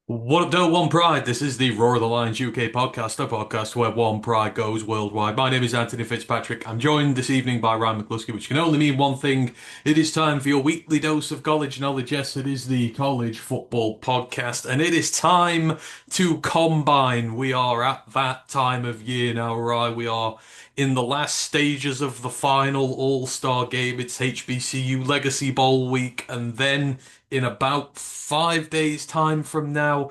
What up, though? One Pride. This is the Roar of the Lions UK podcast, a podcast where one pride goes worldwide. My name is Anthony Fitzpatrick. I'm joined this evening by Ryan McCluskey, which can only mean one thing. It is time for your weekly dose of college knowledge. Yes, it is the college football podcast, and it is time to combine. We are at that time of year now, right? We are in the last stages of the final All-Star game. It's HBCU Legacy Bowl week, and then in about 5 days' time from now,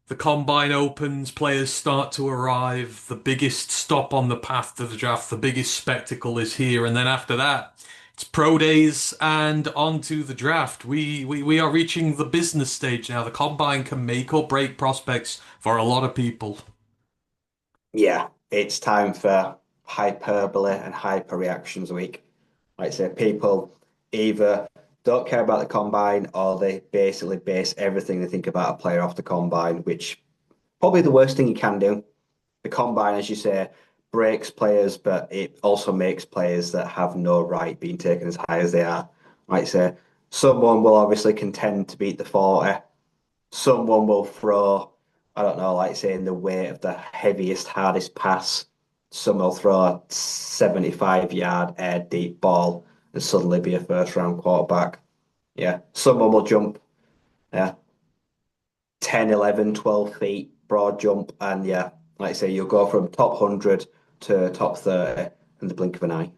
the combine opens, players start to arrive, the biggest stop on the path to the draft, the biggest spectacle is here, and then after that, it's pro days and on to the draft. We are reaching the business stage now. The combine can make or break prospects for a lot of people. Yeah, it's time for hyperbole and hyper reactions week. Like I say, people either don't care about the combine or they basically base everything they think about a player off the combine, which probably the worst thing you can do. The combine, as you say, breaks players, but it also makes players that have no right being taken as high as they are. Like I say, someone will obviously contend to beat the 40. Someone will throw, I don't know, like saying the weight of the heaviest, hardest pass. Some will throw a 75-yard air deep ball and suddenly be a first round quarterback. Yeah. Someone will jump, yeah, 10, 11, 12 feet broad jump. And yeah, like I say, you'll go from top 100 to top 30 in the blink of an eye.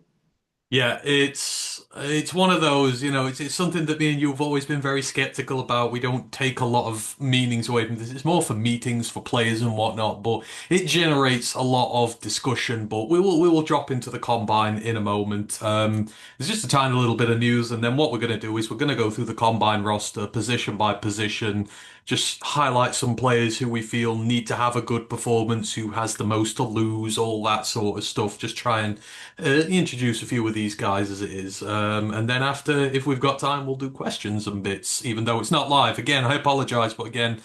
Yeah, it's one of those, it's something that me and you have always been very skeptical about. We don't take a lot of meanings away from this. It's more for meetings, for players and whatnot, but it generates a lot of discussion. But we will drop into the combine in a moment. There's just a tiny little bit of news, and then what we're going to do is we're going to go through the combine roster position by position, just highlight some players who we feel need to have a good performance, who has the most to lose, all that sort of stuff. Just try and introduce a few of these guys as it is. And then after, if we've got time, we'll do questions and bits, even though it's not live. Again, I apologize, but again,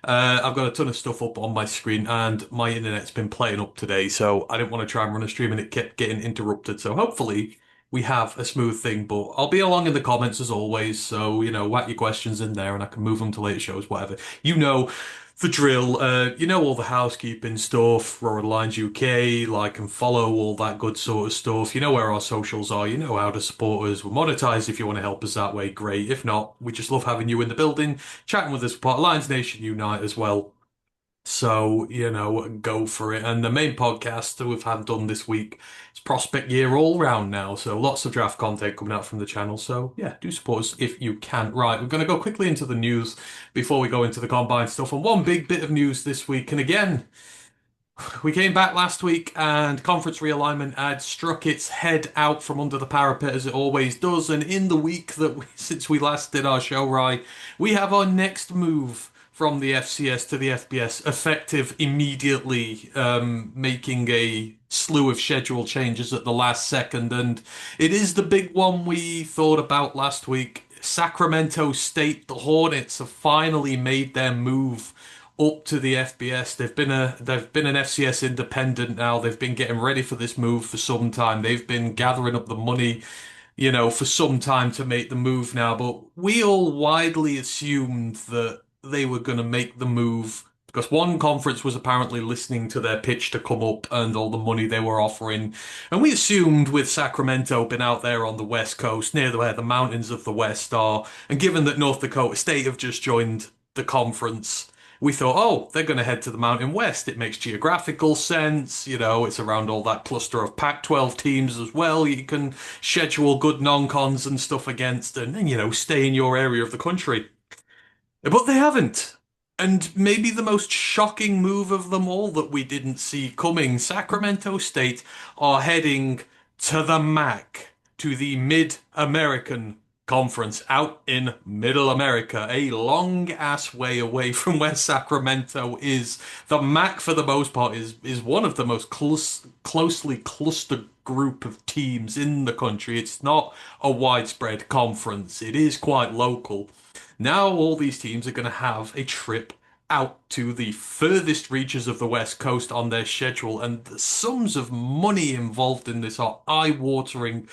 I've got a ton of stuff up on my screen and my internet's been playing up today, so I didn't want to try and run a stream and it kept getting interrupted. So hopefully we have a smooth thing, but I'll be along in the comments as always. So, whack your questions in there and I can move them to later shows, whatever. You know, the drill. All the housekeeping stuff, Roar Lines UK, like and follow, all that good sort of stuff. You know where our socials are. You know how to support us. We're monetized if you want to help us that way, great. If not, we just love having you in the building, chatting with us, part Lions Nation Unite as well. So, go for it. And the main podcast that we've had done this week is Prospect Year all round now. So lots of draft content coming out from the channel. So yeah, do support us if you can. Right, we're going to go quickly into the news before we go into the combine stuff. And one big bit of news this week. And again, we came back last week and conference realignment had struck its head out from under the parapet as it always does. And in the week since we last did our show, right, we have our next move from the FCS to the FBS effective immediately, making a slew of schedule changes at the last second. And it is the big one we thought about last week. Sacramento State, the Hornets, have finally made their move up to the FBS. They've been an FCS independent now. They've been getting ready for this move for some time. They've been gathering up the money, for some time to make the move now. But we all widely assumed that they were going to make the move because one conference was apparently listening to their pitch to come up and all the money they were offering. And we assumed with Sacramento being out there on the West Coast, near where the mountains of the West are, and given that North Dakota State have just joined the conference, we thought, oh, they're going to head to the Mountain West. It makes geographical sense. It's around all that cluster of Pac-12 teams as well. You can schedule good non-cons and stuff against and stay in your area of the country. But they haven't. And maybe the most shocking move of them all that we didn't see coming, Sacramento State are heading to the MAC, to the Mid-American Conference out in Middle America, a long ass way away from where Sacramento is. The MAC, for the most part, is one of the most closely clustered group of teams in the country. It's not a widespread conference. It is quite local. Now all these teams are going to have a trip out to the furthest reaches of the West Coast on their schedule, and the sums of money involved in this are eye-watering.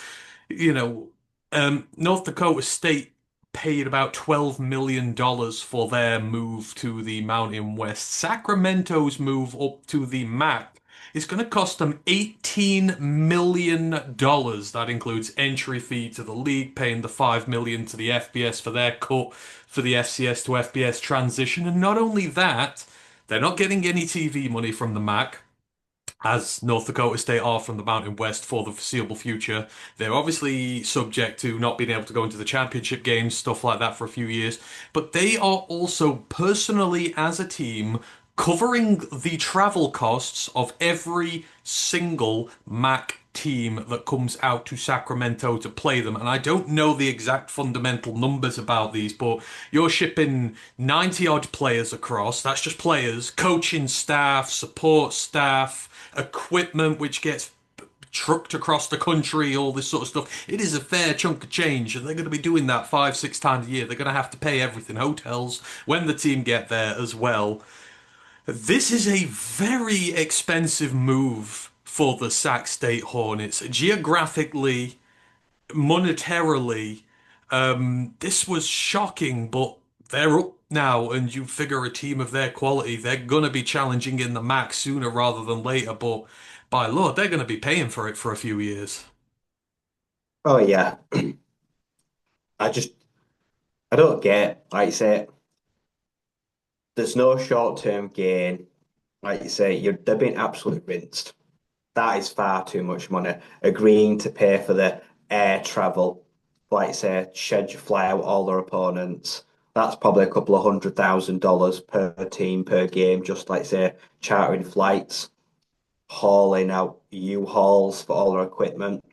North Dakota State paid about $12 million for their move to the Mountain West. Sacramento's move up to the MAC is going to cost them $18 million. That includes entry fee to the league, paying the $5 million to the FBS for their cut for the FCS to FBS transition. And not only that, they're not getting any TV money from the MAC, as North Dakota State are from the Mountain West for the foreseeable future. They're obviously subject to not being able to go into the championship games, stuff like that for a few years. But they are also personally, as a team, covering the travel costs of every single MAC team that comes out to Sacramento to play them. And I don't know the exact fundamental numbers about these, but you're shipping 90 odd players across. That's just players, coaching staff, support staff, equipment which gets trucked across the country, all this sort of stuff. It is a fair chunk of change, and they're going to be doing that 5, 6 times a year. They're going to have to pay everything, hotels, when the team get there as well. This is a very expensive move for the Sac State Hornets. Geographically, monetarily, this was shocking, but they're up now, and you figure a team of their quality, they're gonna be challenging in the max sooner rather than later. But by Lord, they're gonna be paying for it for a few years. Oh yeah. I just I don't get, like you say, there's no short-term gain. Like you say, they're being absolutely rinsed. That is far too much money. Agreeing to pay for the air travel, like you say, schedule fly out all their opponents. That's probably a couple of $100,000 per team per game, just like say chartering flights, hauling out U-Hauls for all their equipment,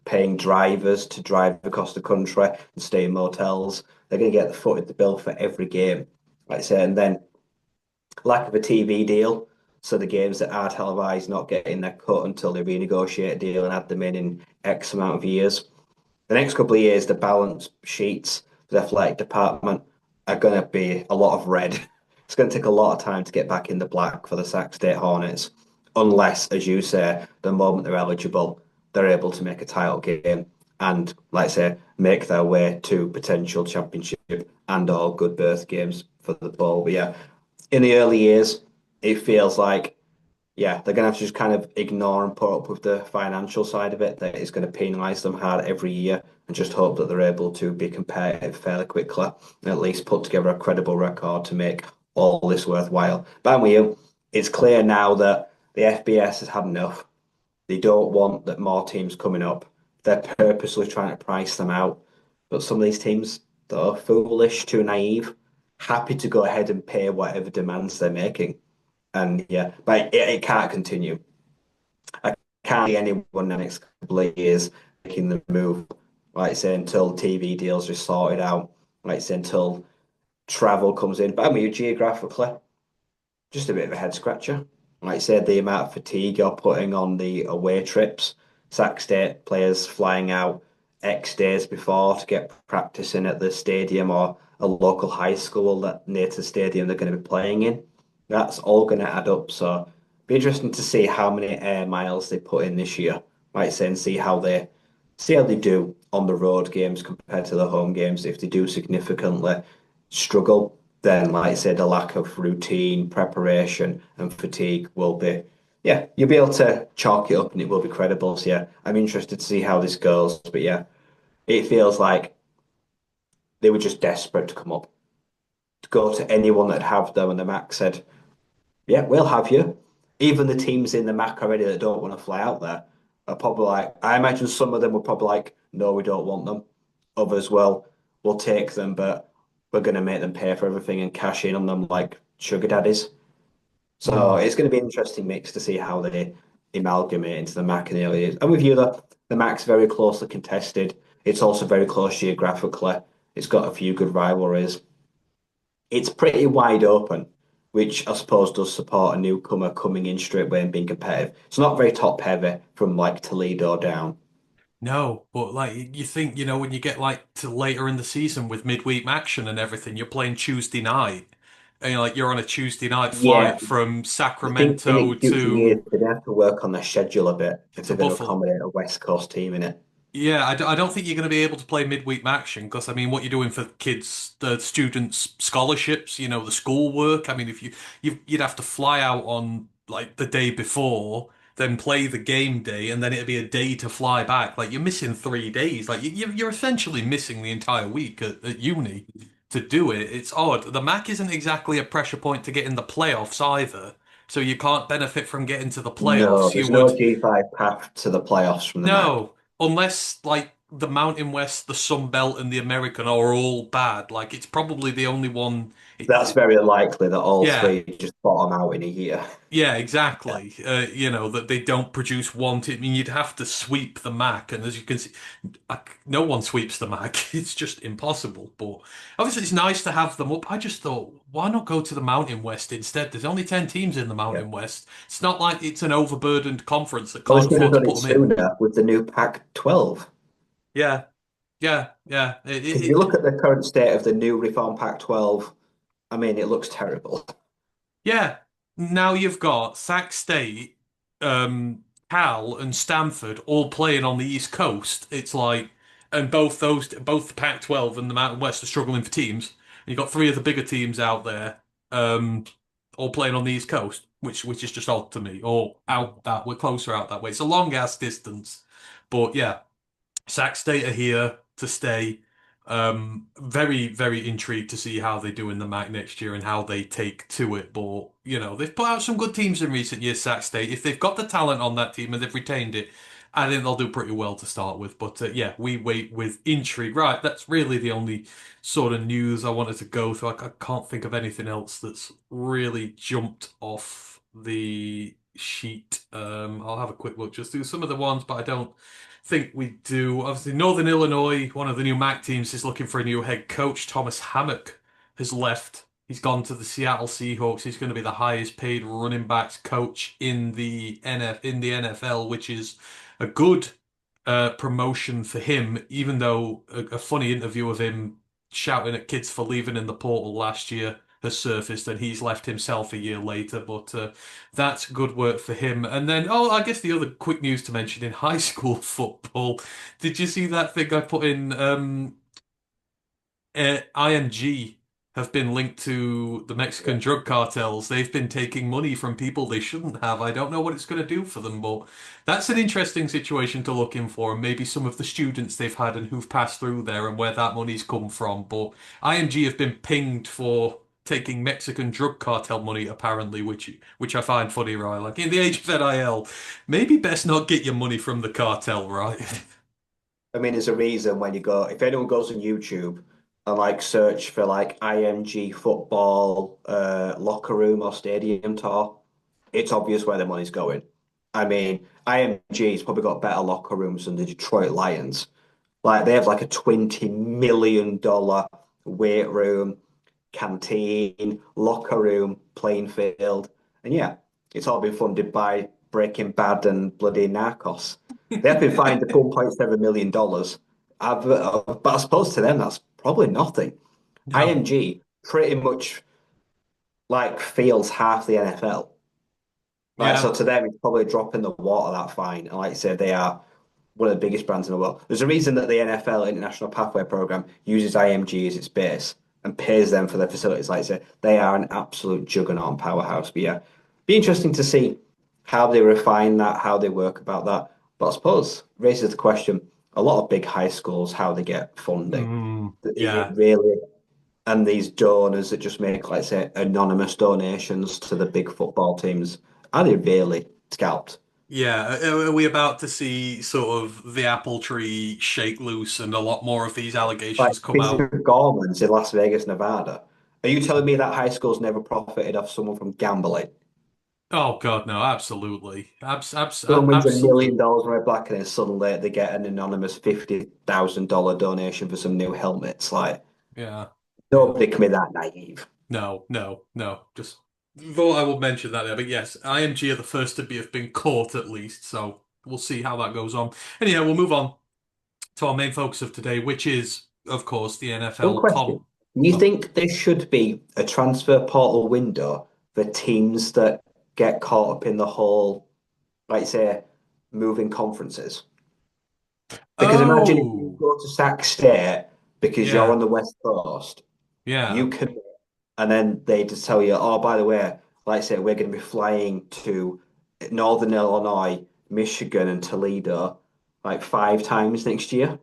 paying drivers to drive across the country and stay in motels. They're going to get the foot of the bill for every game, like I say, and then lack of a TV deal. So the games that are televised not getting their cut until they renegotiate a deal and add them in X amount of years. The next couple of years, the balance sheets for the athletic department are going to be a lot of red. It's going to take a lot of time to get back in the black for the Sac State Hornets, unless, as you say, the moment they're eligible, they're able to make a title game and, like I say, make their way to potential championship and all good berth games for the ball. But yeah, in the early years, it feels like, yeah, they're going to have to just kind of ignore and put up with the financial side of it, that it's going to penalise them hard every year and just hope that they're able to be competitive fairly quickly and at least put together a credible record to make all this worthwhile. But I'm with you. It's clear now that the FBS has had enough. They don't want that more teams coming up. They're purposely trying to price them out. But some of these teams that are foolish, too naive, happy to go ahead and pay whatever demands they're making. And yeah, but it can't continue. I can't see anyone in the next couple of years making the move, like I say, until TV deals are sorted out, like I say, until travel comes in. But I mean, geographically, just a bit of a head scratcher. Like I said, the amount of fatigue you're putting on the away trips, Sac State players flying out X days before to get practicing at the stadium or a local high school that near to the stadium they're going to be playing in. That's all going to add up. So be interesting to see how many air miles they put in this year. Like I say, and see how they do on the road games compared to the home games. If they do significantly struggle, then, like I said, the lack of routine, preparation, and fatigue will be, yeah, you'll be able to chalk it up and it will be credible. So, yeah, I'm interested to see how this goes. But, yeah, it feels like they were just desperate to come up, to go to anyone that have them. And the Mac said, yeah, we'll have you. Even the teams in the MAC already that don't want to fly out there are probably like, I imagine some of them were probably like, no, we don't want them. Others, well, we'll take them, but we're going to make them pay for everything and cash in on them like sugar daddies. So Hmm. it's going to be an interesting mix to see how they amalgamate into the MAC in the early years. And with you, the MAC's very closely contested. It's also very close geographically. It's got a few good rivalries. It's pretty wide open, which I suppose does support a newcomer coming in straight away and being competitive. It's not very top heavy from like Toledo down. No, but like you think, when you get like to later in the season with midweek action and everything, you're playing Tuesday night. And you're on a Tuesday night Yeah, flight from I think in Sacramento future years to they're gonna have to work on their schedule a bit if to they're going to Buffalo. accommodate a West Coast team in it. Yeah, I don't think you're going to be able to play midweek action because I mean, what you're doing for kids, the students' scholarships, the schoolwork. I mean, if you'd have to fly out on like the day before, then play the game day, and then it'd be a day to fly back. Like you're missing 3 days. Like you're essentially missing the entire week at uni to do it. It's odd. The MAC isn't exactly a pressure point to get in the playoffs either, so you can't benefit from getting to the No, playoffs. You there's no would. G5 path to the playoffs from the MAC. No, unless like the Mountain West, the Sun Belt, and the American are all bad. Like it's probably the only one. That's very unlikely that all Yeah, three just bottom out in a year. yeah, Yeah, exactly. That they don't produce one team. I mean, you'd have to sweep the MAC, and as you can see, no one sweeps the MAC. It's just impossible. But obviously, it's nice to have them up. I just thought, why not go to the Mountain West instead? There's only 10 teams in the yeah. Mountain West. It's not like it's an overburdened conference that I can't wish they'd have afford to done put it them in. sooner with the new Pac-12. Yeah, yeah, yeah. Because you look at the current state of the new reform Pac-12, I mean, it looks terrible. Yeah. Now you've got Sac State, Cal, and Stanford all playing on the East Coast. It's like, and both the Pac-12 and the Mountain West are struggling for teams. And you've got three of the bigger teams out there, um, all playing on the East Coast, which is just odd to me. Or out that we're closer out that way. It's a long ass distance, but yeah. Sac State are here to stay. Very, very intrigued to see how they do in the MAC next year and how they take to it. But, they've put out some good teams in recent years, Sac State. If they've got the talent on that team and they've retained it, I think they'll do pretty well to start with. But yeah, we wait with intrigue. Right, that's really the only sort of news I wanted to go through. I can't think of anything else that's really jumped off the sheet. I'll have a quick look just through some of the ones, but I don't think we do. Obviously, Northern Illinois, one of the new MAC teams, is looking for a new head coach. Thomas Hammock has left. He's gone to the Seattle Seahawks. He's going to be the highest paid running backs coach in the NFL, which is a good promotion for him. Even though a funny interview of him shouting at kids for leaving in the portal last year has surfaced, and he's left himself a year later. But that's good work for him. And then, oh, I guess the other quick news to mention in high school football, did you see that thing I put in? IMG have been linked to the Yeah. Mexican drug cartels. They've been taking money from people they shouldn't have. I don't know what it's going to do for them, but that's an interesting situation to look in for, and maybe some of the students they've had and who've passed through there and where that money's come from. But IMG have been pinged for taking Mexican drug cartel money, apparently, which I find funny, right? Like in the age of NIL, maybe best not get your money from the cartel, right? I mean, there's a reason when you go, if anyone goes on YouTube and like search for like IMG football locker room or stadium tour, it's obvious where the money's going. I mean, IMG's probably got better locker rooms than the Detroit Lions. Like they have like a $20 million weight room, canteen, locker room, playing field. And yeah, it's all been funded by Breaking Bad and bloody Narcos. They have been fined $1.7 million. But I suppose to them that's probably nothing. No. IMG pretty much like fields half the NFL. Right, so Yeah. to them, it's probably a drop in the water, that fine. And like I said, they are one of the biggest brands in the world. There's a reason that the NFL International Pathway Program uses IMG as its base and pays them for their facilities. Like I said, they are an absolute juggernaut and powerhouse. But yeah, be interesting to see how they refine that, how they work about that. But I suppose raises the question, a lot of big high schools, how they get funding. Is it Yeah. really, and these donors that just make, let's say, anonymous donations to the big football teams, are they really scalped? Yeah, are we about to see sort of the apple tree shake loose and a lot more of these Like allegations come out? Peter Gorman's in Las Vegas, Nevada. Are you telling me that high school's never profited off someone from gambling? Oh God, no, absolutely, Someone wins $1 million absolutely. on Red Black and then suddenly they get an anonymous $50,000 donation for some new helmets. Like Yeah, yeah. nobody can be that naive. No, no, no. Just thought I would mention that there, but yes, IMG are the first to be have been caught at least, so we'll see how that goes on. Anyhow, we'll move on to our main focus of today, which is, of course, the One NFL question. com. Do you Oh, think there should be a transfer portal window for teams that get caught up in the whole, like say, moving conferences? Because imagine if you Oh, go to Sac State because you're yeah, on the West Coast, yeah. you could, and then they just tell you, oh, by the way, like I say, we're going to be flying to Northern Illinois, Michigan, and Toledo like 5 times next year.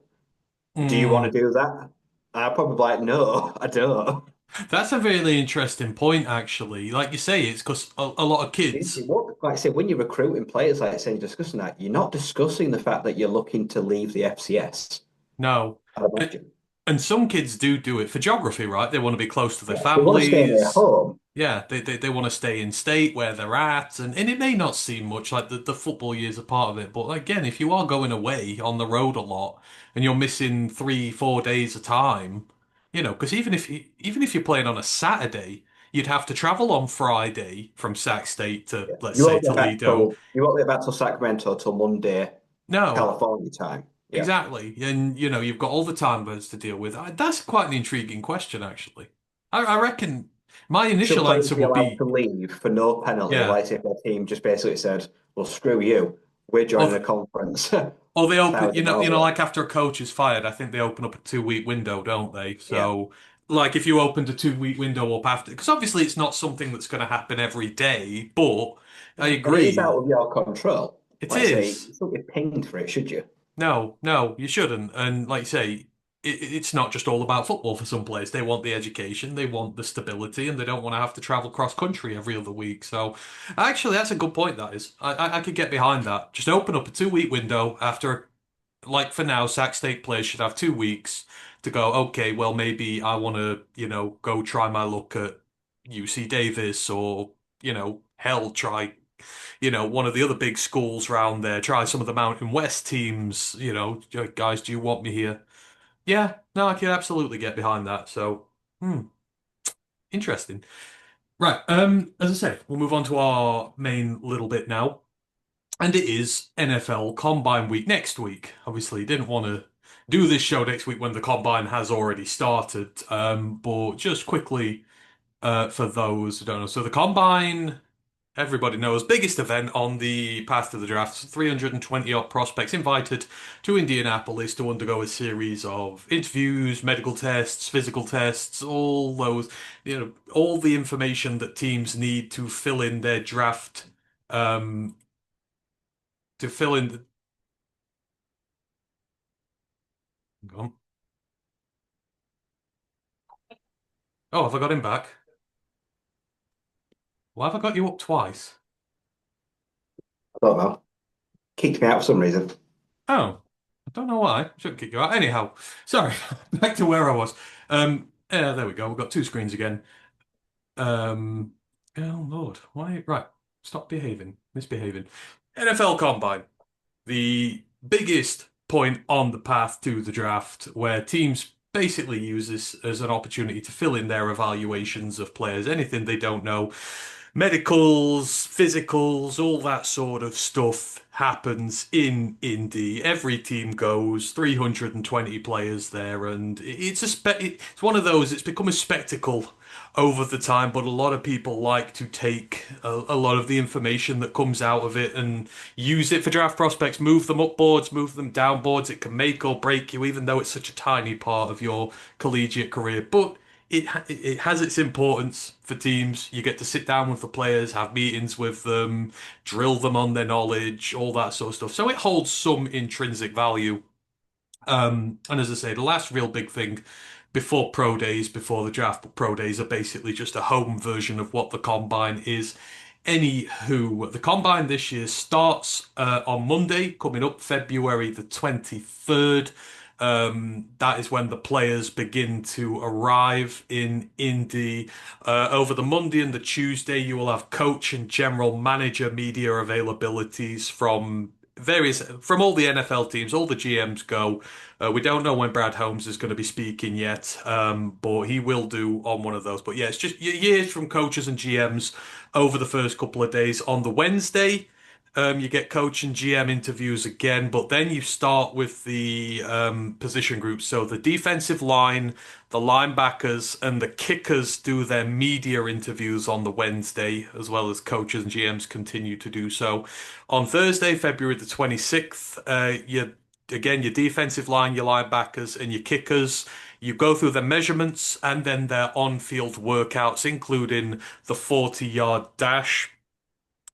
Do you want to Mm. do that? I'd probably be like, no, I don't. That's a really interesting point, actually. Like you say, it's because a lot of kids, Like I say, when you're recruiting players, like I say, you're discussing that, you're not discussing the fact that you're looking to leave the FCS, no. I'd And, imagine. and some kids do it for geography, right? They want to be close to their Yeah. They want to stay near families. home. Yeah, they want to stay in state where they're at, and it may not seem much like the football year's a part of it, but again, if you are going away on the road a lot and you're missing 3, 4 days a time, because even if you're playing on a Saturday, you'd have to travel on Friday from Sac State to, Yeah. let's say, Toledo. You won't get back till Sacramento till Monday, No, California time. Yeah. exactly, and you've got all the time zones to deal with. That's quite an intriguing question, actually. I reckon my Should initial players answer be would allowed be to leave for no penalty? yeah. Like if their team just basically said, "Well, screw you, we're joining Or a conference." Or they open, Thousand miles away. like after a coach is fired, I think they open up a 2 week window, don't they? Yeah. So, like if you opened a 2 week window up after, because obviously it's not something that's going to happen every day, but I And it is out agree, of your control. it Like I say, is. you shouldn't be pinged for it, should you? No, no, you shouldn't. And like you say, it's not just all about football for some players. They want the education, they want the stability, and they don't want to have to travel cross country every other week. So, actually, that's a good point. That is, I could get behind that. Just open up a 2 week window after like for now, Sac State players should have 2 weeks to go, okay, well, maybe I want to, go try my luck at UC Davis or, hell, try, one of the other big schools round there, try some of the Mountain West teams, guys, do you want me here? Yeah, no, I can absolutely get behind that. So, interesting. Right, as I say, we'll move on to our main little bit now. And it is NFL Combine Week next week. Obviously, didn't want to do this show next week when the Combine has already started. But just quickly, for those who don't know, so the Combine, everybody knows, biggest event on the path to the draft. 320 odd prospects invited to Indianapolis to undergo a series of interviews, medical tests, physical tests, all those, all the information that teams need to fill in their draft. Um, to fill in the, Go on. Oh, have I got him back? Why have I got you up twice? I don't know. Kicked me out for some reason. Oh, I don't know why. Shouldn't kick you out. Anyhow, sorry. Back to where I was. Yeah, there we go. We've got two screens again. Um, oh Lord, why? Right, stop behaving, misbehaving. NFL Combine, the biggest point on the path to the draft, where teams basically use this as an opportunity to fill in their evaluations of players, anything they don't know. Medicals, physicals, all that sort of stuff happens in Indy. Every team goes, 320 players there, and it's one of those, it's become a spectacle over the time, but a lot of people like to take a lot of the information that comes out of it and use it for draft prospects, move them up boards, move them down boards. It can make or break you, even though it's such a tiny part of your collegiate career. But it has its importance for teams. You get to sit down with the players, have meetings with them, drill them on their knowledge, all that sort of stuff. So it holds some intrinsic value. And as I say, the last real big thing before pro days, before the draft, but pro days are basically just a home version of what the combine is. Anywho, the combine this year starts on Monday, coming up February the 23rd. That is when the players begin to arrive in Indy. Over the Monday and the Tuesday, you will have coach and general manager media availabilities from all the NFL teams. All the GMs go. We don't know when Brad Holmes is going to be speaking yet, but he will do on one of those. But yeah, it's just years from coaches and GMs over the first couple of days. On the Wednesday, you get coach and GM interviews again, but then you start with the position groups. So the defensive line, the linebackers, and the kickers do their media interviews on the Wednesday, as well as coaches and GMs continue to do so. On Thursday, February the 26th, again, your defensive line, your linebackers, and your kickers. You go through their measurements and then their on-field workouts, including the 40-yard dash.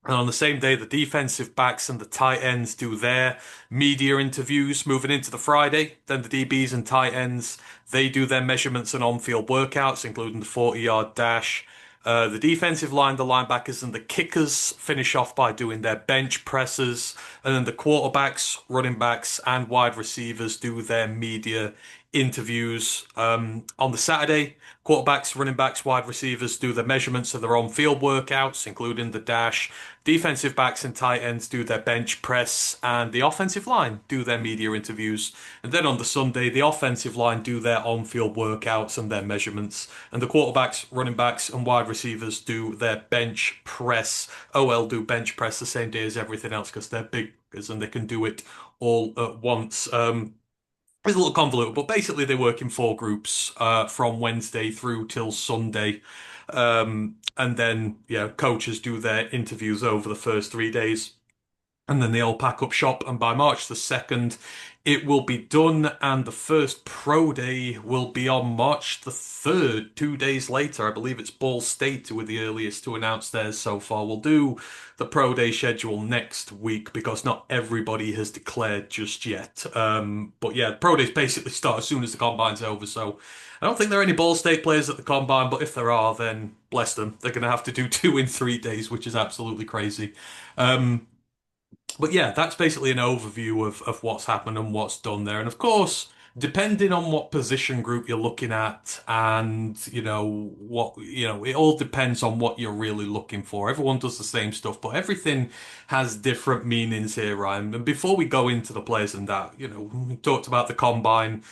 And on the same day, the defensive backs and the tight ends do their media interviews. Moving into the Friday, then the DBs and tight ends, they do their measurements and on-field workouts, including the 40-yard dash. The defensive line, the linebackers, and the kickers finish off by doing their bench presses. And then the quarterbacks, running backs, and wide receivers do their media interviews. On the Saturday, quarterbacks, running backs, wide receivers do their measurements of their on-field workouts, including the dash. Defensive backs and tight ends do their bench press, and the offensive line do their media interviews. And then on the Sunday, the offensive line do their on-field workouts and their measurements, and the quarterbacks, running backs, and wide receivers do their bench press. OL do bench press the same day as everything else because they're big and they can do it all at once. It's a little convoluted, but basically they work in four groups from Wednesday through till Sunday. And then, yeah, coaches do their interviews over the first 3 days. And then they all pack up shop. And by March the 2nd, it will be done. And the first pro day will be on March the 3rd, 2 days later. I believe it's Ball State who are the earliest to announce theirs so far. We'll do the pro day schedule next week because not everybody has declared just yet. But yeah, pro days basically start as soon as the combine's over. So I don't think there are any Ball State players at the combine, but if there are, then bless them. They're going to have to do two in 3 days, which is absolutely crazy. Um, but yeah, that's basically an overview of what's happened and what's done there. And of course, depending on what position group you're looking at and, it all depends on what you're really looking for. Everyone does the same stuff, but everything has different meanings here, Ryan. And before we go into the players and that, we talked about the combine.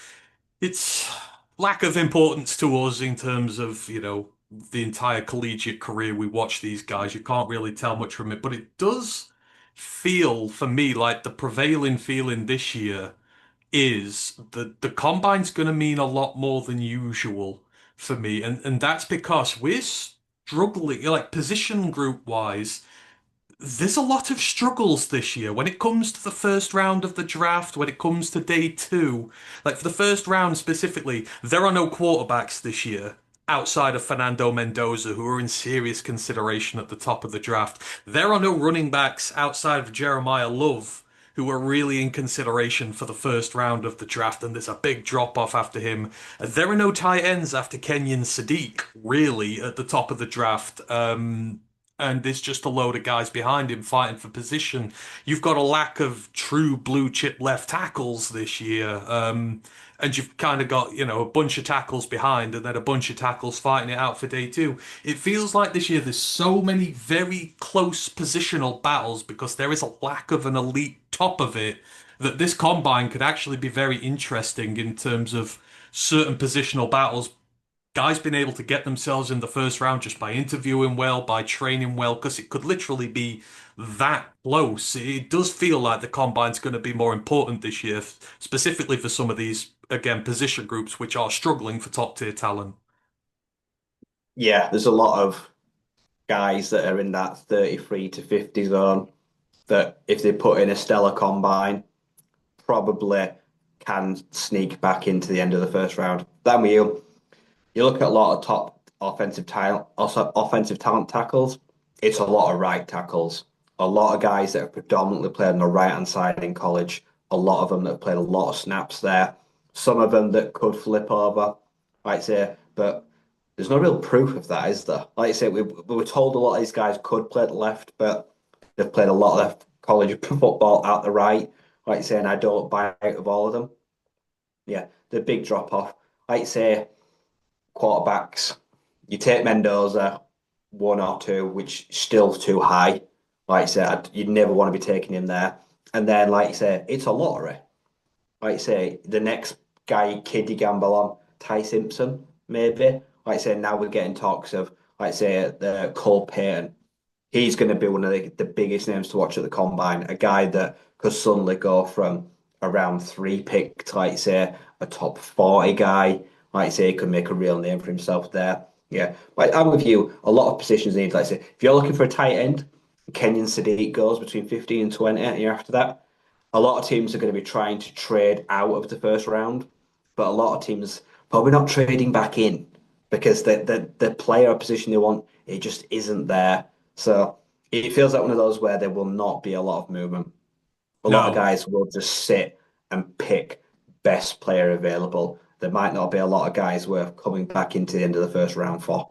It's lack of importance to us in terms of, the entire collegiate career. We watch these guys. You can't really tell much from it, but it does feel for me like the prevailing feeling this year is that the combine's going to mean a lot more than usual for me. And that's because we're struggling, like position group wise. There's a lot of struggles this year when it comes to the first round of the draft, when it comes to day two. Like for the first round specifically, there are no quarterbacks this year outside of Fernando Mendoza who are in serious consideration at the top of the draft. There are no running backs outside of Jeremiah Love who are really in consideration for the first round of the draft, and there's a big drop off after him. There are no tight ends after Kenyon Sadiq, really, at the top of the draft. And there's just a load of guys behind him fighting for position. You've got a lack of true blue chip left tackles this year. And you've kind of got, a bunch of tackles behind and then a bunch of tackles fighting it out for day two. It feels like this year there's so many very close positional battles because there is a lack of an elite top of it that this combine could actually be very interesting in terms of certain positional battles, guys been able to get themselves in the first round just by interviewing well, by training well, because it could literally be that close. It does feel like the combine's going to be more important this year, specifically for some of these, again, position groups which are struggling for top tier talent. Yeah, there's a lot of guys that are in that 33 to 50 zone that if they put in a stellar combine, probably can sneak back into the end of the first round. Then you look at a lot of top offensive talent, also offensive talent tackles. It's a lot of right tackles. A lot of guys that have predominantly played on the right hand side in college. A lot of them that have played a lot of snaps there. Some of them that could flip over, I'd say, but there's no real proof of that, is there? Like I say, we were told a lot of these guys could play at the left, but they've played a lot of college football out the right. Like I say, and I don't buy out of all of them. Yeah, the big drop off. Like I say, quarterbacks. You take Mendoza, one or two, which is still too high. Like I said, you'd never want to be taking him there. And then, like you say, it's a lottery. Like you say, the next guy, kid you gamble on, Ty Simpson, maybe. Like I say, now we're getting talks of, like I say, the Cole Payton. He's going to be one of the biggest names to watch at the combine. A guy that could suddenly go from around three pick to, like say, a top 40 guy. Like say, he could make a real name for himself there. Yeah, but I'm with you. A lot of positions need, like say, if you're looking for a tight end, Kenyon Sadiq goes between 15 and 20, and you're after that. a lot of teams are going to be trying to trade out of the first round, but a lot of teams probably not trading back in because the player position they want, it just isn't there. So it feels like one of those where there will not be a lot of movement. A lot of No. guys will just sit and pick best player available. There might not be a lot of guys worth coming back into the end of the first round for.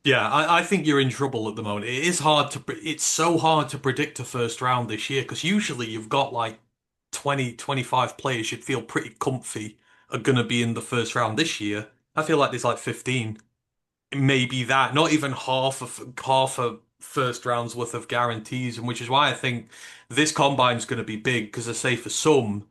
Yeah, I think you're in trouble at the moment. It is hard to, it's so hard to predict a first round this year because usually you've got like 20, 25 players you'd feel pretty comfy are going to be in the first round this year. I feel like there's like 15, maybe that, not even half a first round's worth of guarantees, and which is why I think this combine's going to be big because I say for some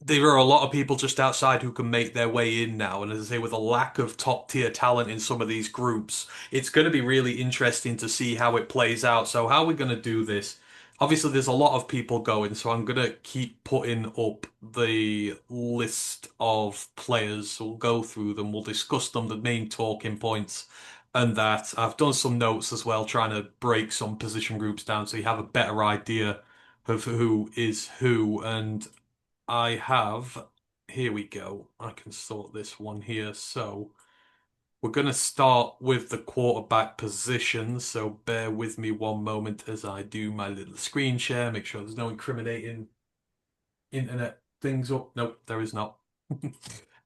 there are a lot of people just outside who can make their way in now. And as I say, with a lack of top tier talent in some of these groups, it's going to be really interesting to see how it plays out. So, how are we going to do this? Obviously, there's a lot of people going, so I'm going to keep putting up the list of players. We'll go through them, we'll discuss them, the main talking points, and that. I've done some notes as well, trying to break some position groups down so you have a better idea of who is who. And I have, here we go. I can sort this one here. So we're going to start with the quarterback position. So bear with me one moment as I do my little screen share. Make sure there's no incriminating internet things up. Nope, there is not.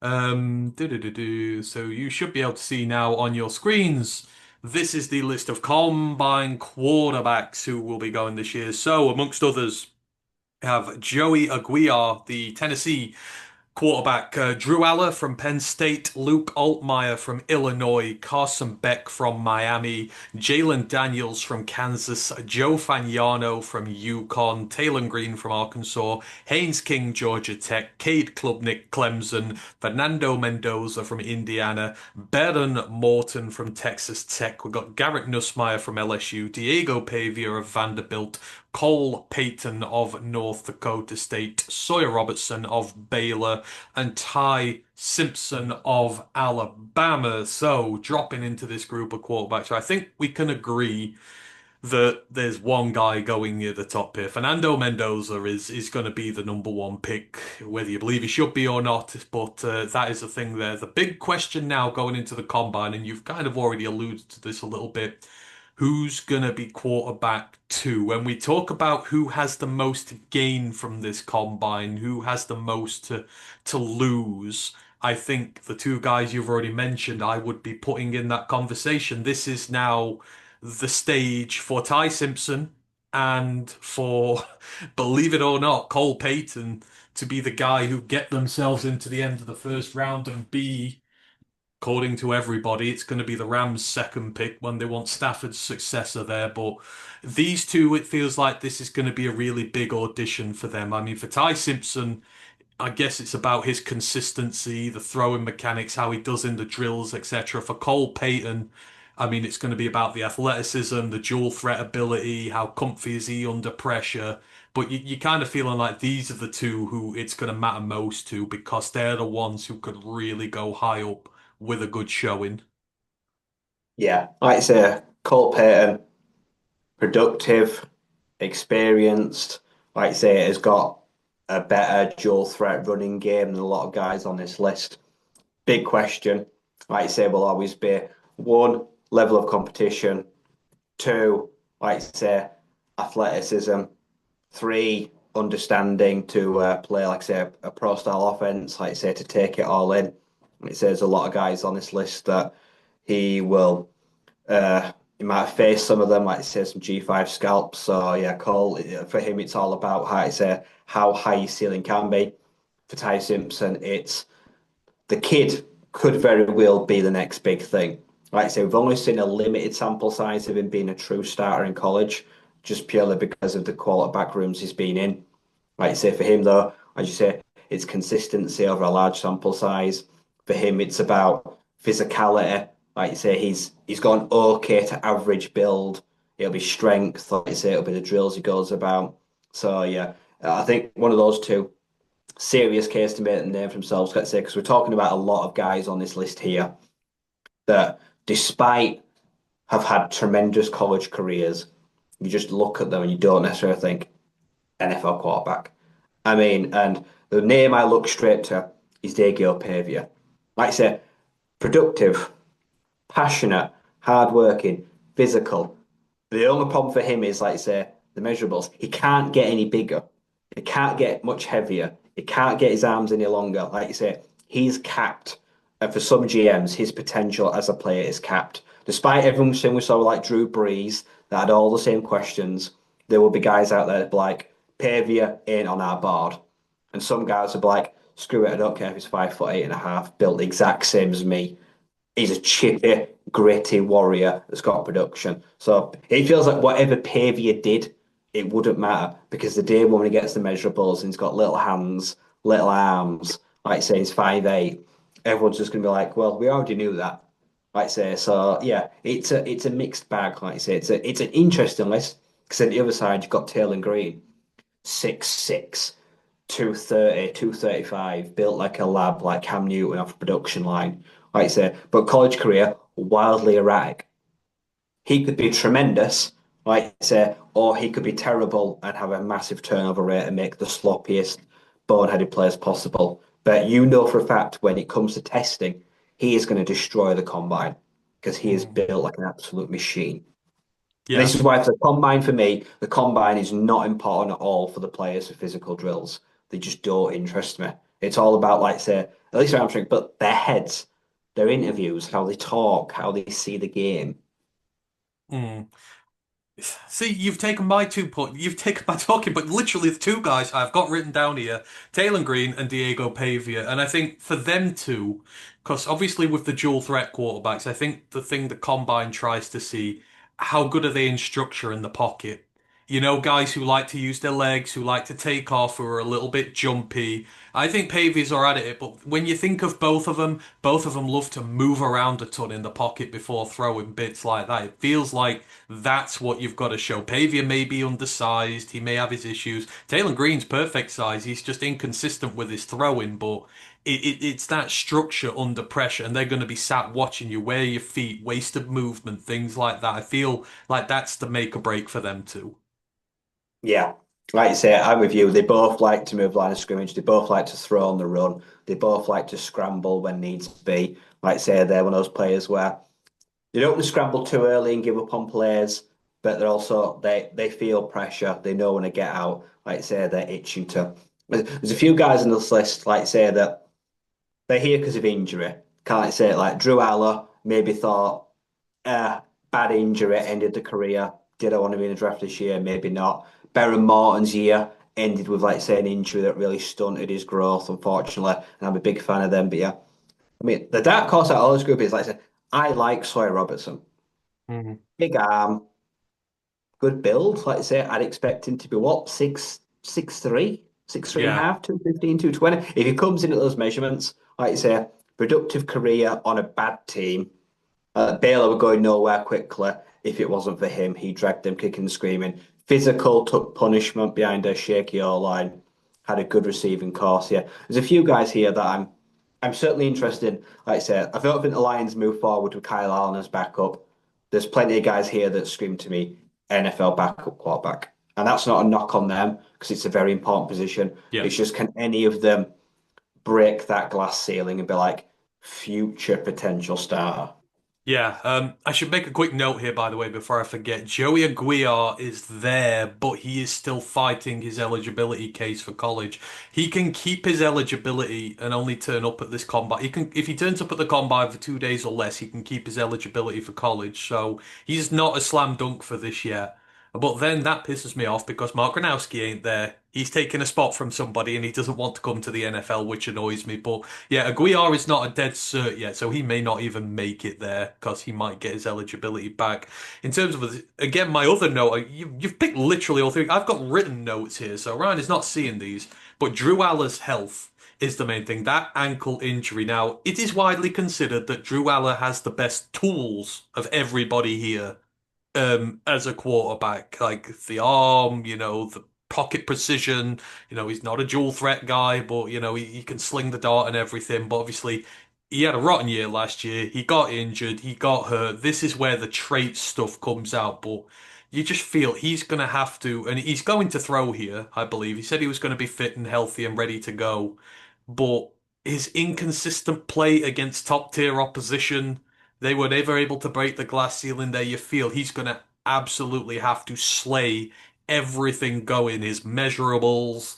So you should be able to see now on your screens. This is the list of combine quarterbacks who will be going this year. So amongst others, have Joey Aguiar, the Tennessee quarterback, Drew Aller from Penn State, Luke Altmaier from Illinois, Carson Beck from Miami, Jalen Daniels from Kansas, Joe Fagnano from UConn, Taylor Green from Arkansas, Haynes King, Georgia Tech, Cade Klubnik, Clemson, Fernando Mendoza from Indiana, Baron Morton from Texas Tech. We've got Garrett Nussmeier from LSU, Diego Pavia of Vanderbilt, Cole Payton of North Dakota State, Sawyer Robertson of Baylor, and Ty Simpson of Alabama. So, dropping into this group of quarterbacks, I think we can agree that there's one guy going near the top here. Fernando Mendoza is going to be the number one pick, whether you believe he should be or not. But that is the thing there. The big question now going into the combine, and you've kind of already alluded to this a little bit. Who's going to be quarterback two? When we talk about who has the most to gain from this combine, who has the most to lose, I think the two guys you've already mentioned, I would be putting in that conversation. This is now the stage for Ty Simpson and for, believe it or not, Cole Payton to be the guy who get themselves into the end of the first round and be, according to everybody, it's going to be the Rams' second pick when they want Stafford's successor there. But these two, it feels like this is going to be a really big audition for them. I mean, for Ty Simpson, I guess it's about his consistency, the throwing mechanics, how he does in the drills, etc. For Cole Payton, I mean, it's going to be about the athleticism, the dual threat ability, how comfy is he under pressure. But you're kind of feeling like these are the two who it's going to matter most to because they're the ones who could really go high up with a good showing. Yeah, like I say, Cole Payton, productive, experienced, like I say, has got a better dual threat running game than a lot of guys on this list. Big question, like I say, will always be one, level of competition, two, like I say, athleticism, three, understanding to play, like I say, a pro style offense, like I say, to take it all in. It says a lot of guys on this list that he will you might face some of them, like say some G5 scalps. So yeah, Cole for him, it's all about how to say how high his ceiling can be. For Ty Simpson, it's the kid could very well be the next big thing. Like I say, we've only seen a limited sample size of him being a true starter in college, just purely because of the quarterback rooms he's been in. Like I say, for him though, as you say, it's consistency over a large sample size. For him, it's about physicality. Like you say, he's gone okay to average build. It'll be strength. Like you say, it'll be the drills he goes about. So yeah, I think one of those two serious case to make a name for themselves. Let's say because we're talking about a lot of guys on this list here that, despite have had tremendous college careers, you just look at them and you don't necessarily think NFL quarterback. I mean, and the name I look straight to is Diego Pavia. Like I say, productive, passionate, hardworking, physical. The only problem for him is, like I say, the measurables. He can't get any bigger. He can't get much heavier. He can't get his arms any longer. Like you say, he's capped. And for some GMs, his potential as a player is capped. Despite everyone saying we saw like Drew Brees that had all the same questions, there will be guys out there that be like, Pavia ain't on our board. And some guys will be like, screw it, I don't care if he's 5'8" and a half, built the exact same as me. He's a chippy, gritty warrior that's got production. So it feels like whatever Pavia did, it wouldn't matter because the day when he gets the measurables and he's got little hands, little arms, like say he's 5'8", everyone's just gonna be like, well, we already knew that. Like say, so yeah, it's a mixed bag. Like I say, it's an interesting list because on the other side you've got Taylor Green, 6'6", 230, 235, built like a lab, like Cam Newton off a production line, like I say, but college career, wildly erratic. He could be tremendous, like I say, or he could be terrible and have a massive turnover rate and make the sloppiest, boneheaded players possible. But you know for a fact when it comes to testing, he is going to destroy the combine because he is Mm. built like an absolute machine. And Yeah. this is why for the combine for me, the combine is not important at all for the players for physical drills. They just don't interest me. It's all about, like, say, at least I'm thinking, but their heads, their interviews, how they talk, how they see the game. Mm. See, you've taken my 2 points. You've taken my talking, but literally the two guys I've got written down here, Taylor Green and Diego Pavia. And I think for them two, because obviously with the dual threat quarterbacks, I think the thing the combine tries to see, how good are they in structure in the pocket? You know, guys who like to use their legs, who like to take off, who are a little bit jumpy. I think Pavia's are at it, but when you think of both of them love to move around a ton in the pocket before throwing bits like that. It feels like that's what you've got to show. Pavia may be undersized. He may have his issues. Taylor Green's perfect size. He's just inconsistent with his throwing, but it's that structure under pressure, and they're going to be sat watching you, where your feet, wasted movement, things like that. I feel like that's the make or break for them too. Yeah, like you say, I'm with you. They both like to move line of scrimmage. They both like to throw on the run. They both like to scramble when needs be. Like I say, they're one of those players where they don't want to scramble too early and give up on plays, but they're also they feel pressure. They know when to get out. Like I say, they're itching to. There's a few guys on this list, like I say, that they're here because of injury. Can't I say it like Drew Aller maybe thought, bad injury ended the career. Did I want to be in the draft this year? Maybe not. Baron Morton's year ended with, like, say, an injury that really stunted his growth, unfortunately. And I'm a big fan of them. But yeah, I mean, the dark horse out of all this group is, like I said, I like Sawyer Robertson. Mhm. Big arm, good build. Like I say, I'd expect him to be what, 6'3", 6'3" and a Yeah. half, 215, 220. If he comes in at those measurements, like you say, productive career on a bad team. Baylor were going nowhere quickly. If it wasn't for him, he dragged them kicking and screaming. Physical, took punishment behind a shaky O line, had a good receiving course. Yeah, there's a few guys here that I'm certainly interested in. Like I said, I don't think the Lions move forward with Kyle Allen as backup. There's plenty of guys here that scream to me NFL backup quarterback, and that's not a knock on them because it's a very important position. Yeah. It's just, can any of them break that glass ceiling and be like future potential starter? Yeah, I should make a quick note here, by the way, before I forget. Joey Aguiar is there, but he is still fighting his eligibility case for college. He can keep his eligibility and only turn up at this combine. He can, if he turns up at the combine for 2 days or less, he can keep his eligibility for college. So he's not a slam dunk for this yet. But then that pisses me off because Mark Gronowski ain't there. He's taking a spot from somebody and he doesn't want to come to the NFL, which annoys me. But yeah, Aguiar is not a dead cert yet, so he may not even make it there because he might get his eligibility back. In terms of, again, my other note, you've picked literally all three. I've got written notes here, so Ryan is not seeing these. But Drew Aller's health is the main thing. That ankle injury. Now, it is widely considered that Drew Aller has the best tools of everybody here as a quarterback, like the arm, the pocket precision. He's not a dual threat guy, but he can sling the dart and everything. But obviously, he had a rotten year last year. He got injured, he got hurt. This is where the trait stuff comes out. But you just feel he's going to have to, and he's going to throw here, I believe. He said he was going to be fit and healthy and ready to go, but his inconsistent play against top tier opposition, they were never able to break the glass ceiling there. You feel he's going to absolutely have to slay everything going, his measurables,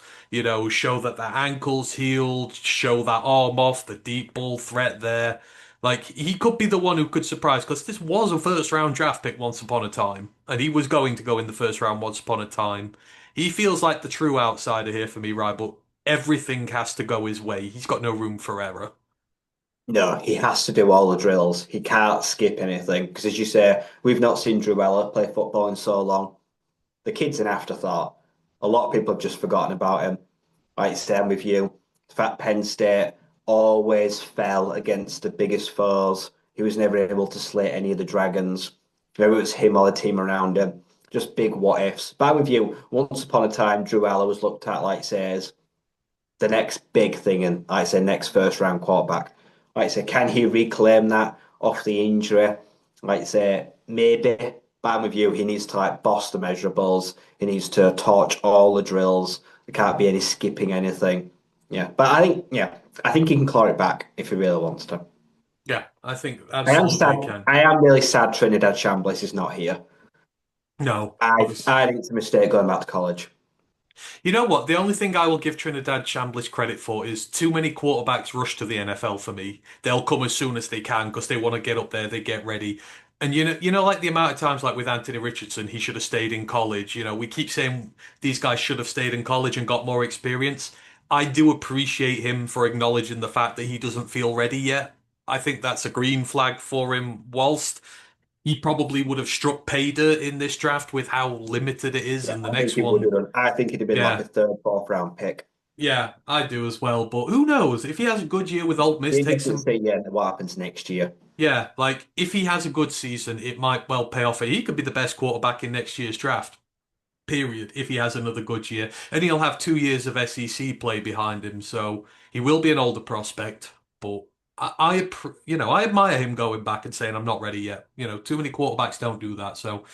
show that the ankle's healed, show that arm off, the deep ball threat there. Like he could be the one who could surprise because this was a first round draft pick once upon a time, and he was going to go in the first round once upon a time. He feels like the true outsider here for me, right? But everything has to go his way. He's got no room for error. No, he has to do all the drills. He can't skip anything because, as you say, we've not seen Drewella play football in so long. The kid's an afterthought. A lot of people have just forgotten about him. Like same with you. The fact Penn State always fell against the biggest foes. He was never able to slay any of the dragons. Maybe it was him or the team around him. Just big what ifs. But with you, once upon a time, Drew Aller was looked at like says the next big thing, and like I say, next first round quarterback. Like I say, can he reclaim that off the injury? Like I say, maybe. But I'm with you. He needs to like boss the measurables. He needs to torch all the drills. There can't be any skipping anything. Yeah, but I think he can claw it back if he really wants to. Yeah, I think I am sad. absolutely he can. I am really sad Trinidad Chambliss is not here. No, I obviously. I think it's a mistake going back to college. You know what? The only thing I will give Trinidad Chambliss credit for is too many quarterbacks rush to the NFL for me. They'll come as soon as they can because they want to get up there, they get ready. And like the amount of times, like with Anthony Richardson, he should have stayed in college. We keep saying these guys should have stayed in college and got more experience. I do appreciate him for acknowledging the fact that he doesn't feel ready yet. I think that's a green flag for him. Whilst he probably would have struck pay dirt in this draft with how limited it is, Yeah, and the I think next he would one. have done. I think he'd have been like a Yeah, third, fourth round pick. yeah, I do as well. But who knows? If he has a good year with Ole Miss, We takes get to some. see what happens next year. Yeah, like if he has a good season, it might well pay off. He could be the best quarterback in next year's draft. Period. If he has another good year, and he'll have 2 years of SEC play behind him, so he will be an older prospect. But I admire him going back and saying I'm not ready yet. Too many quarterbacks don't do that. So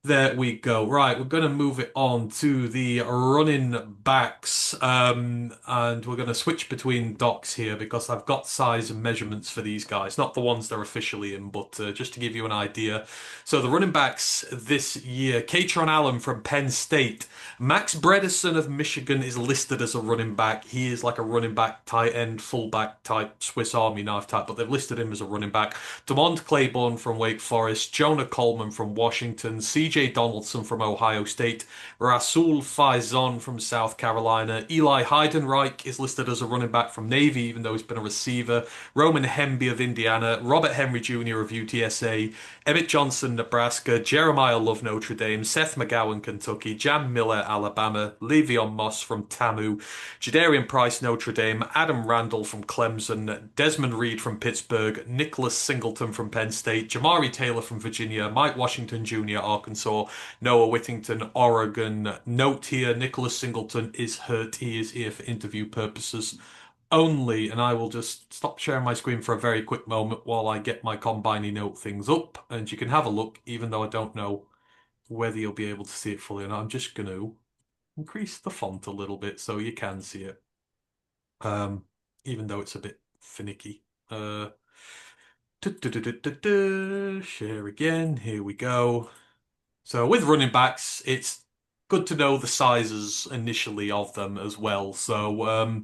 there we go. Right, we're going to move it on to the running backs. And we're going to switch between docs here because I've got size and measurements for these guys. Not the ones they're officially in, but just to give you an idea. So the running backs this year, Katron Allen from Penn State. Max Bredesen of Michigan is listed as a running back. He is like a running back, tight end, fullback type, Swiss Army knife type, but they've listed him as a running back. Demond Claiborne from Wake Forest, Jonah Coleman from Washington, CJ Donaldson from Ohio State, Rasul Faison from South Carolina, Eli Heidenreich is listed as a running back from Navy, even though he's been a receiver, Roman Hemby of Indiana, Robert Henry Jr. of UTSA, Emmett Johnson, Nebraska, Jeremiah Love, Notre Dame, Seth McGowan, Kentucky, Jam Miller, Alabama, Le'Veon Moss from TAMU, Jadarian Price, Notre Dame, Adam Randall from Clemson, Desmond Reed from Pittsburgh, Nicholas Singleton from Penn State, Jamari Taylor from Virginia, Mike Washington Jr., Arkansas, Noah Whittington, Oregon. Note here, Nicholas Singleton is hurt. He is here for interview purposes only, and I will just stop sharing my screen for a very quick moment while I get my Combine note things up, and you can have a look, even though I don't know whether you'll be able to see it fully or not. I'm just going to increase the font a little bit so you can see it, um, even though it's a bit finicky. Uh, Share again. Here we go. So with running backs, it's good to know the sizes initially of them as well. So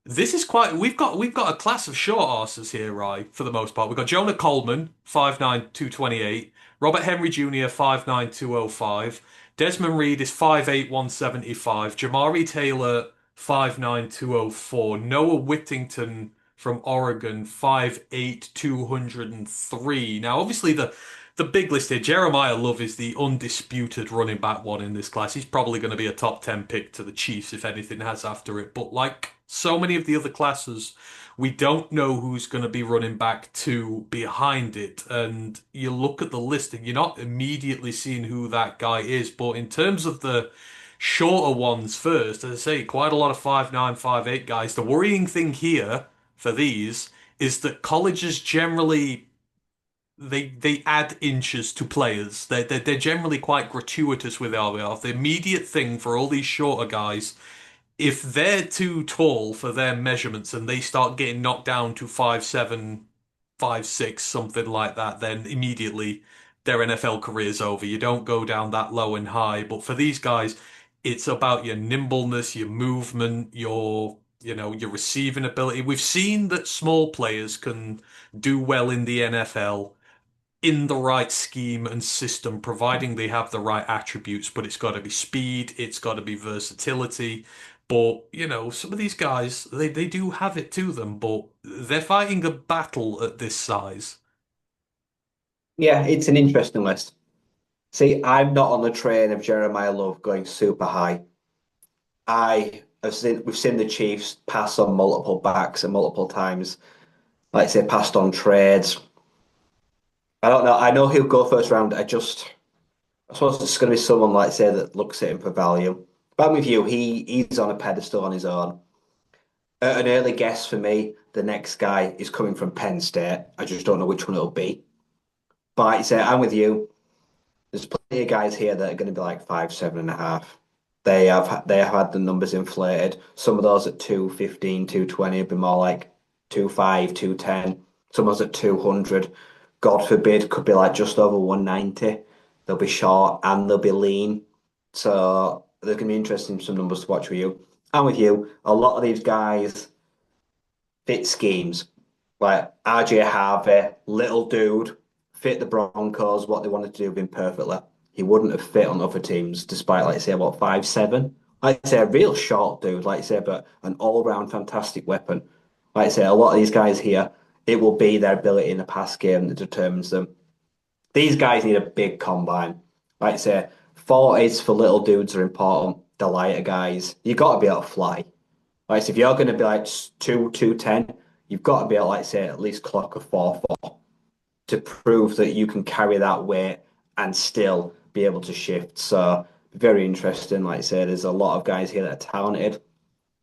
this is quite. We've got a class of short arses here, right? For the most part, we've got Jonah Coleman, 5'9", 228. Robert Henry Jr., 5'9", 205. Desmond Reed is 5'8", 175. Jamari Taylor, 5'9", 204. Noah Whittington from Oregon, 5'8", 203. Now, obviously, the big list here, Jeremiah Love is the undisputed running back one in this class. He's probably going to be a top 10 pick to the Chiefs if anything has after it. But like so many of the other classes, we don't know who's going to be running back two behind it. And you look at the list and you're not immediately seeing who that guy is. But in terms of the shorter ones first, as I say, quite a lot of 5'9", 5'8" guys. The worrying thing here for these is that colleges generally they add inches to players. They're generally quite gratuitous with RBR. The immediate thing for all these shorter guys, if they're too tall for their measurements and they start getting knocked down to 5'7", 5'6", something like that, then immediately their NFL career's over. You don't go down that low and high. But for these guys, it's about your nimbleness, your movement, your receiving ability. We've seen that small players can do well in the NFL in the right scheme and system, providing they have the right attributes, but it's got to be speed, it's got to be versatility. But, some of these guys, they do have it to them, but they're fighting a battle at this size. Yeah, it's an interesting list. See, I'm not on the train of Jeremiah Love going super high. We've seen the Chiefs pass on multiple backs and multiple times, like say passed on trades. I don't know. I know he'll go first round. I suppose it's going to be someone like say that looks at him for value. But I'm with you. He's on a pedestal on his own. An early guess for me, the next guy is coming from Penn State. I just don't know which one it'll be. But like I say, I'm with you. There's plenty of guys here that are going to be like 5'7.5". They have had the numbers inflated. Some of those at 215, 220 have been more like 2.5, 210. Some of those at 200. God forbid, could be like just over 190. They'll be short and they'll be lean. So there's going to be interesting some numbers to watch for you. And with you, a lot of these guys fit schemes. Like RJ Harvey, little dude, fit the Broncos, what they wanted to do with him perfectly. He wouldn't have fit on other teams, despite, like, say, about 5'7". Like I say, a real short dude, like I say, but an all-round fantastic weapon. Like I say, a lot of these guys here, it will be their ability in the pass game that determines them. These guys need a big combine. Like I say, 40s for little dudes are important. The lighter guys, you got to be able to fly. Like, so if you're going to be like 210, you've got to be able, like, say, at least clock a 4-4 to prove that you can carry that weight and still be able to shift. So, very interesting. Like I say, there's a lot of guys here that are talented.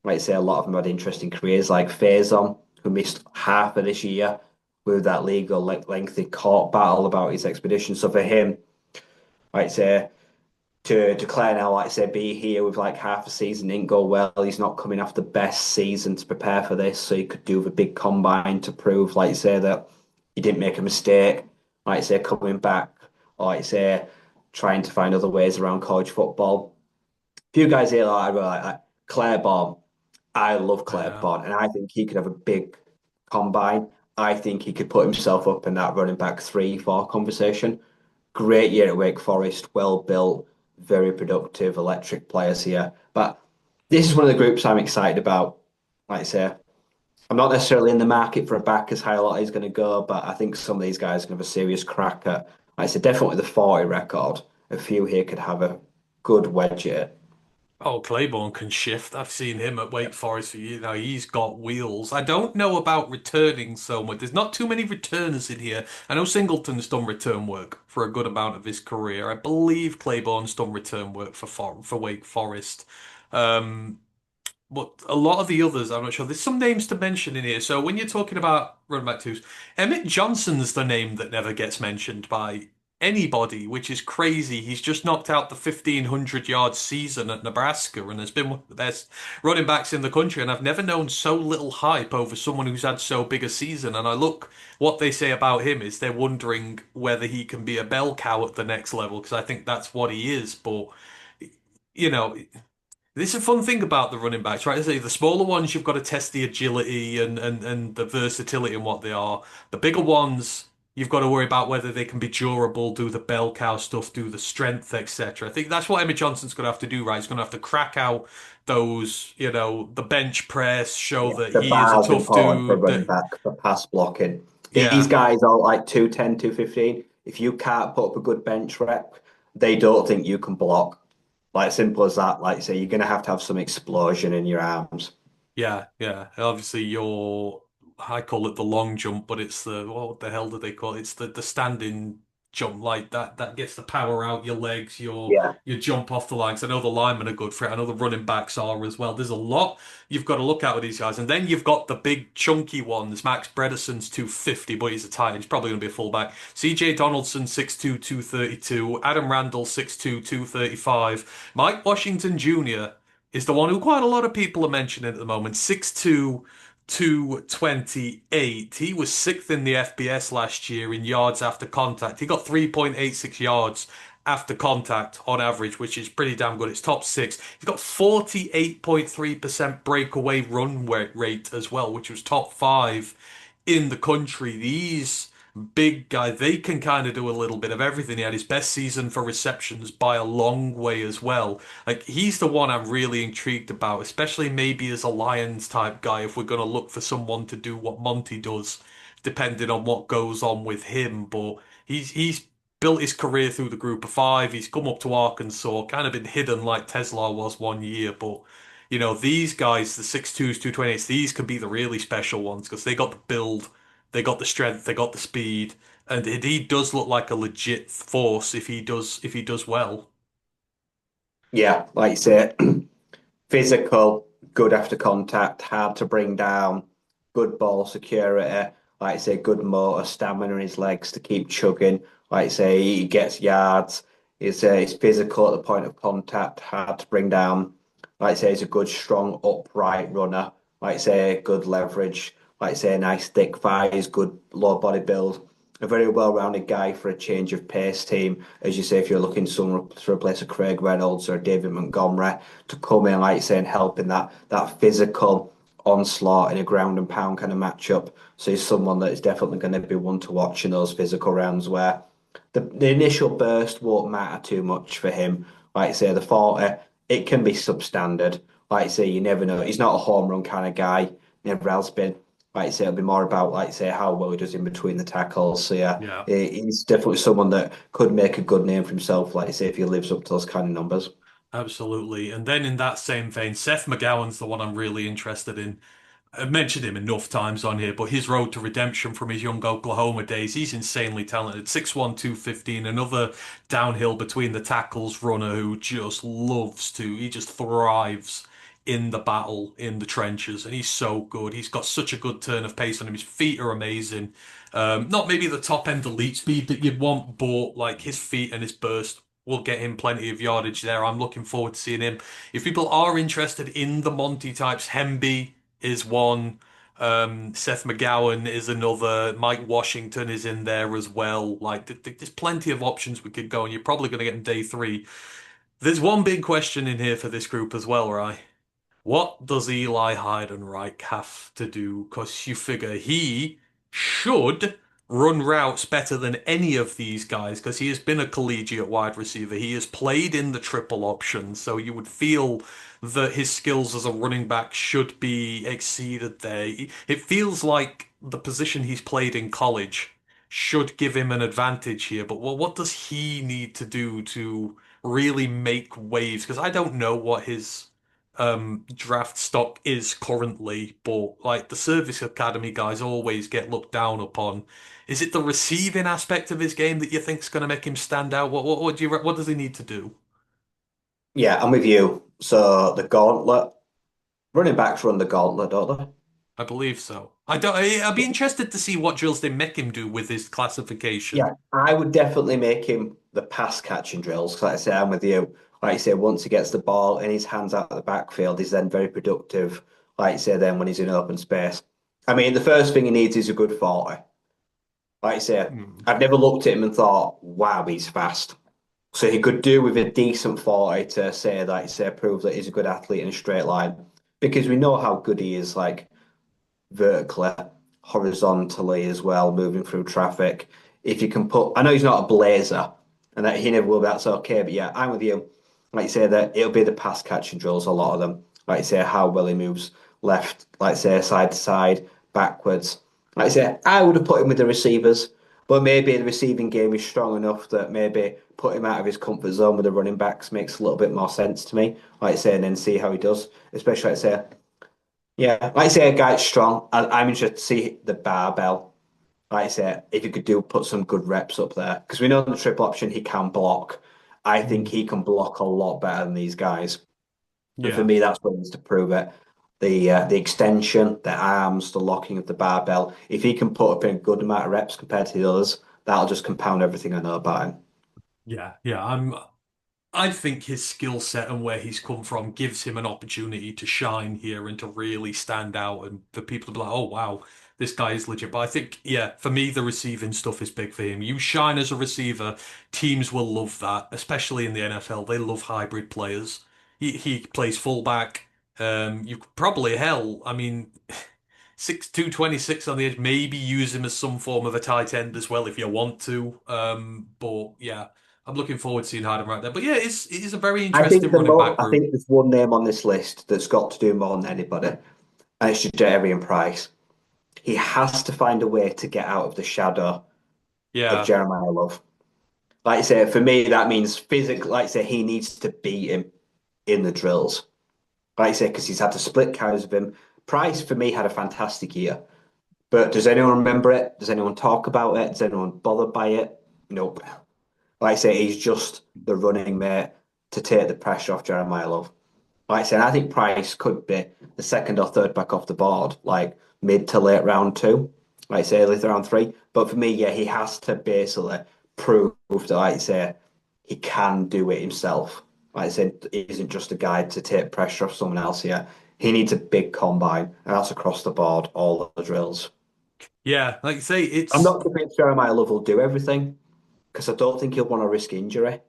Like I say, a lot of them had interesting careers, like Faison, who missed half of this year with that legal lengthy court battle about his expedition. So, for him, like I say, to declare now, like I say, be here with like half a season didn't go well. He's not coming off the best season to prepare for this, so he could do the big combine to prove, like I say, that he didn't make a mistake. Like I say, coming back, or like I say, trying to find other ways around college football. A few guys here that I really like Claiborne. I love Yeah. Claiborne, and I think he could have a big combine. I think he could put himself up in that running back 3-4 conversation. Great year at Wake Forest, well built, very productive, electric players here. But this is one of the groups I'm excited about. Like I say, I'm not necessarily in the market for a back as high a lot is going to go, but I think some of these guys are going to have a serious crack at, like I said, definitely the 40 record. A few here could have a good wedge here. Oh, Claiborne can shift. I've seen him at Wake Forest for years now. He's got wheels. I don't know about returning so much. There's not too many returners in here. I know Singleton's done return work for a good amount of his career. I believe Claiborne's done return work for Wake Forest. Um, but a lot of the others, I'm not sure. There's some names to mention in here. So when you're talking about running back twos, Emmett Johnson's the name that never gets mentioned by anybody, which is crazy. He's just knocked out the 1,500 yard season at Nebraska and has been one of the best running backs in the country. And I've never known so little hype over someone who's had so big a season. And I look, what they say about him is they're wondering whether he can be a bell cow at the next level, because I think that's what he is. But you know, this is a fun thing about the running backs, right? I say the smaller ones, you've got to test the agility and the versatility and what they are. The bigger ones, you've got to worry about whether they can be durable, do the bell cow stuff, do the strength, etc. I think that's what Emmett Johnson's going to have to do, right? He's going to have to crack out those, the bench press, show Yeah, that the he is a bar's tough important for dude. running That, back for pass blocking. These yeah. guys are like 210, 215. If you can't put up a good bench rep, they don't think you can block. Like simple as that. Like say, you're gonna have to have some explosion in your arms. Yeah, yeah. Obviously, I call it the long jump, but it's the what the hell do they call it? It's the standing jump like that gets the power out your legs, Yeah. your jump off the line. 'Cause I know the linemen are good for it. I know the running backs are as well. There's a lot you've got to look at with these guys. And then you've got the big chunky ones. Max Bredeson's 250, but he's a tight end. He's probably going to be a fullback. CJ Donaldson 6'2", 232. Adam Randall 6'2", 235. Mike Washington Jr. is the one who quite a lot of people are mentioning at the moment. 6'2", 228. He was sixth in the FBS last year in yards after contact. He got 3.86 yards after contact on average, which is pretty damn good. It's top six. He's got 48.3% breakaway run rate as well, which was top five in the country. These big guys, they can kind of do a little bit of everything. He had his best season for receptions by a long way as well. Like he's the one I'm really intrigued about, especially maybe as a Lions type guy if we're going to look for someone to do what Monty does, depending on what goes on with him. But he's built his career through the group of five. He's come up to Arkansas, kind of been hidden like Tesla was one year, but these guys, the 6'2s, 228s, these could be the really special ones because they got the build, they got the strength, they got the speed, and he does look like a legit force if he does well. Yeah, like you say, physical, good after contact, hard to bring down, good ball security, like I say, good motor, stamina in his legs to keep chugging. Like I say, he gets yards. He's physical at the point of contact, hard to bring down. Like I say, he's a good, strong, upright runner. Like I say, good leverage. Like I say, nice thick thighs, good low body build. A very well-rounded guy for a change of pace team. As you say, if you're looking someone to replace a Craig Reynolds or David Montgomery to come in, like you say, and help in that physical onslaught in a ground and pound kind of matchup. So he's someone that is definitely going to be one to watch in those physical rounds where the initial burst won't matter too much for him. Like I say, the 40, it can be substandard. Like I say, you never know. He's not a home run kind of guy, never has been. Like I say, it'll be more about, like I say, how well he does in between the tackles. So yeah, Yeah. he's definitely someone that could make a good name for himself, like I say, if he lives up to those kind of numbers. Absolutely. And then in that same vein, Seth McGowan's the one I'm really interested in. I've mentioned him enough times on here, but his road to redemption from his young Oklahoma days, he's insanely talented. 6'1", 215, another downhill between the tackles runner who just he just thrives in the battle, in the trenches, and he's so good. He's got such a good turn of pace on him. His feet are amazing. Not maybe the top end elite speed that you'd want, but like his feet and his burst will get him plenty of yardage there. I'm looking forward to seeing him. If people are interested in the Monty types, Hemby is one. Seth McGowan is another. Mike Washington is in there as well. Like, there's plenty of options we could go, and you're probably going to get in day three. There's one big question in here for this group as well, right? What does Eli Heidenreich have to do? Because you figure he should run routes better than any of these guys because he has been a collegiate wide receiver. He has played in the triple option, so you would feel that his skills as a running back should be exceeded there. It feels like the position he's played in college should give him an advantage here. But what does he need to do to really make waves? Because I don't know what his draft stock is currently, but like the service academy guys always get looked down upon. Is it the receiving aspect of his game that you think is going to make him stand out? What does he need to do? Yeah, I'm with you. So the gauntlet, running backs run the gauntlet, don't they? I believe so. I'd be interested to see what drills they make him do with his classification. Yeah, I would definitely make him the pass catching drills. 'Cause like I say, I'm with you. Like you say, once he gets the ball in his hands out of the backfield, he's then very productive. Like you say, then when he's in open space. I mean, the first thing he needs is a good 40. Like I say, Hmm. I've never looked at him and thought, wow, he's fast. So he could do with a decent 40 to say that, say, prove that he's a good athlete in a straight line. Because we know how good he is, like vertically, horizontally as well, moving through traffic. If you can put, I know he's not a blazer, and that he never will. That's okay, but yeah, I'm with you. Like you say, that it'll be the pass catching drills. A lot of them, like you say, how well he moves left, like say side to side, backwards. Like I say, I would have put him with the receivers, but maybe the receiving game is strong enough that maybe put him out of his comfort zone with the running backs makes a little bit more sense to me. Like I say, and then see how he does. Especially like I say, yeah, like I say, a guy's strong. I'm interested to see the barbell. Like I said, if you could do put some good reps up there, because we know the triple option he can block. I think Mm. he can block a lot better than these guys. And for Yeah. me, that's what he needs to prove it. The extension, the arms, the locking of the barbell. If he can put up in a good amount of reps compared to the others, that'll just compound everything I know about him. Yeah, yeah. I think his skill set and where he's come from gives him an opportunity to shine here and to really stand out and for people to be like, oh wow, this guy is legit. But I think, yeah, for me, the receiving stuff is big for him. You shine as a receiver, teams will love that, especially in the NFL. They love hybrid players. He plays fullback. You could probably hell, I mean, 226 on the edge, maybe use him as some form of a tight end as well if you want to. But yeah. I'm looking forward to seeing Harden right there. But yeah, it is a very interesting running back I group. think there's one name on this list that's got to do more than anybody, and it's Jadarian Price. He has to find a way to get out of the shadow of Yeah, Jeremiah Love. Like I say, for me, that means physically, like I say, he needs to beat him in the drills. Like I say, because he's had to split carries with him. Price, for me, had a fantastic year. But does anyone remember it? Does anyone talk about it? Does anyone bothered by it? Nope. Like I say, he's just the running mate to take the pressure off Jeremiah Love. Like I said, I think Price could be the second or third back off the board, like mid to late round two, like I say, late round three. But for me, yeah, he has to basically prove that, like I say, he can do it himself. Like I said, he isn't just a guy to take pressure off someone else here. He needs a big combine, and that's across the board, all the drills. yeah. Like you say, I'm it's. not convinced Jeremiah Love will do everything because I don't think he'll want to risk injury.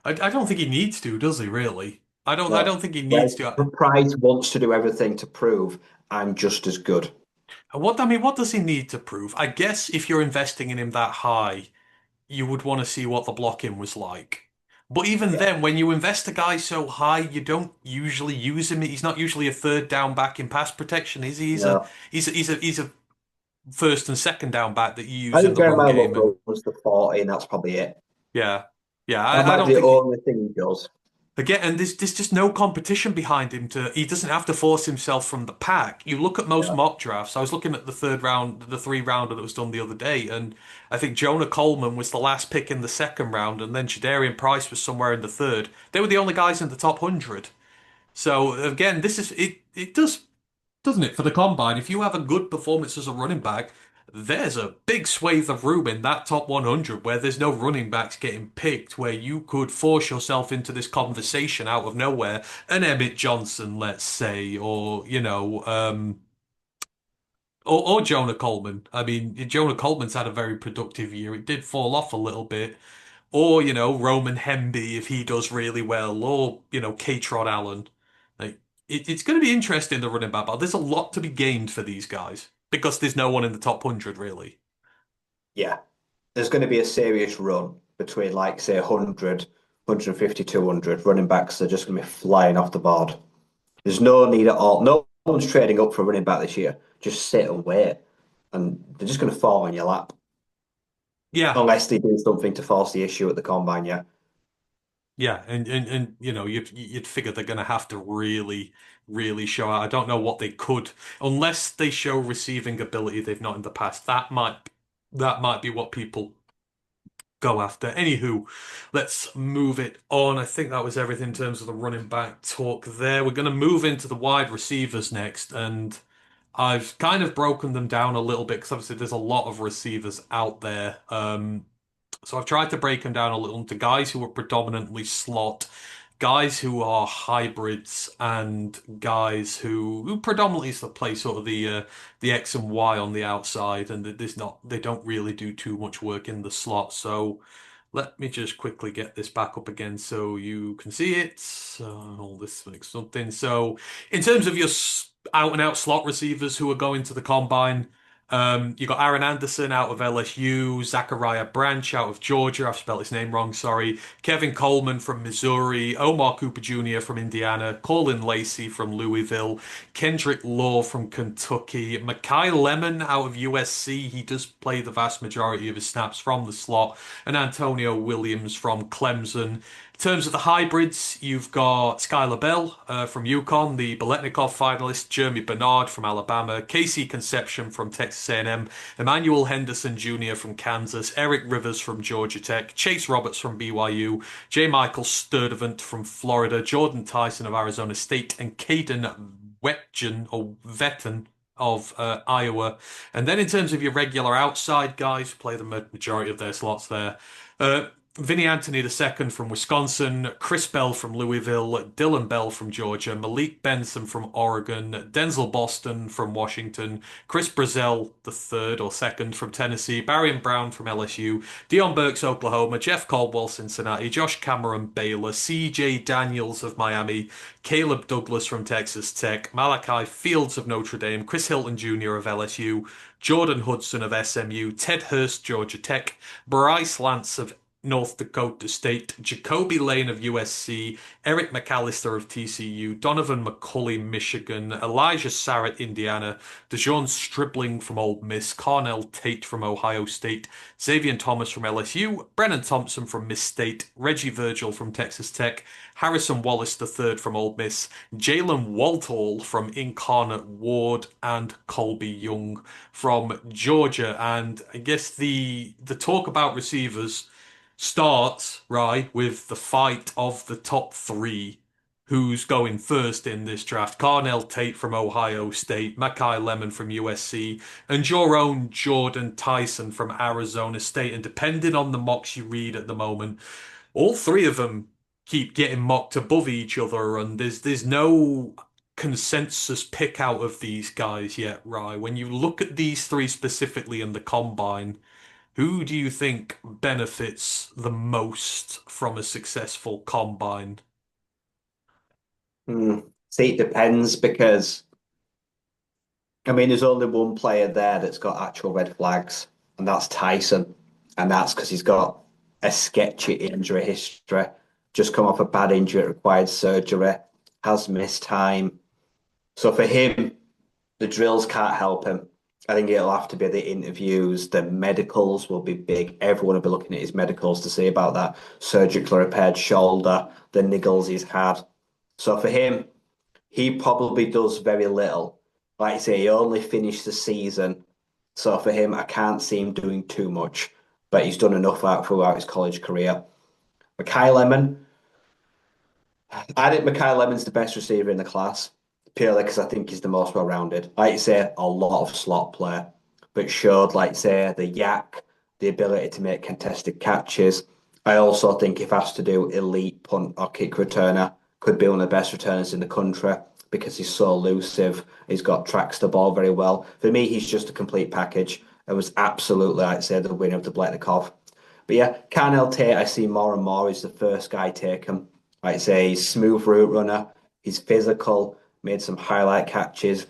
I don't think he needs to, does he? Really? I No. don't think he needs Whereas to. Price wants to do everything to prove I'm just as good. What I mean, what does he need to prove? I guess if you're investing in him that high, you would want to see what the blocking was like. But even Yeah. then, when you invest a guy so high, you don't usually use him. He's not usually a third down back in pass protection, is he? No. He's a first and second down back that you I use in think the run Jeremiah game. And Love runs the 40, and that's probably it. yeah, yeah, That I might don't be the think only thing he does. again, and there's just no competition behind him to. He doesn't have to force himself from the pack. You look at most Yeah. mock drafts. I was looking at the third round, the three rounder that was done the other day, and I think Jonah Coleman was the last pick in the second round, and then Jadarian Price was somewhere in the third. They were the only guys in the top 100. So again, this is it. It does doesn't it, for the combine? If you have a good performance as a running back, there's a big swathe of room in that top 100 where there's no running backs getting picked, where you could force yourself into this conversation out of nowhere. An Emmett Johnson, let's say, or, or Jonah Coleman. I mean, Jonah Coleman's had a very productive year. It did fall off a little bit. Or, Roman Hemby if he does really well, or, Kaytron Allen. Like, it's going to be interesting, the running back battle. There's a lot to be gained for these guys because there's no one in the top 100, really. Yeah. There's going to be a serious run between, like, say, 100, 150, 200 running backs. They're just going to be flying off the board. There's no need at all. No one's trading up for a running back this year. Just sit and wait. And they're just going to fall on your lap Yeah, unless they do something to force the issue at the combine. Yeah. yeah, and you'd figure they're going to have to really, really show out. I don't know what they could, unless they show receiving ability they've not in the past. That might be what people go after. Anywho, let's move it on. I think that was everything in terms of the running back talk there. We're going to move into the wide receivers next, and I've kind of broken them down a little bit because obviously there's a lot of receivers out there. So I've tried to break them down a little into guys who are predominantly slot, guys who are hybrids, and guys who predominantly play sort of the X and Y on the outside, and they don't really do too much work in the slot. So let me just quickly get this back up again so you can see it. All this makes something. So in terms of your out and out slot receivers who are going to the combine. You got Aaron Anderson out of LSU, Zachariah Branch out of Georgia. I've spelled his name wrong, sorry. Kevin Coleman from Missouri, Omar Cooper Jr. from Indiana, Colin Lacey from Louisville, Kendrick Law from Kentucky, Makai Lemon out of USC. He does play the vast majority of his snaps from the slot, and Antonio Williams from Clemson. In terms of the hybrids, you've got Skylar Bell from UConn, the Biletnikoff finalist, Jeremy Bernard from Alabama, Casey Conception from Texas Texas A&M, Emmanuel Henderson Jr. from Kansas, Eric Rivers from Georgia Tech, Chase Roberts from BYU, J. Michael Sturdivant from Florida, Jordan Tyson of Arizona State, and Caden Vetten of Iowa. And then in terms of your regular outside guys, who play the majority of their slots there. Vinny Anthony II from Wisconsin, Chris Bell from Louisville, Dylan Bell from Georgia, Malik Benson from Oregon, Denzel Boston from Washington, Chris Brazzell the third or second from Tennessee, Barian Brown from LSU, Dion Burks Oklahoma, Jeff Caldwell Cincinnati, Josh Cameron Baylor, C.J. Daniels of Miami, Caleb Douglas from Texas Tech, Malachi Fields of Notre Dame, Chris Hilton Jr. of LSU, Jordan Hudson of SMU, Ted Hurst Georgia Tech, Bryce Lance of North Dakota State, Jacoby Lane of USC, Eric McAllister of TCU, Donovan McCulley, Michigan, Elijah Sarrett, Indiana, DeJohn Stribling from Ole Miss, Carnell Tate from Ohio State, Xavier Thomas from LSU, Brennan Thompson from Miss State, Reggie Virgil from Texas Tech, Harrison Wallace III from Ole Miss, Jalen Waltall from Incarnate Ward, and Colby Young from Georgia. And I guess the talk about receivers starts, right, with the fight of the top three. Who's going first in this draft? Carnell Tate from Ohio State, Makai Lemon from USC, and your own Jordan Tyson from Arizona State. And depending on the mocks you read at the moment, all three of them keep getting mocked above each other, and there's no consensus pick out of these guys yet, right? When you look at these three specifically in the combine, who do you think benefits the most from a successful combine? See, it depends because I mean, there's only one player there that's got actual red flags, and that's Tyson. And that's because he's got a sketchy injury history, just come off a bad injury, required surgery, has missed time. So for him, the drills can't help him. I think it'll have to be the interviews, the medicals will be big. Everyone will be looking at his medicals to see about that surgically repaired shoulder, the niggles he's had. So for him, he probably does very little. Like I say, he only finished the season. So for him, I can't see him doing too much, but he's done enough out throughout his college career. Makai Lemon, I think Makai Lemon's the best receiver in the class, purely because I think he's the most well-rounded. Like you say, a lot of slot play, but showed, like say, the yak, the ability to make contested catches. I also think if asked to do elite punt or kick returner, could be one of the best returners in the country because he's so elusive. He's got tracks the ball very well. For me, he's just a complete package and was absolutely, I'd say, the winner of the Bletnikov. But yeah, Carnell Tate, I see more and more is the first guy taken. Like I say, he's smooth route runner, he's physical, made some highlight catches,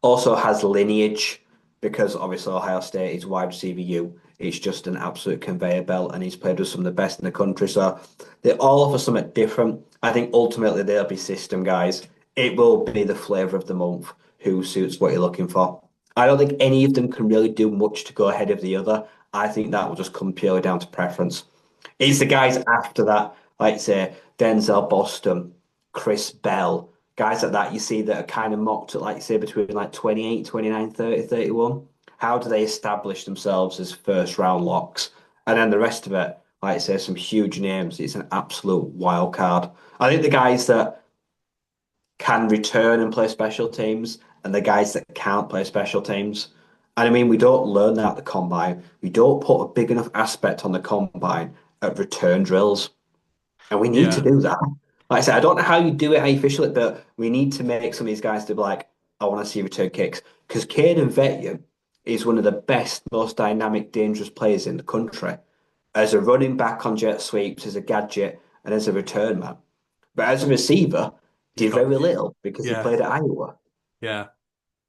also has lineage because obviously Ohio State is wide receiver U. It's just an absolute conveyor belt, and he's played with some of the best in the country. So they all offer something different. I think ultimately they'll be system guys. It will be the flavor of the month who suits what you're looking for. I don't think any of them can really do much to go ahead of the other. I think that will just come purely down to preference. It's the guys after that, like say Denzel Boston, Chris Bell, guys like that you see that are kind of mocked at, like say, between like 28, 29, 30, 31. How do they establish themselves as first round locks? And then the rest of it, like I say, some huge names. It's an absolute wild card. I think the guys that can return and play special teams and the guys that can't play special teams. And I mean, we don't learn that at the combine. We don't put a big enough aspect on the combine at return drills. And we need to Yeah, do that. Like I said, I don't know how you do it, how you official it, but we need to make some of these guys to be like, I want to see return kicks. Because Caden Vettian is one of the best, most dynamic, dangerous players in the country. As a running back on jet sweeps, as a gadget, and as a return man. But as a receiver, he's did got very little because he yeah, played at Iowa. yeah.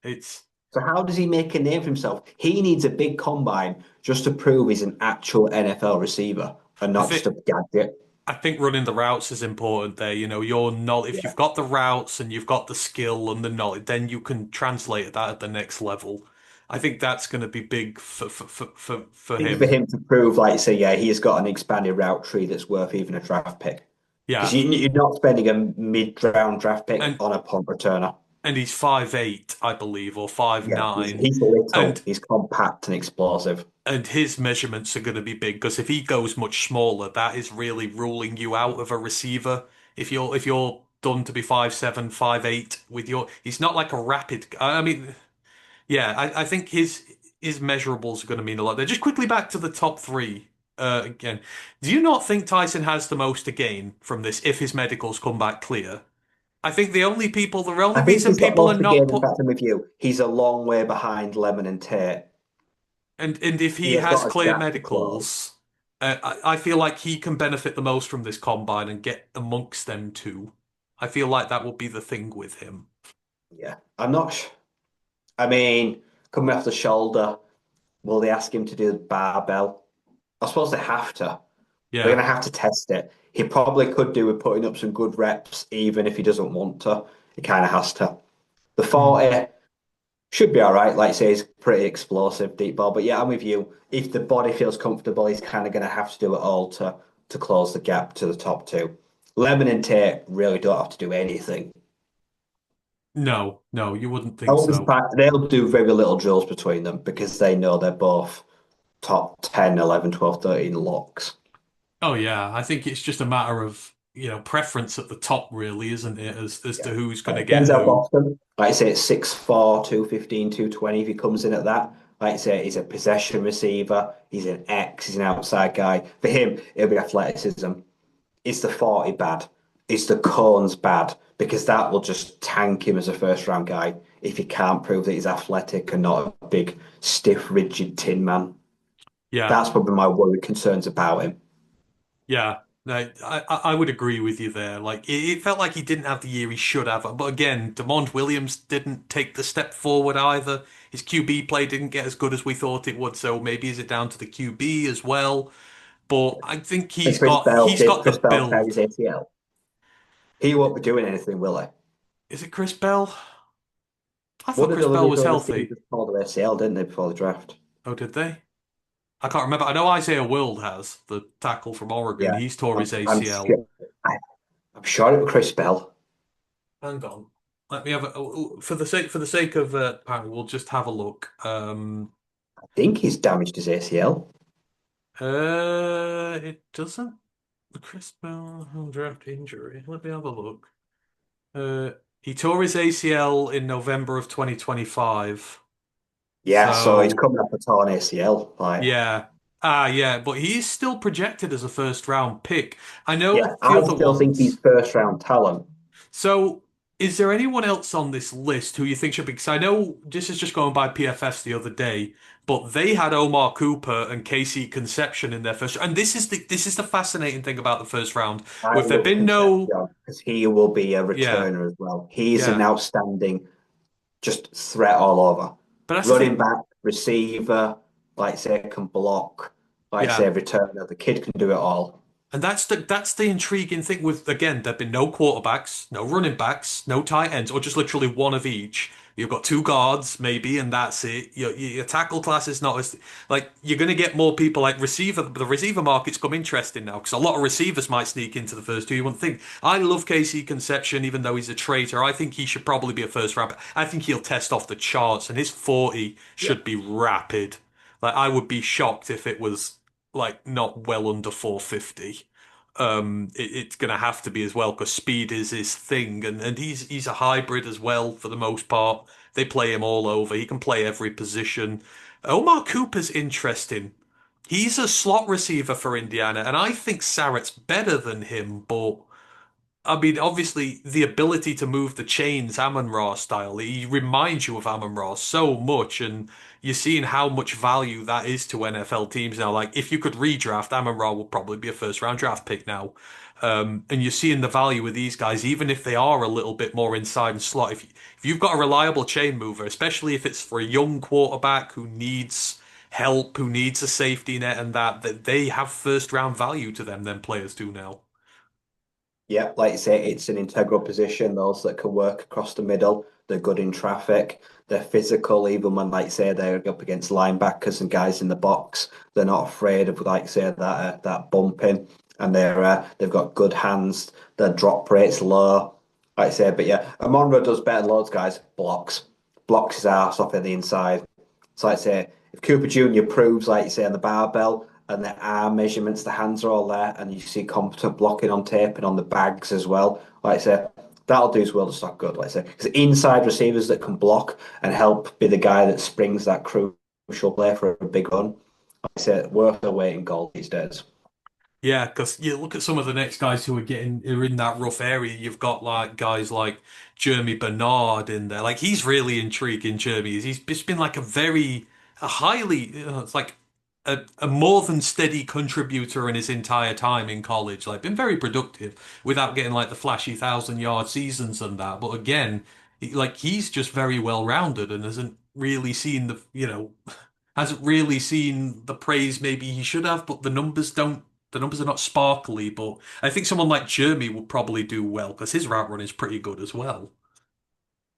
It's So how does he make a name for himself? He needs a big combine just to prove he's an actual NFL receiver and I not think just a gadget. I think running the routes is important there. You know, your knowledge, if Yeah. you've got the routes and you've got the skill and the knowledge, then you can translate that at the next level. I think that's going to be big for Think for him. him to prove, like, say, yeah, he's got an expanded route tree that's worth even a draft pick. Because Yeah. you're not spending a mid-round draft pick And on a punt returner. and he's 5'8", I believe, or five Yeah, he's nine, he's little, and he's compact and explosive. his measurements are going to be big because if he goes much smaller, that is really ruling you out of a receiver. If you're done to be 5'7", 5'8", with your, he's not like a rapid. I mean, yeah, I think his measurables are going to mean a lot. They're just quickly back to the top three. Again, do you not think Tyson has the most to gain from this if his medicals come back clear? I think the only I think reason he's got people are most to gain. not In put, fact, I'm with you. He's a long way behind Lemon and Tate. and if He he has has got a clear gap to close. medicals, I feel like he can benefit the most from this combine and get amongst them too. I feel like that will be the thing with him. Yeah, I'm not. I mean, coming off the shoulder, will they ask him to do the barbell? I suppose they have to. They're Yeah. going to have to test it. He probably could do with putting up some good reps, even if he doesn't want to. He kind of has to. The Hmm. 40 should be all right. Like I say, he's pretty explosive, deep ball. But yeah, I'm with you. If the body feels comfortable, he's kind of going to have to do it all to close the gap to the top two. Lemon and Tate really don't have to do anything. No, no, you wouldn't I think won't be so. surprised. They'll do very little drills between them because they know they're both top 10, 11, 12, 13 locks. Oh yeah, I think it's just a matter of, preference at the top really, isn't it, as to Yeah. who's going Like to get Denzel who. Boston, like I say, it's 6'4", 215, 220. If he comes in at that, like I say, he's a possession receiver. He's an X. He's an outside guy. For him, it'll be athleticism. Is the 40 bad? Is the cones bad? Because that will just tank him as a first round guy if he can't prove that he's athletic and not a big, stiff, rigid tin man. Yeah, That's probably my worry concerns about him. yeah. No, I would agree with you there. Like it felt like he didn't have the year he should have. But again, Demond Williams didn't take the step forward either. His QB play didn't get as good as we thought it would. So maybe is it down to the QB as well? But I think And he's did got the Chris Bell tear his build. ACL? He won't be doing anything, will he? Is it Chris Bell? I One thought of Chris the Bell was other healthy. receivers pulled their ACL, didn't they, before the draft? Oh, did they? I can't remember. I know Isaiah World has the tackle from Oregon. Yeah, He's tore his I'm ACL. sure. I'm sure it was Chris Bell. Hang on. Let me have for the sake of apparently we'll just have a look. I think he's damaged his ACL. It doesn't. The Chris Bell draft injury. Let me have a look. Uh, he tore his ACL in November of 2025. Yeah, so he's So coming off a torn ACL. Like, yeah. Yeah, but he is still projected as a first round pick. I yeah, know the I other still think he's ones. first round talent. So, is there anyone else on this list who you think should be? Because I know this is just going by PFFs the other day, but they had Omar Cooper and Casey Conception in their first. And this is the fascinating thing about the first round. I With there love been no, Concepcion because he will be a yeah, returner as well. He's an yeah, outstanding just threat all over. but that's the Running thing. back, receiver, like say, can block, like Yeah. say, returner. The kid can do it all. And that's the intriguing thing with again, there've been no quarterbacks, no running backs, no tight ends, or just literally one of each. You've got two guards maybe, and that's it. Your tackle class is not as like you're going to get more people like receiver. The receiver market's come interesting now because a lot of receivers might sneak into the first two. You wouldn't think. I love Casey Conception, even though he's a traitor. I think he should probably be a first round. I think he'll test off the charts, and his 40 Yeah. should be rapid. Like I would be shocked if it was like not well under 450. It's going to have to be as well because speed is his thing, and he's a hybrid as well for the most part. They play him all over. He can play every position. Omar Cooper's interesting. He's a slot receiver for Indiana, and I think Sarrett's better than him, but I mean, obviously, the ability to move the chains, Amon-Ra style, he reminds you of Amon-Ra so much, and you're seeing how much value that is to NFL teams now. Like, if you could redraft, Amon-Ra would probably be a first round draft pick now. And you're seeing the value of these guys, even if they are a little bit more inside and slot. If you've got a reliable chain mover, especially if it's for a young quarterback who needs help, who needs a safety net, and that they have first round value to them players do now. Yeah, like you say, it's an integral position. Those that can work across the middle, they're good in traffic. They're physical, even when, like say, they're up against linebackers and guys in the box. They're not afraid of, like say, that bumping, and they've got good hands. Their drop rate's low. like I say. But yeah, and Monroe does better than loads guys. Blocks his ass off at the inside. So like I say, if Cooper Jr. proves, like you say, on the barbell and the arm measurements, the hands are all there, and you see competent blocking on tape and on the bags as well. Like I say, that'll do his world of stock good. Like I say, because inside receivers that can block and help be the guy that springs that crucial play for a big run. Like I say, worth the wait in goal these days. Yeah, because you look at some of the next guys who are in that rough area. You've got like guys like Jeremy Bernard in there. Like he's really intriguing. Jeremy, he's just been like a highly, it's like a more than steady contributor in his entire time in college. Like been very productive without getting like the flashy 1,000 yard seasons and that. But again, like he's just very well rounded and hasn't really seen hasn't really seen the praise maybe he should have, but the numbers are not sparkly, but I think someone like Jeremy would probably do well because his route run is pretty good as well.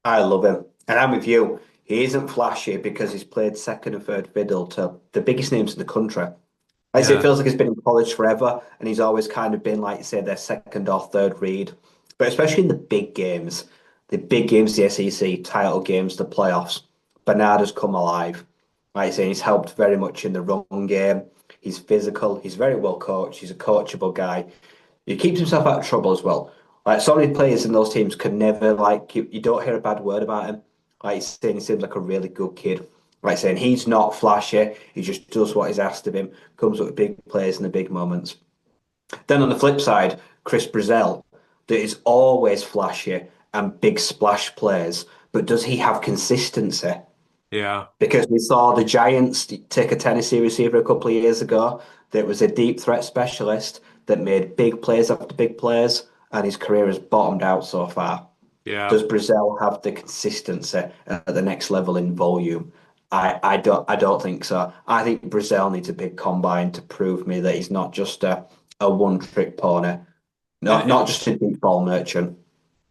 I love him. And I'm with you. He isn't flashy because he's played second and third fiddle to the biggest names in the country. I say it Yeah, feels like he's been in college forever, and he's always kind of been like, say, their second or third read. But especially in the big games, the SEC title games, the playoffs, Bernard has come alive. Like I say, he's helped very much in the run game. He's physical. He's very well coached. He's a coachable guy. He keeps himself out of trouble as well. Like so many players in those teams can never like you don't hear a bad word about him. Like he's saying, he seems like a really good kid. Like saying he's not flashy. He just does what is asked of him. Comes up with big plays in the big moments. Then on the flip side, Chris Brazell, that is always flashy and big splash plays, but does he have consistency? yeah, Because we saw the Giants take a Tennessee receiver a couple of years ago that was a deep threat specialist that made big plays after big plays, and his career has bottomed out so far. yeah. Does Brazil have the consistency at the next level in volume? I don't think so. I think Brazil needs a big combine to prove me that he's not just a one trick pony, And not just a deep ball merchant.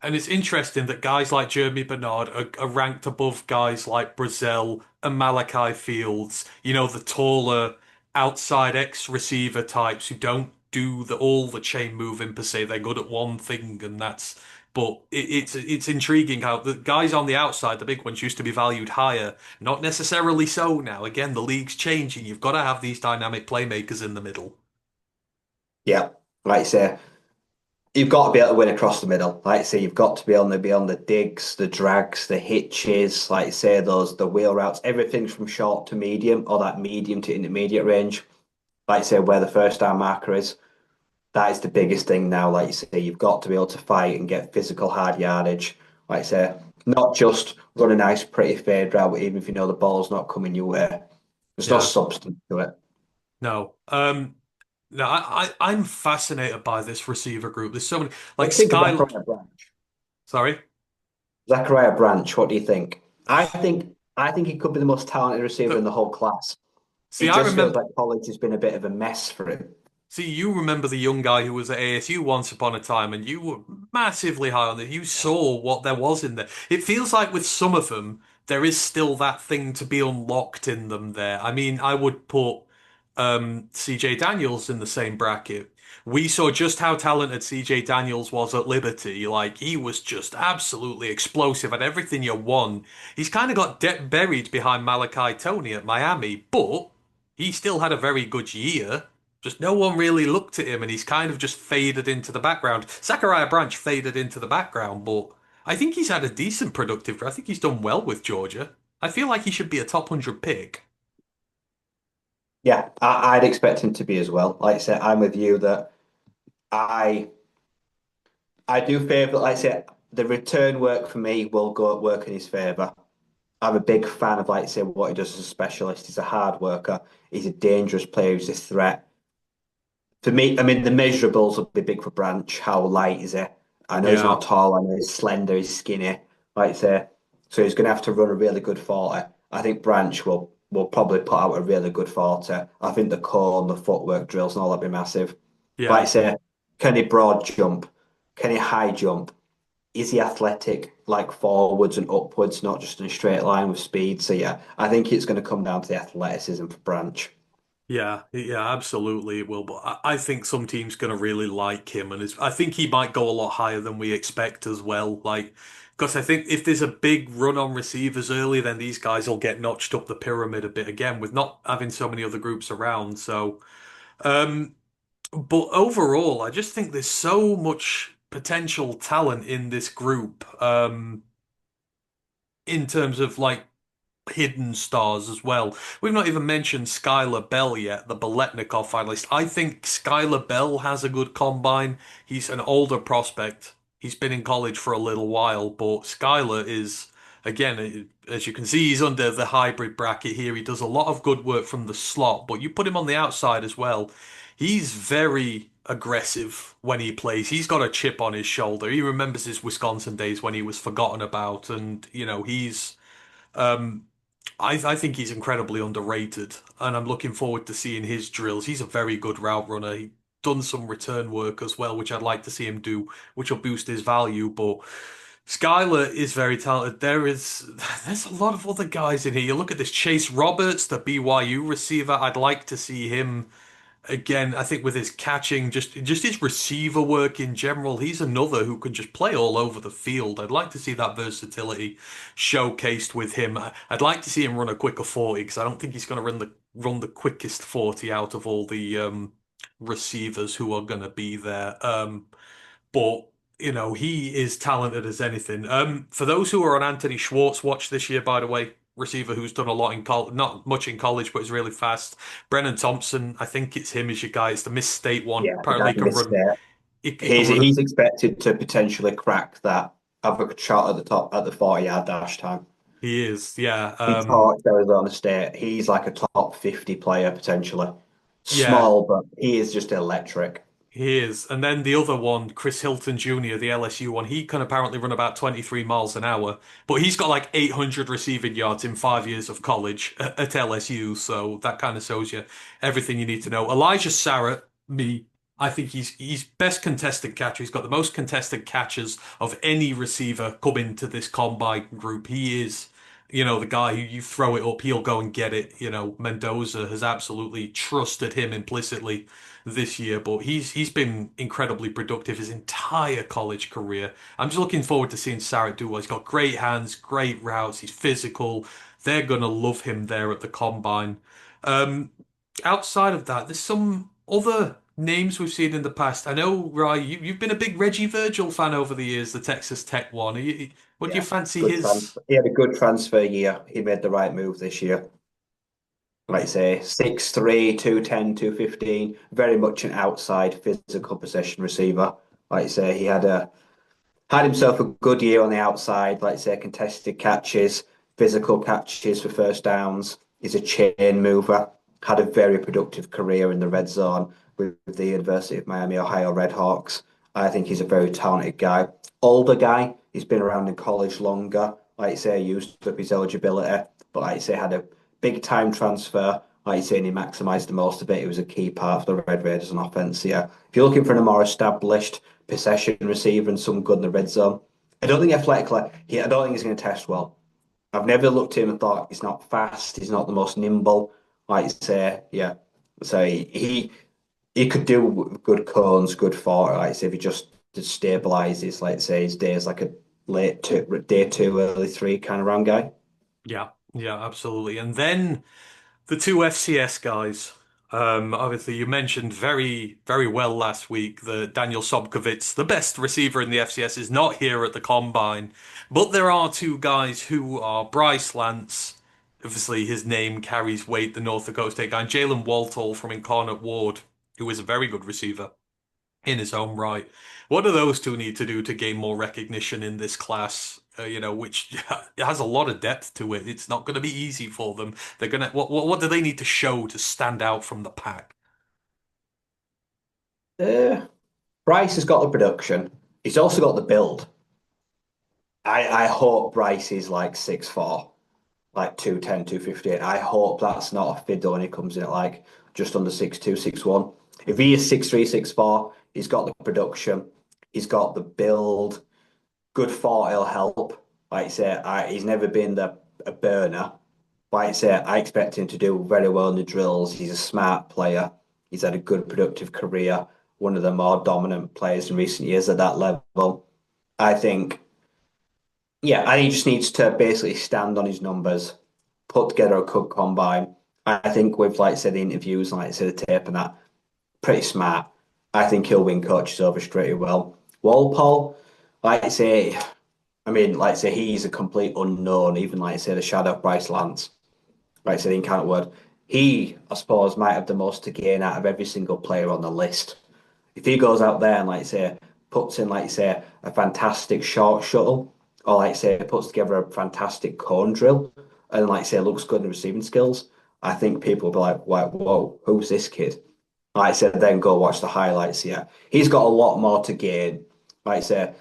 And it's interesting that guys like Jeremy Bernard are ranked above guys like Brazil and Malachi Fields. You know, the taller outside X receiver types who don't do all the chain moving per se. They're good at one thing, and that's. But it's intriguing how the guys on the outside, the big ones, used to be valued higher. Not necessarily so now. Again, the league's changing. You've got to have these dynamic playmakers in the middle. Yeah, like I say, you've got to be able to win across the middle. Like I say, you've got to be on the digs, the drags, the hitches, like I say, those the wheel routes, everything's from short to medium or that medium to intermediate range. Like I say, where the first down marker is, that is the biggest thing now. Like you say, you've got to be able to fight and get physical hard yardage. Like I say, not just run a nice pretty fade route, even if you know the ball's not coming your way. There's no Yeah. substance to it. No. No, I'm fascinated by this receiver group. There's so many like What do you think of Sky. Zachariah Branch? Sorry. Zachariah Branch, what do you think? I think he could be the most talented receiver in The, the whole class. see, It I just feels remember. like college has been a bit of a mess for him. See, you remember the young guy who was at ASU once upon a time, and you were massively high on it. You saw what there was in there. It feels like with some of them, there is still that thing to be unlocked in them there. I mean, I would put CJ Daniels in the same bracket. We saw just how talented CJ Daniels was at Liberty. Like, he was just absolutely explosive at everything you want. He's kind of got buried behind Malachi Tony at Miami, but he still had a very good year. Just no one really looked at him, and he's kind of just faded into the background. Zachariah Branch faded into the background, but I think he's had a decent productive. I think he's done well with Georgia. I feel like he should be a top 100 pick. Yeah, I'd expect him to be as well. Like I said, I'm with you that I I do favour, like I said, the return work for me will go work in his favour. I'm a big fan of, like I say, what he does as a specialist. He's a hard worker. He's a dangerous player. He's a threat. For me, I mean, the measurables will be big for Branch. How light is he? I know he's Yeah, not tall. I know he's slender. He's skinny. Like I say, so he's going to have to run a really good 40. I think Branch will probably put out a really good 40. I think the core and the footwork drills and all that be massive. Like I yeah. say, can he broad jump? Can he high jump? Is he athletic, like forwards and upwards, not just in a straight line with speed? So yeah, I think it's going to come down to the athleticism for Branch. Yeah, yeah, absolutely it will. But I think some team's going to really like him, and I think he might go a lot higher than we expect as well. Like, because I think if there's a big run on receivers early, then these guys will get notched up the pyramid a bit again with not having so many other groups around. So, um, but overall, I just think there's so much potential talent in this group, in terms of like hidden stars as well. We've not even mentioned Skylar Bell yet, the Boletnikov finalist. I think Skylar Bell has a good combine. He's an older prospect. He's been in college for a little while, but Skylar is, again, as you can see, he's under the hybrid bracket here. He does a lot of good work from the slot, but you put him on the outside as well. He's very aggressive when he plays. He's got a chip on his shoulder. He remembers his Wisconsin days when he was forgotten about, and um, I think he's incredibly underrated, and I'm looking forward to seeing his drills. He's a very good route runner. He's done some return work as well, which I'd like to see him do, which will boost his value. But Skyler is very talented. There's a lot of other guys in here. You look at this Chase Roberts, the BYU receiver. I'd like to see him again. I think with his catching, just his receiver work in general, he's another who can just play all over the field. I'd like to see that versatility showcased with him. I'd like to see him run a quicker 40 because I don't think he's going to run the quickest 40 out of all the receivers who are going to be there. But he is talented as anything. For those who are on Anthony Schwartz watch this year, by the way, receiver who's done a lot in college, not much in college, but is really fast. Brennan Thompson, I think it's him as your guy. It's the Miss State one. Yeah, the Apparently, guy he who can missed run. it. He can He's run. he's expected to potentially crack that average shot at the top at the 40-yard dash time. He is, yeah, He torched Arizona State. He's like a top 50 player potentially. yeah. Small, but he is just electric. He is. And then the other one, Chris Hilton Jr., the LSU one, he can apparently run about 23 miles an hour, but he's got like 800 receiving yards in 5 years of college at LSU. So that kind of shows you everything you need to know. Elijah Sarrett, I think he's best contested catcher. He's got the most contested catches of any receiver coming to this combine group. He is, the guy who you throw it up, he'll go and get it. Mendoza has absolutely trusted him implicitly this year, but he's been incredibly productive his entire college career. I'm just looking forward to seeing Sarrett do well. He's got great hands, great routes, he's physical. They're gonna love him there at the combine. Um, Outside of that, there's some other names we've seen in the past. I know, Ryan, you've been a big Reggie Virgil fan over the years, the Texas Tech one. What do you Yeah, fancy good his? transfer. He had a good transfer year. He made the right move this year. Like I say, 6'3", 210, 215. Very much an outside physical possession receiver. Like I say, had himself a good year on the outside, like I say, contested catches, physical catches for first downs. He's a chain mover. Had a very productive career in the red zone with the University of Miami, Ohio Redhawks. I think he's a very talented guy. Older guy. He's been around in college longer. Like I say, used up his eligibility, but like I say, had a big time transfer. Like you say, and he maximised the most of it. He was a key part of the Red Raiders on offense. Yeah, if you're looking for a more established possession receiver and some good in the red zone, I don't think athletically, I don't think he's going to test well. I've never looked at him and thought he's not fast. He's not the most nimble. Like you say, yeah. So he could do good cones, good forward. Like I say, if he just stabilizes, like say his day is like a day two, early three kind of round guy. Yeah, yeah, absolutely. And then the two FCS guys. Obviously, you mentioned very, very well last week that Daniel Sobkovitz, the best receiver in the FCS, is not here at the combine. But there are two guys who are Bryce Lance. Obviously, his name carries weight, the North Dakota State guy, and Jalen Waltall from Incarnate Ward, who is a very good receiver in his own right. What do those two need to do to gain more recognition in this class? Which has a lot of depth to it. It's not going to be easy for them. They're gonna. What do they need to show to stand out from the pack? Uh, Bryce has got the production. He's also got the build. I hope Bryce is like 6'4", like 210, 258. I hope that's not a fiddle when he comes in at like just under 6'2", 6'1". If he is 6'3", 6'4", he's got the production, he's got the build, good 40'll help. Like I say, he's never been a burner. like I say, I expect him to do very well in the drills. He's a smart player. He's had a good, productive career. One of the more dominant players in recent years at that level. I think, yeah, I think he just needs to basically stand on his numbers, put together a good combine. I think with, like I said, the interviews and like I said, the tape and that, pretty smart. I think he'll win coaches over straight well. Walpole, like I say, I mean, like I say, he's a complete unknown, even like I say, the shadow of Bryce Lance. Like I said, in kind of word. He, I suppose, might have the most to gain out of every single player on the list. If he goes out there and, like say, puts in, like say, a fantastic short shuttle, or like say, puts together a fantastic cone drill, and like say, looks good in receiving skills, I think people will be like, whoa, who's this kid? Like I said, then go watch the highlights. Yeah, he's got a lot more to gain. Like I say, I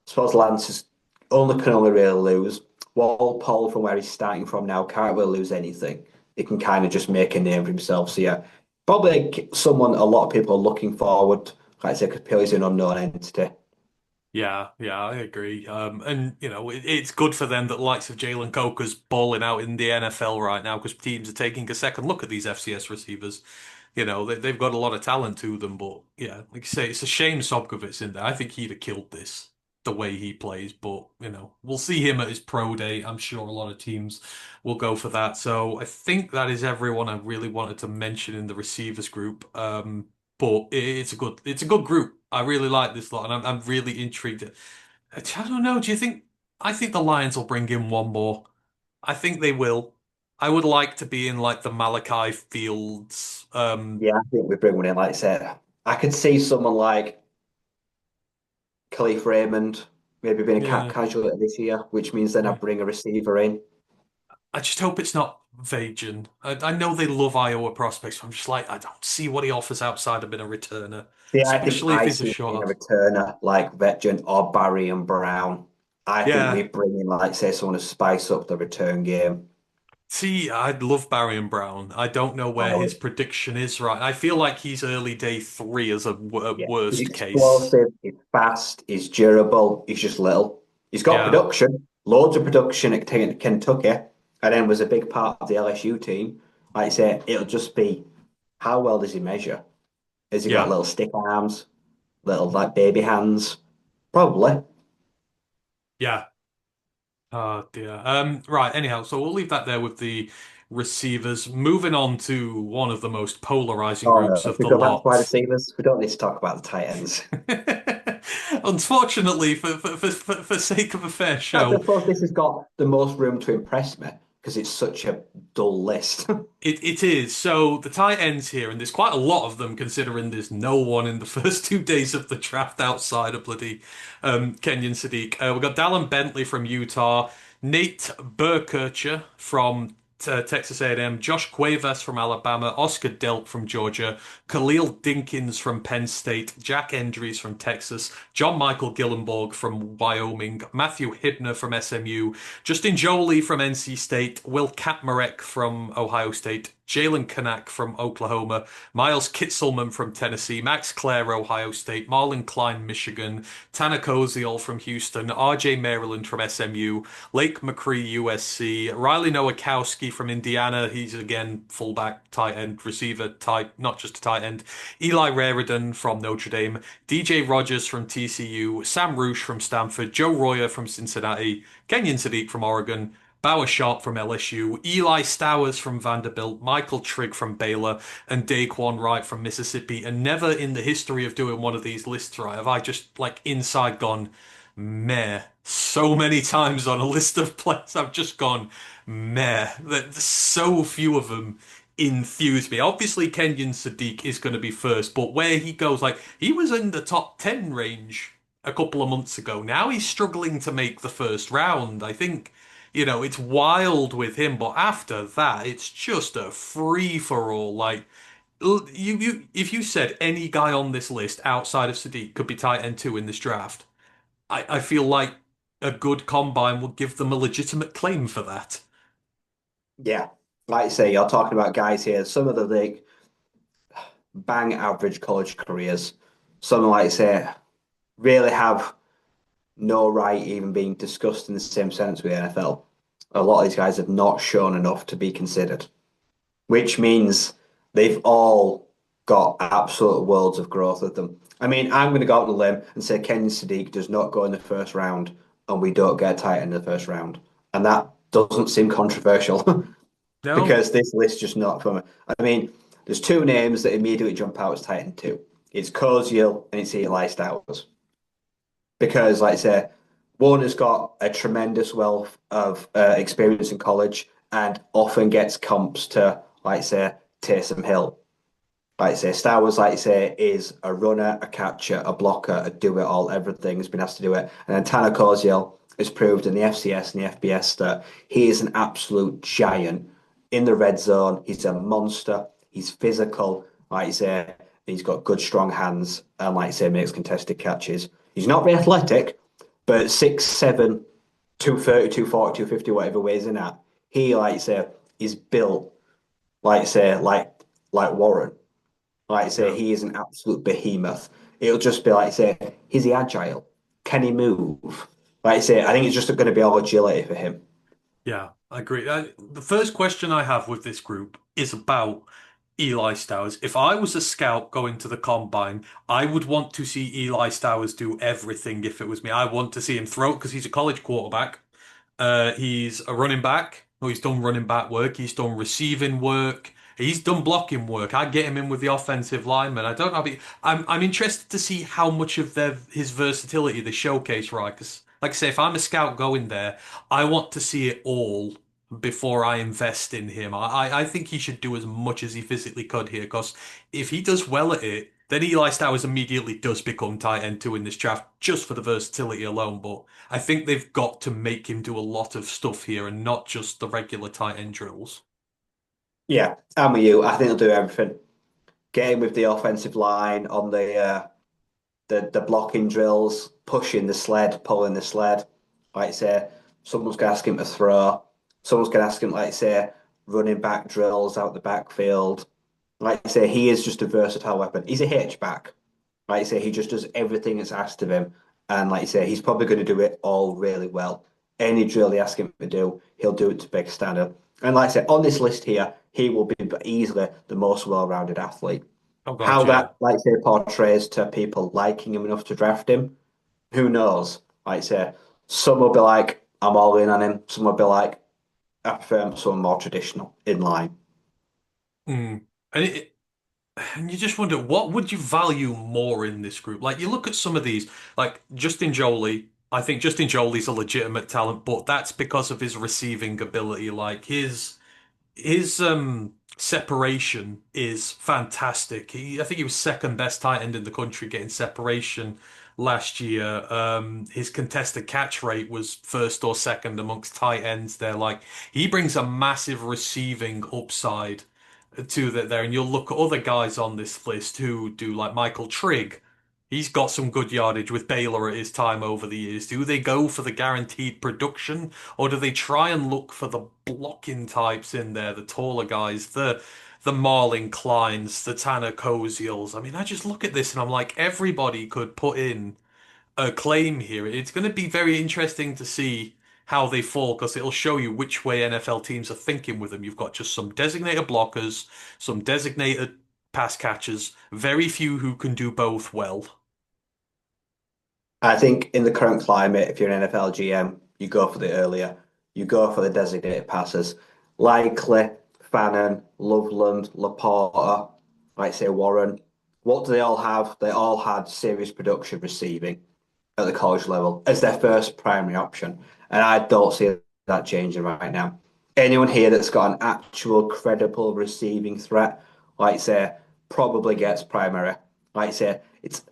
suppose Lance is can only really lose. Walpole, from where he's starting from now, can't really lose anything. He can kind of just make a name for himself. So yeah, probably someone a lot of people are looking forward. Like I said, because Pilly's an unknown entity. Yeah, yeah, I agree. And it's good for them that the likes of Jalen Coker's balling out in the NFL right now because teams are taking a second look at these FCS receivers. They've got a lot of talent to them, but yeah, like you say, it's a shame Sobkovic in there. I think he'd have killed this the way he plays, but we'll see him at his pro day. I'm sure a lot of teams will go for that. So I think that is everyone I really wanted to mention in the receivers group. But it's a good group. I really like this lot, and I'm really intrigued. I don't know. Do you think? I think the Lions will bring in one more. I think they will. I would like to be in like the Malachi Fields. Yeah, I think we bring one in. Like I said, I could see someone like Khalif Raymond maybe being a cap Yeah. casualty this year, which means then I Yeah. bring a receiver in. I just hope it's not Vajan. I know they love Iowa prospects, but I'm just like I don't see what he offers outside of being a returner, See, I think especially if I he's a see in a short. returner like Veteran or Barry and Brown. I think we Yeah. bring in, like, say, someone to spice up the return game. See, I'd love Barry and Brown. I don't know where his Oh, prediction is right. I feel like he's early day three as a yeah. He's worst case. explosive, he's fast, he's durable, he's just little. He's got Yeah, production, loads of production at Kentucky, and then was a big part of the LSU team. Like I say, it'll just be how well does he measure? Has he got yeah, little stick arms, little like baby hands? Probably. yeah. Oh dear. Right. Anyhow, so we'll leave that there with the receivers. Moving on to one of the most polarizing Oh no, groups of we the go back to wide lot. receivers. We don't need to talk about the tight ends. Unfortunately, for sake of a fair I show, suppose this has got the most room to impress me because it's such a dull list. it is. So the tight ends here, and there's quite a lot of them considering there's no one in the first 2 days of the draft outside of bloody Kenyon Sadiq. We've got Dallin Bentley from Utah, Nate Burkircher from Texas A&M, Josh Cuevas from Alabama, Oscar Delp from Georgia, Khalil Dinkins from Penn State, Jack Endries from Texas, John Michael Gillenborg from Wyoming, Matthew Hibner from SMU, Justin Joly from NC State, Will Katmarek from Ohio State, Jalen Kanak from Oklahoma, Miles Kitselman from Tennessee, Max Clare, Ohio State, Marlon Klein, Michigan, Tanner Koziol from Houston, RJ Maryland from SMU, Lake McCree, USC, Riley Nowakowski from Indiana. He's again fullback, tight end, receiver, tight, not just a tight end. Eli Raridon from Notre Dame, DJ Rogers from TCU, Sam Roosh from Stanford, Joe Royer from Cincinnati, Kenyon Sadiq from Oregon, Bauer Sharp from LSU, Eli Stowers from Vanderbilt, Michael Trigg from Baylor, and Daquan Wright from Mississippi. And never in the history of doing one of these lists, right, have I just like inside gone, meh. So many times on a list of players, I've just gone, meh. There's so few of them enthuse me. Obviously, Kenyon Sadiq is going to be first, but where he goes, like, he was in the top 10 range a couple of months ago. Now he's struggling to make the first round. I think, it's wild with him, but after that, it's just a free for all. Like, if you said any guy on this list outside of Sadiq could be tight end two in this draft, I feel like a good combine would give them a legitimate claim for that. Yeah, like I say, you're talking about guys here. Some of the like bang average college careers. Some, like I say, really have no right even being discussed in the same sentence with the NFL. a lot of these guys have not shown enough to be considered, which means they've all got absolute worlds of growth with them. I mean, I'm going to go out on a limb and say Kenyon Sadiq does not go in the first round and we don't get a tight end in the first round. And that doesn't seem controversial No, because this list just not from. I mean, there's two names that immediately jump out as tight end two. It's Koziel and it's Eli Stowers. Because, like I say, Warner's got a tremendous wealth of experience in college and often gets comps to, like I say, Taysom Hill. Like I say, Star Wars, like I say, is a runner, a catcher, a blocker, a do it all, everything has been asked to do it. And then Tanner Koziel has proved in the FCS and the FBS that he is an absolute giant in the red zone. He's a monster. He's physical. Like I say, he's got good, strong hands. And like I say, makes contested catches. He's not very athletic, but 6'7", 230, 240, 250, whatever weighs in at, he, like I say, is built, like I say, like Warren. Like I say, yeah. he is an absolute behemoth. It'll just be like I say, is he agile? Can he move? Like I say, I think it's just going to be all agility for him. Yeah, I agree. The first question I have with this group is about Eli Stowers. If I was a scout going to the combine, I would want to see Eli Stowers do everything if it was me. I want to see him throw because he's a college quarterback. He's a running back. Oh, he's done running back work. He's done receiving work. He's done blocking work. I'd get him in with the offensive lineman. I don't know. I'm interested to see how much of his versatility they showcase, right? Because, like I say, if I'm a scout going there, I want to see it all before I invest in him. I think he should do as much as he physically could here. Because if he does well at it, then Eli Stowers immediately does become tight end two in this draft just for the versatility alone. But I think they've got to make him do a lot of stuff here and not just the regular tight end drills. Yeah, I'm with you. I think he'll do everything. Get him with the offensive line on the blocking drills, pushing the sled, pulling the sled. Like I say, someone's going to ask him to throw. Someone's going to ask him, like I say, running back drills out the backfield. Like I say, he is just a versatile weapon. He's a H-back. Like I say, he just does everything that's asked of him. And like you say, he's probably going to do it all really well. Any drill they ask him to do, he'll do it to big standard. And like I say, on this list here, he will be easily the most well-rounded athlete. Oh God, How yeah. that, like I say, portrays to people liking him enough to draft him, who knows? Like I say, some will be like, I'm all in on him. Some will be like, I prefer someone more traditional in line. Mm. And and you just wonder what would you value more in this group? Like you look at some of these, like Justin Joly. I think Justin Joly's a legitimate talent, but that's because of his receiving ability. Like his separation is fantastic. I think he was second best tight end in the country getting separation last year. His contested catch rate was first or second amongst tight ends there. Like he brings a massive receiving upside to that there, and you'll look at other guys on this list who do like Michael Trigg. He's got some good yardage with Baylor at his time over the years. Do they go for the guaranteed production, or do they try and look for the blocking types in there, the taller guys, the Marlin Kleins, the Tanner Koziels? I mean, I just look at this and I'm like, everybody could put in a claim here. It's going to be very interesting to see how they fall because it'll show you which way NFL teams are thinking with them. You've got just some designated blockers, some designated pass catchers, very few who can do both well. I think in the current climate, if you're an NFL GM, you go for the earlier, you go for the designated passes. Likely, Fannin, Loveland, Laporta, like say Warren. What do they all have? They all had serious production receiving at the college level as their first primary option. And I don't see that changing right now. Anyone here that's got an actual credible receiving threat, like say, probably gets primary. Like say, it's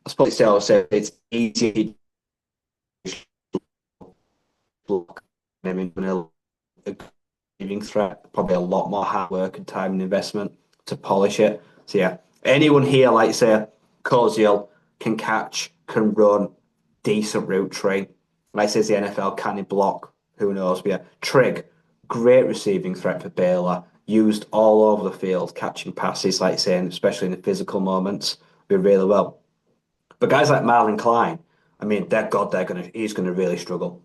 I suppose still say it's easy to block him in a receiving threat, probably a lot more hard work and time and investment to polish it. So yeah, anyone here, like say, Koziel can catch, can run, decent route tree. Like says the NFL, can he block? Who knows? But yeah, Trigg, great receiving threat for Baylor, used all over the field, catching passes, like saying, especially in the physical moments, did really well. But guys like Marlon Klein, I mean, they're God, he's gonna really struggle.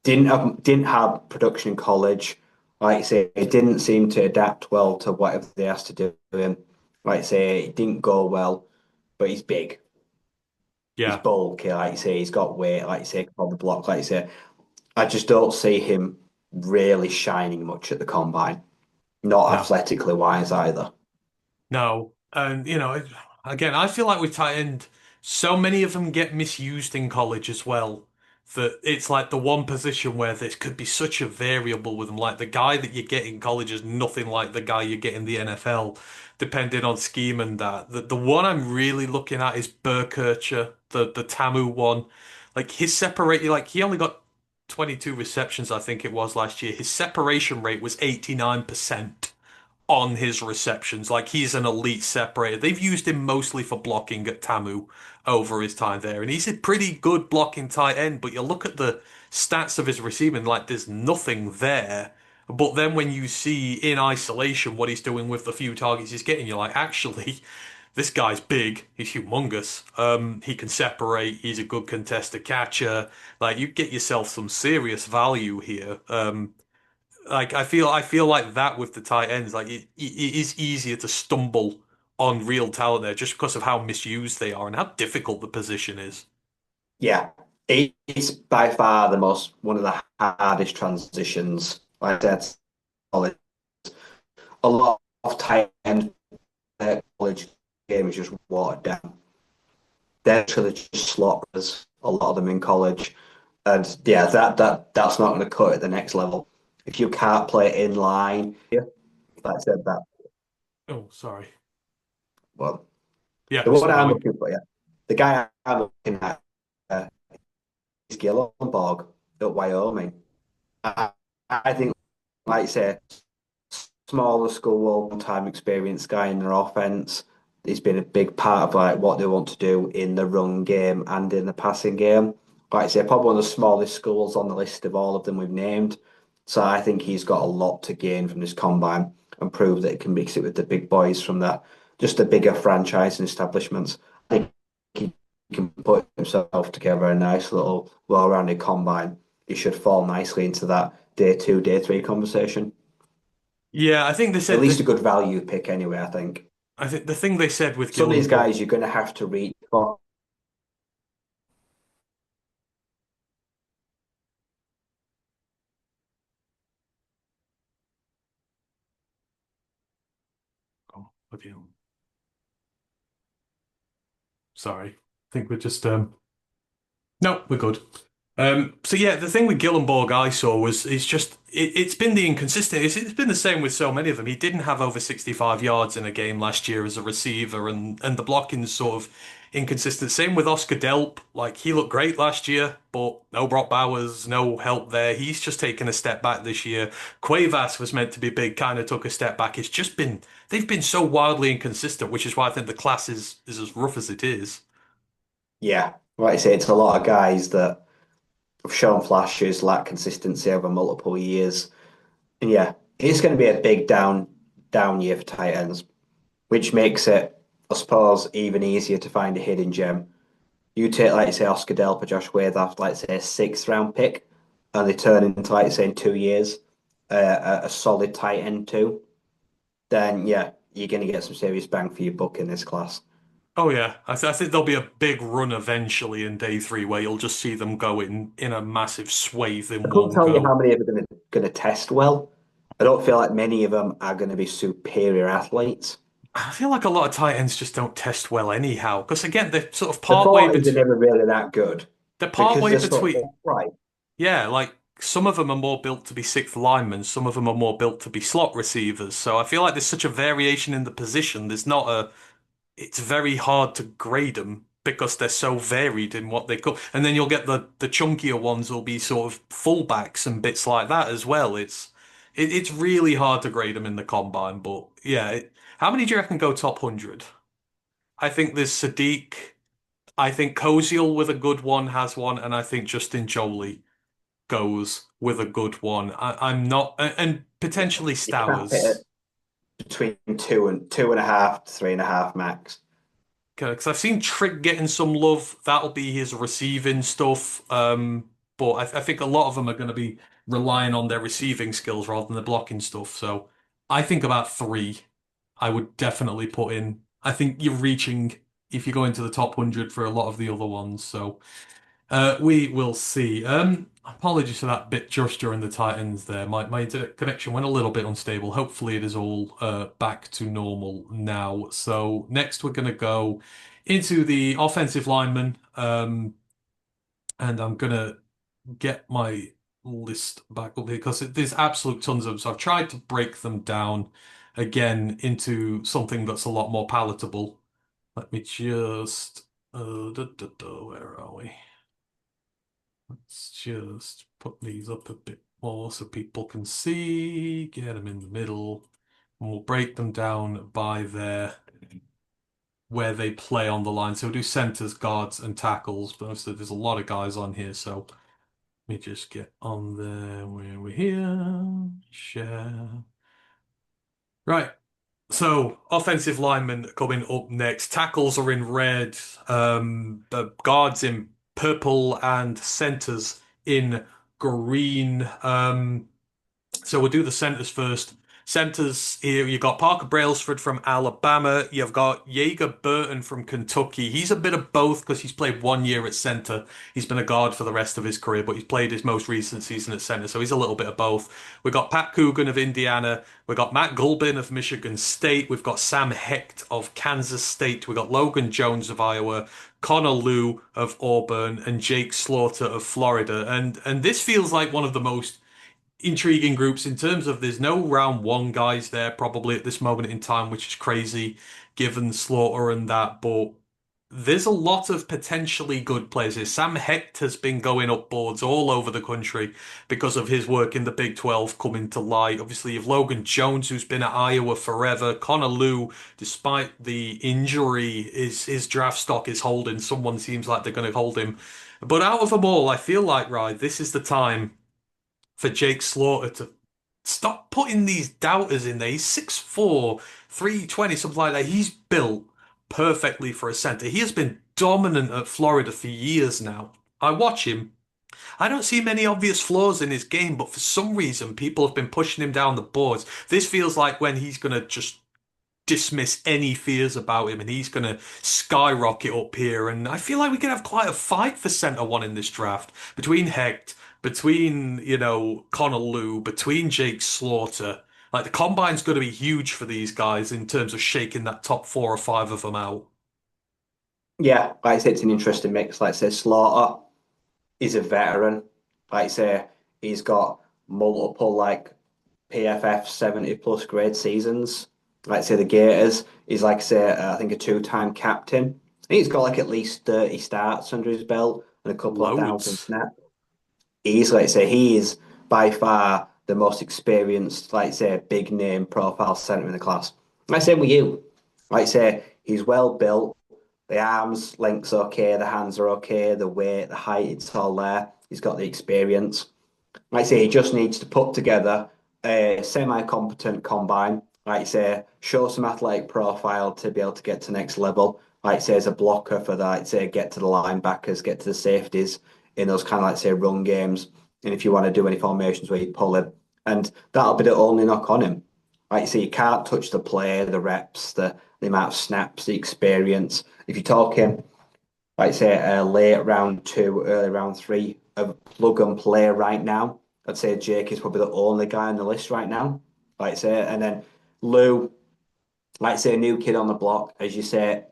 didn't have production in college. Like I say, he didn't seem to adapt well to whatever they asked to do to him. Like I say, it didn't go well, but he's big. He's Yeah, bulky, like you say, he's got weight, like you say, can hold the block, like you say. I just don't see him really shining much at the combine. Not no. athletically wise either. No, and again, I feel like with tight end, so many of them get misused in college as well. That it's like the one position where this could be such a variable with them. Like the guy that you get in college is nothing like the guy you get in the NFL, depending on scheme and that. The one I'm really looking at is Burkircher, the Tamu one. Like his separate, like he only got 22 receptions, I think it was last year. His separation rate was 89% on his receptions. Like he's an elite separator. They've used him mostly for blocking at Tamu over his time there, and he's a pretty good blocking tight end. But you look at the stats of his receiving, like there's nothing there. But then when you see in isolation what he's doing with the few targets he's getting, you're like, actually, this guy's big. He's humongous. He can separate. He's a good contested catcher. Like you get yourself some serious value here. Like I feel like that with the tight ends, like it is easier to stumble on real talent there just because of how misused they are and how difficult the position is. Yeah, it's by far the most one of the hardest transitions. Like I said, college. A lot of tight end college game is just watered down. They're actually just sloppers, a lot of them in college. And yeah, that's not going to cut at the next level. If you can't play in line, yeah, like I said that. Oh, sorry. Well, Yeah, the one still I'm going. looking for, yeah, the guy I'm looking at is Gillenborg at Wyoming. I, I think, like you say, smaller school, one-time experience guy in their offense. He's been a big part of like what they want to do in the run game and in the passing game. Like I say, probably one of the smallest schools on the list of all of them we've named. So I think he's got a lot to gain from this combine and prove that he can mix it with the big boys from the just the bigger franchise and establishments. I think he can put himself together a nice little well-rounded combine. He should fall nicely into that day two, day three conversation. Yeah, I think they At said least a the good value pick anyway, I think. I think the thing they said with Some of these Gillenborg. guys you're going to have to reach for. Oh, bloody hell. Sorry. I think we're just no, we're good. So yeah, the thing with Gillenborg I saw was it's just it's been the inconsistent. It's been the same with so many of them. He didn't have over 65 yards in a game last year as a receiver, and the blocking's sort of inconsistent. Same with Oscar Delp. Like he looked great last year, but no Brock Bowers, no help there. He's just taken a step back this year. Cuevas was meant to be big, kind of took a step back. It's just been they've been so wildly inconsistent, which is why I think the class is as rough as it is. Yeah, like I say, it's a lot of guys that have shown flashes, lack consistency over multiple years. And yeah, it's going to be a big down year for tight ends, which makes it, I suppose, even easier to find a hidden gem. You take, like you say, Oscar Delp or Josh Wade after, like say, a sixth round pick, and they turn into, like you say, in 2 years, a solid tight end too. Then yeah, you're going to get some serious bang for your buck in this class. Oh yeah, I think there'll be a big run eventually in day three where you'll just see them go in a massive swathe I in couldn't one tell you how go. many of them are going to test well. I don't feel like many of them are going to be superior athletes. I feel like a lot of tight ends just don't test well anyhow, because again they're sort of The part way 40s are between never really that good they're part because way they're so between right. yeah, like some of them are more built to be sixth linemen, some of them are more built to be slot receivers. So I feel like there's such a variation in the position. There's not a it's very hard to grade them because they're so varied in what they call. And then you'll get the chunkier ones will be sort of fullbacks and bits like that as well. It's really hard to grade them in the combine. But yeah, how many do you reckon go top 100? I think there's Sadiq. I think Koziel with a good one has one, and I think Justin Jolie goes with a good one. I'm not, and potentially You cap it at Stowers. between two and a half to three and a half max. Because I've seen Trick getting some love. That'll be his receiving stuff. but I think a lot of them are going to be relying on their receiving skills rather than the blocking stuff. So I think about three I would definitely put in. I think you're reaching if you go into the top 100 for a lot of the other ones. So we will see. Apologies for that bit just during the Titans there. My internet connection went a little bit unstable. Hopefully it is all back to normal now. So next we're going to go into the offensive linemen. And I'm going to get my list back up here because there's absolute tons of them. So I've tried to break them down again into something that's a lot more palatable. Let me just, where are we? Let's just put these up a bit more so people can see, get them in the middle, and we'll break them down by their where they play on the line. So we'll do centers, guards, and tackles. But obviously there's a lot of guys on here, so let me just get on there where we're here. Share. Right. So offensive linemen coming up next. Tackles are in red, the guards in purple, and centers in green. So we'll do the centers first. Centers here, you've got Parker Brailsford from Alabama. You've got Jaeger Burton from Kentucky. He's a bit of both because he's played 1 year at center. He's been a guard for the rest of his career, but he's played his most recent season at center, so he's a little bit of both. We've got Pat Coogan of Indiana. We've got Matt Gulbin of Michigan State. We've got Sam Hecht of Kansas State. We've got Logan Jones of Iowa. Connor Lew of Auburn and Jake Slaughter of Florida. And this feels like one of the most intriguing groups in terms of there's no round one guys there probably at this moment in time, which is crazy given Slaughter and that, but there's a lot of potentially good players here. Sam Hecht has been going up boards all over the country because of his work in the Big 12 coming to light. Obviously, you've Logan Jones, who's been at Iowa forever. Connor Lew, despite the injury, his draft stock is holding. Someone seems like they're going to hold him. But out of them all, I feel like, right, this is the time for Jake Slaughter to stop putting these doubters in there. He's 6'4", 320, something like that. He's built perfectly for a center. He has been dominant at Florida for years now. I watch him. I don't see many obvious flaws in his game, but for some reason, people have been pushing him down the boards. This feels like when he's going to just dismiss any fears about him and he's going to skyrocket up here. And I feel like we could have quite a fight for centre one in this draft between Hecht, between, Connor Lew, between Jake Slaughter. Like the combine's going to be huge for these guys in terms of shaking that top 4 or 5 of them out. Yeah, like I say, it's an interesting mix. Like I say, Slaughter is a veteran. Like I say, he's got multiple PFF 70 plus grade seasons. Like I say, the Gators, he's like I say, I think a two-time captain. I think he's got like at least 30 starts under his belt and a couple of thousand Loads. snaps. He's like I say, he is by far the most experienced, like I say, big name profile center in the class. Like I say with you, like I say, he's well built. The arms length's okay, the hands are okay, the weight, the height, it's all there. He's got the experience. Like I say, he just needs to put together a semi-competent combine. Like I say, show some athletic profile to be able to get to next level. Like I say, as a blocker for that, like I say, get to the linebackers, get to the safeties in those kind of like say run games. And if you want to do any formations where you pull him, and that'll be the only knock on him. Like you say, you can't touch the play, the reps, the amount of snaps, the experience. If you talk him, like say late round two, early round three, a plug and play right now. I'd say Jake is probably the only guy on the list right now. Like say, and then Lou, like say, a new kid on the block, as you say,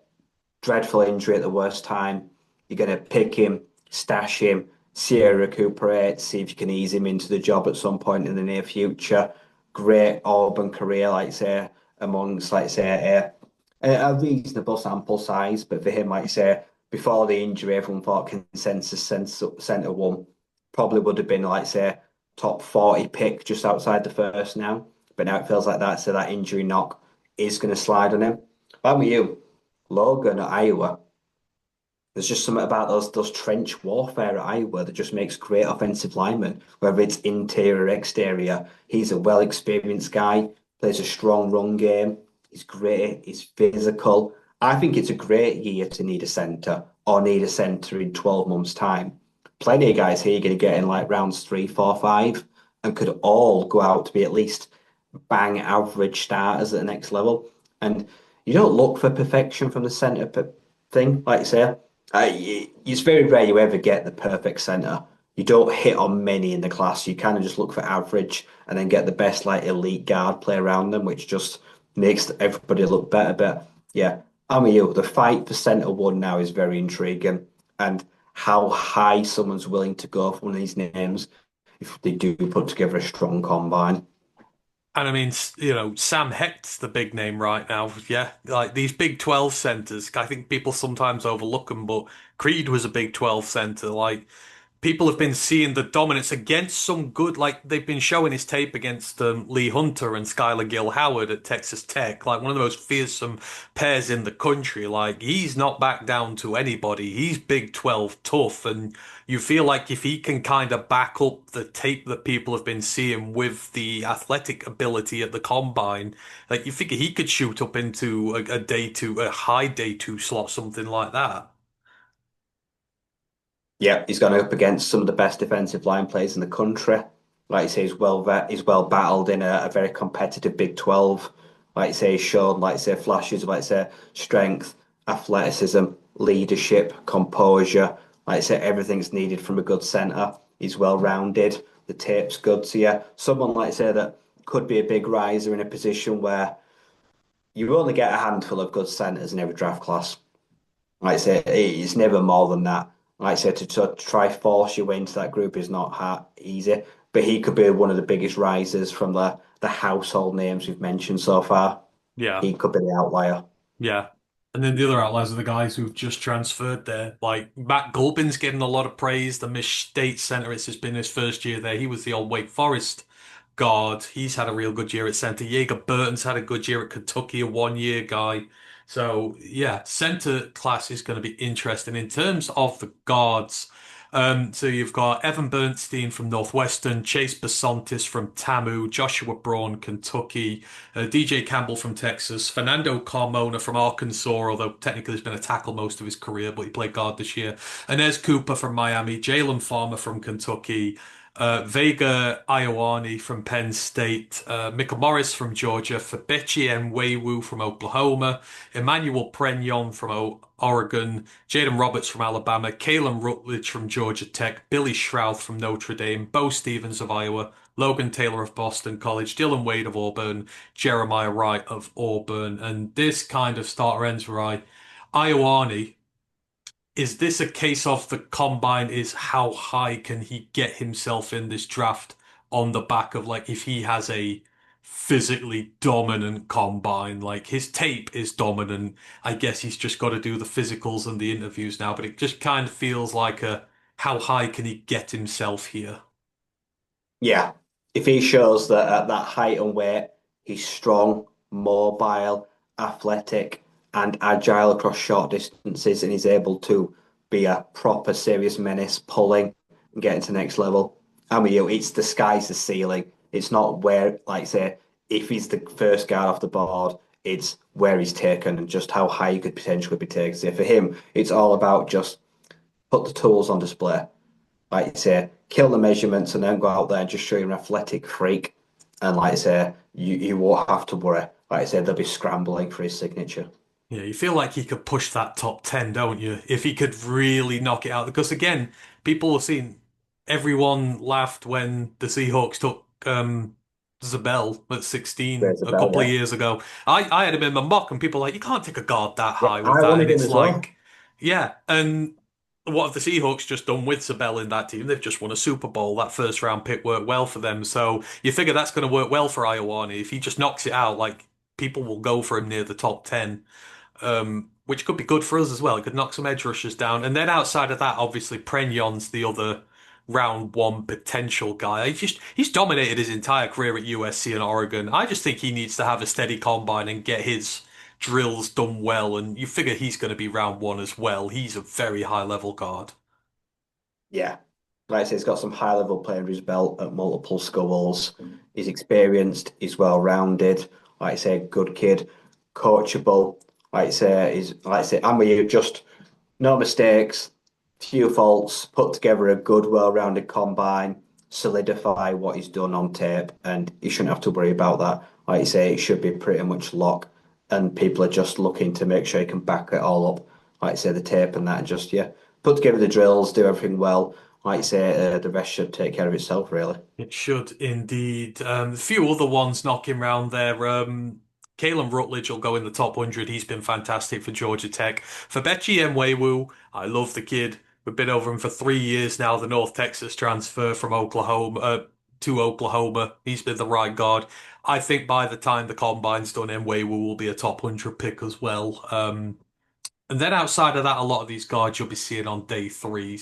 dreadful injury at the worst time. You're gonna pick him, stash him, see how he recuperates, see if you can ease him into the job at some point in the near future. Great Auburn career, like say, amongst like say a reasonable sample size, but for him, like you say, before the injury, everyone thought consensus centre one probably would have been like say top 40 pick just outside the first now. But now it feels like that, so that injury knock is going to slide on him. How about you, Logan at Iowa? There's just something about those trench warfare at Iowa that just makes great offensive linemen, whether it's interior or exterior. He's a well experienced guy, plays a strong run game. He's great, he's physical. I think it's a great year to need a centre or need a centre in 12 months' time. plenty of guys here you're going to get in like rounds 3, 4, 5, and could all go out to be at least bang average starters at the next level. And you don't look for perfection from the centre thing, like you say. It's very rare you ever get the perfect centre. You don't hit on many in the class. You kind of just look for average and then get the best like elite guard play around them, which just makes everybody look better. But yeah, I'm with you. The fight for centre one now is very intriguing, and how high someone's willing to go for one of these names if they do put together a strong combine. And I mean, Sam Hecht's the big name right now. Yeah, like these Big 12 centers, I think people sometimes overlook them, but Creed was a Big 12 center. Like, people have been seeing the dominance against some good, like they've been showing his tape against Lee Hunter and Skylar Gill Howard at Texas Tech, like one of the most fearsome pairs in the country. Like he's not back down to anybody. He's Big 12 tough, and you feel like if he can kind of back up the tape that people have been seeing with the athletic ability at the combine, like you figure he could shoot up into a day two, a high day two slot, something like that. Yeah, he's gone up against some of the best defensive line players in the country. Like you say, he's well battled in a very competitive Big 12. Like you say, he's shown, like you say, flashes of, like you say, strength, athleticism, leadership, composure. Like I say, everything's needed from a good centre. He's well rounded. The tape's good. So yeah, someone like I say that could be a big riser in a position where you only get a handful of good centres in every draft class. Like I say, it's never more than that. Like I said, to try force your way into that group is not easy. But he could be one of the biggest risers from the household names we've mentioned so far. Yeah. He could be the outlier. Yeah. And then the other outliers are the guys who've just transferred there. Like Matt Gulbin's getting a lot of praise. The Miss State center, it's just been his first year there. He was the old Wake Forest guard. He's had a real good year at center. Jaeger Burton's had a good year at Kentucky, a 1 year guy. So yeah, center class is going to be interesting. In terms of the guards, so you've got Evan Bernstein from Northwestern, Chase Basontis from TAMU, Joshua Braun, Kentucky, DJ Campbell from Texas, Fernando Carmona from Arkansas, although technically he's been a tackle most of his career, but he played guard this year. Inez Cooper from Miami, Jalen Farmer from Kentucky, Vega Ioane from Penn State, Mika Morris from Georgia, Fabechi Nwewu from Oklahoma, Emmanuel Pregnon from Oregon, Jaden Roberts from Alabama, Kalen Rutledge from Georgia Tech, Billy Shrouth from Notre Dame, Bo Stevens of Iowa, Logan Taylor of Boston College, Dylan Wade of Auburn, Jeremiah Wright of Auburn. And this kind of starter ends right. Ioane, is this a case of the combine is how high can he get himself in this draft on the back of like if he has a physically dominant combine, like his tape is dominant. I guess he's just got to do the physicals and the interviews now, but it just kind of feels like a how high can he get himself here? Yeah, if he shows that at that height and weight, he's strong, mobile, athletic, and agile across short distances, and he's able to be a proper serious menace, pulling and getting to the next level. I mean, it's the sky's the ceiling. It's not where, like, say, if he's the first guy off the board, it's where he's taken and just how high he could potentially be taken. So for him, it's all about just put the tools on display, like you say, kill the measurements and then go out there and just show you're an athletic freak. And like I say, you won't have to worry. Like I said, they'll be scrambling for his signature. Yeah, you feel like he could push that top 10, don't you? If he could really knock it out. Because again, people have seen everyone laughed when the Seahawks took Zabel at 16 There's a a bell, couple of yeah. years ago. I had him in my mock and people were like, you can't take a guard that Yeah, high with I that. wanted And him it's as well. like, yeah. And what have the Seahawks just done with Zabel in that team? They've just won a Super Bowl. That first round pick worked well for them. So you figure that's going to work well for Ioane. If he just knocks it out, like people will go for him near the top 10, which could be good for us as well. It could knock some edge rushers down. And then outside of that, obviously, Pregnon's the other round one potential guy. He's dominated his entire career at USC and Oregon. I just think he needs to have a steady combine and get his drills done well. And you figure he's going to be round one as well. He's a very high level guard. Yeah. Like I say, he's got some high level play under his belt at multiple schools. He's experienced, he's well rounded. Like I say, good kid, coachable. Like I say, I'm with you, just no mistakes. few faults, put together a good, well-rounded combine, solidify what he's done on tape, and you shouldn't have to worry about that. Like you say, it should be pretty much lock, and people are just looking to make sure you can back it all up. Like you say, the tape and that, and just yeah, put together the drills, do everything well. Like you say, the rest should take care of itself, really. It should indeed. A few other ones knocking round there. Caelan Rutledge will go in the top 100. He's been fantastic for Georgia Tech. For Bechi Mwewu, I love the kid. We've been over him for 3 years now. The North Texas transfer from Oklahoma to Oklahoma. He's been the right guard. I think by the time the combine's done, Mwewu will be a top 100 pick as well. And then outside of that, a lot of these guards you'll be seeing on day three.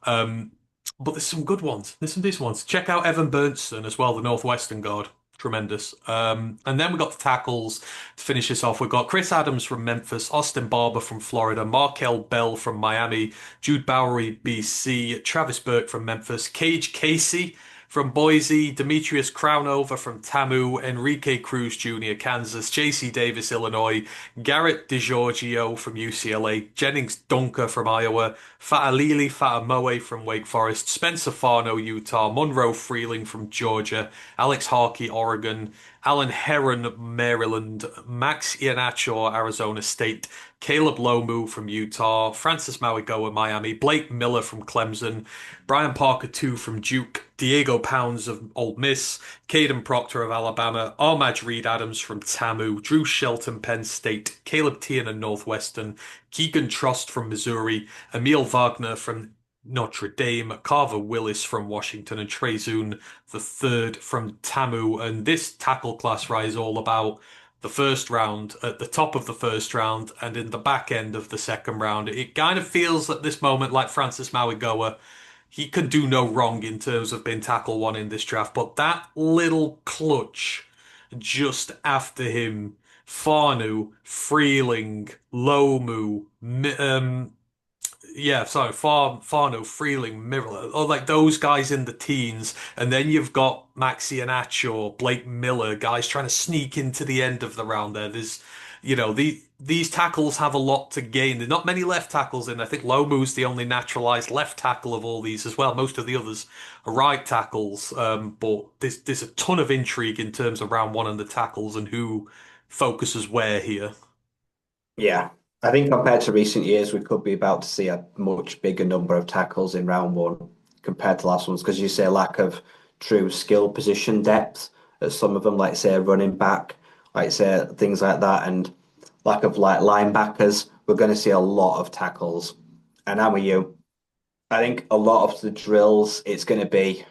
Um, but there's some good ones. There's some decent ones. Check out Evan Bernson as well, the Northwestern guard. Tremendous. And then we got the tackles to finish this off. We've got Chris Adams from Memphis, Austin Barber from Florida, Markel Bell from Miami, Jude Bowery, BC, Travis Burke from Memphis, Cage Casey from Boise, Demetrius Crownover from Tamu, Enrique Cruz Jr., Kansas, JC Davis, Illinois, Garrett DiGiorgio from UCLA, Jennings Dunker from Iowa, Fa'alili Fa'amoe from Wake Forest, Spencer Farno, Utah, Monroe Freeling from Georgia, Alex Harkey, Oregon, Alan Heron, Maryland, Max Iannaccio, Arizona State, Caleb Lomu from Utah, Francis Mauigoa, Miami, Blake Miller from Clemson, Brian Parker 2 from Duke, Diego Pounds of Ole Miss, Caden Proctor of Alabama, Armaj Reed Adams from TAMU, Drew Shelton, Penn State, Caleb Tiernan, Northwestern, Keegan Trost from Missouri, Emil Wagner from Notre Dame, Carver Willis from Washington, and Trezun the third from TAMU. And this tackle class, right, is all about the first round, at the top of the first round, and in the back end of the second round. It kind of feels at this moment like Francis Mauigoa. He can do no wrong in terms of being tackle one in this draft, but that little clutch just after him, Farnu, Freeling, Lomu, yeah, sorry, Farno, Freeling, Miller, or like those guys in the teens, and then you've got Maxi Iannaccio, Blake Miller, guys trying to sneak into the end of the round there. These tackles have a lot to gain. There's not many left tackles in. I think Lomu's the only naturalized left tackle of all these as well. Most of the others are right tackles, but there's a ton of intrigue in terms of round one and the tackles and who focuses where here. Yeah, I think compared to recent years, we could be about to see a much bigger number of tackles in round one compared to last ones because you say lack of true skill position depth at some of them, like say running back, like say things like that, and lack of like linebackers. We're going to see a lot of tackles. And how are you? I think a lot of the drills, it's going to be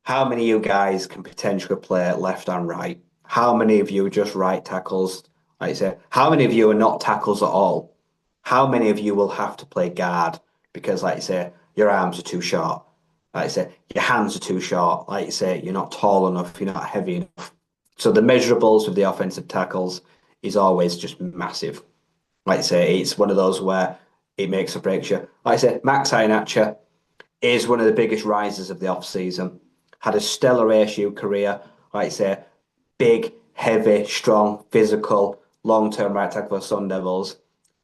how many of you guys can potentially play left and right? How many of you are just right tackles? Like I say, how many of you are not tackles at all? How many of you will have to play guard because, like you say, your arms are too short? Like I say, your hands are too short. Like you say, you're not tall enough, you're not heavy enough. So the measurables with the offensive tackles is always just massive. Like I say, it's one of those where it makes or breaks you. Like I say, Max Iannaccio is one of the biggest risers of the off season. Had a stellar ASU career. Like I say, big, heavy, strong, physical, long term right tackle for Sun Devils.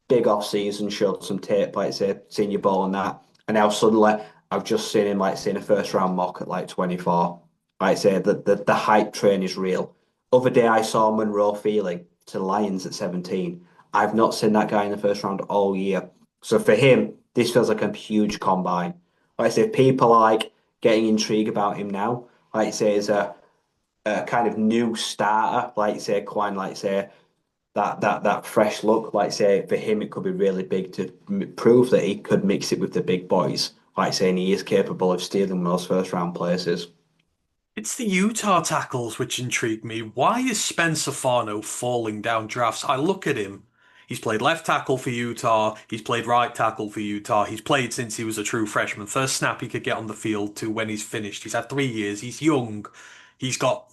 Big off season, showed some tape, like I say, senior ball and that. And now suddenly I've just seen him like seeing a first round mock at like 24. Like I say, the hype train is real. Other day I saw Monroe Feeling to the Lions at 17. I've not seen that guy in the first round all year. So for him, this feels like a huge combine. Like I say, people are like getting intrigued about him now. Like I say, as a kind of new starter, like say Quine, like say that fresh look, like say for him it could be really big to prove that he could mix it with the big boys. Like saying he is capable of stealing those first round places. It's the Utah tackles which intrigue me. Why is Spencer Farno falling down drafts? I look at him. He's played left tackle for Utah. He's played right tackle for Utah. He's played since he was a true freshman. First snap he could get on the field to when he's finished. He's had 3 years. He's young. He's got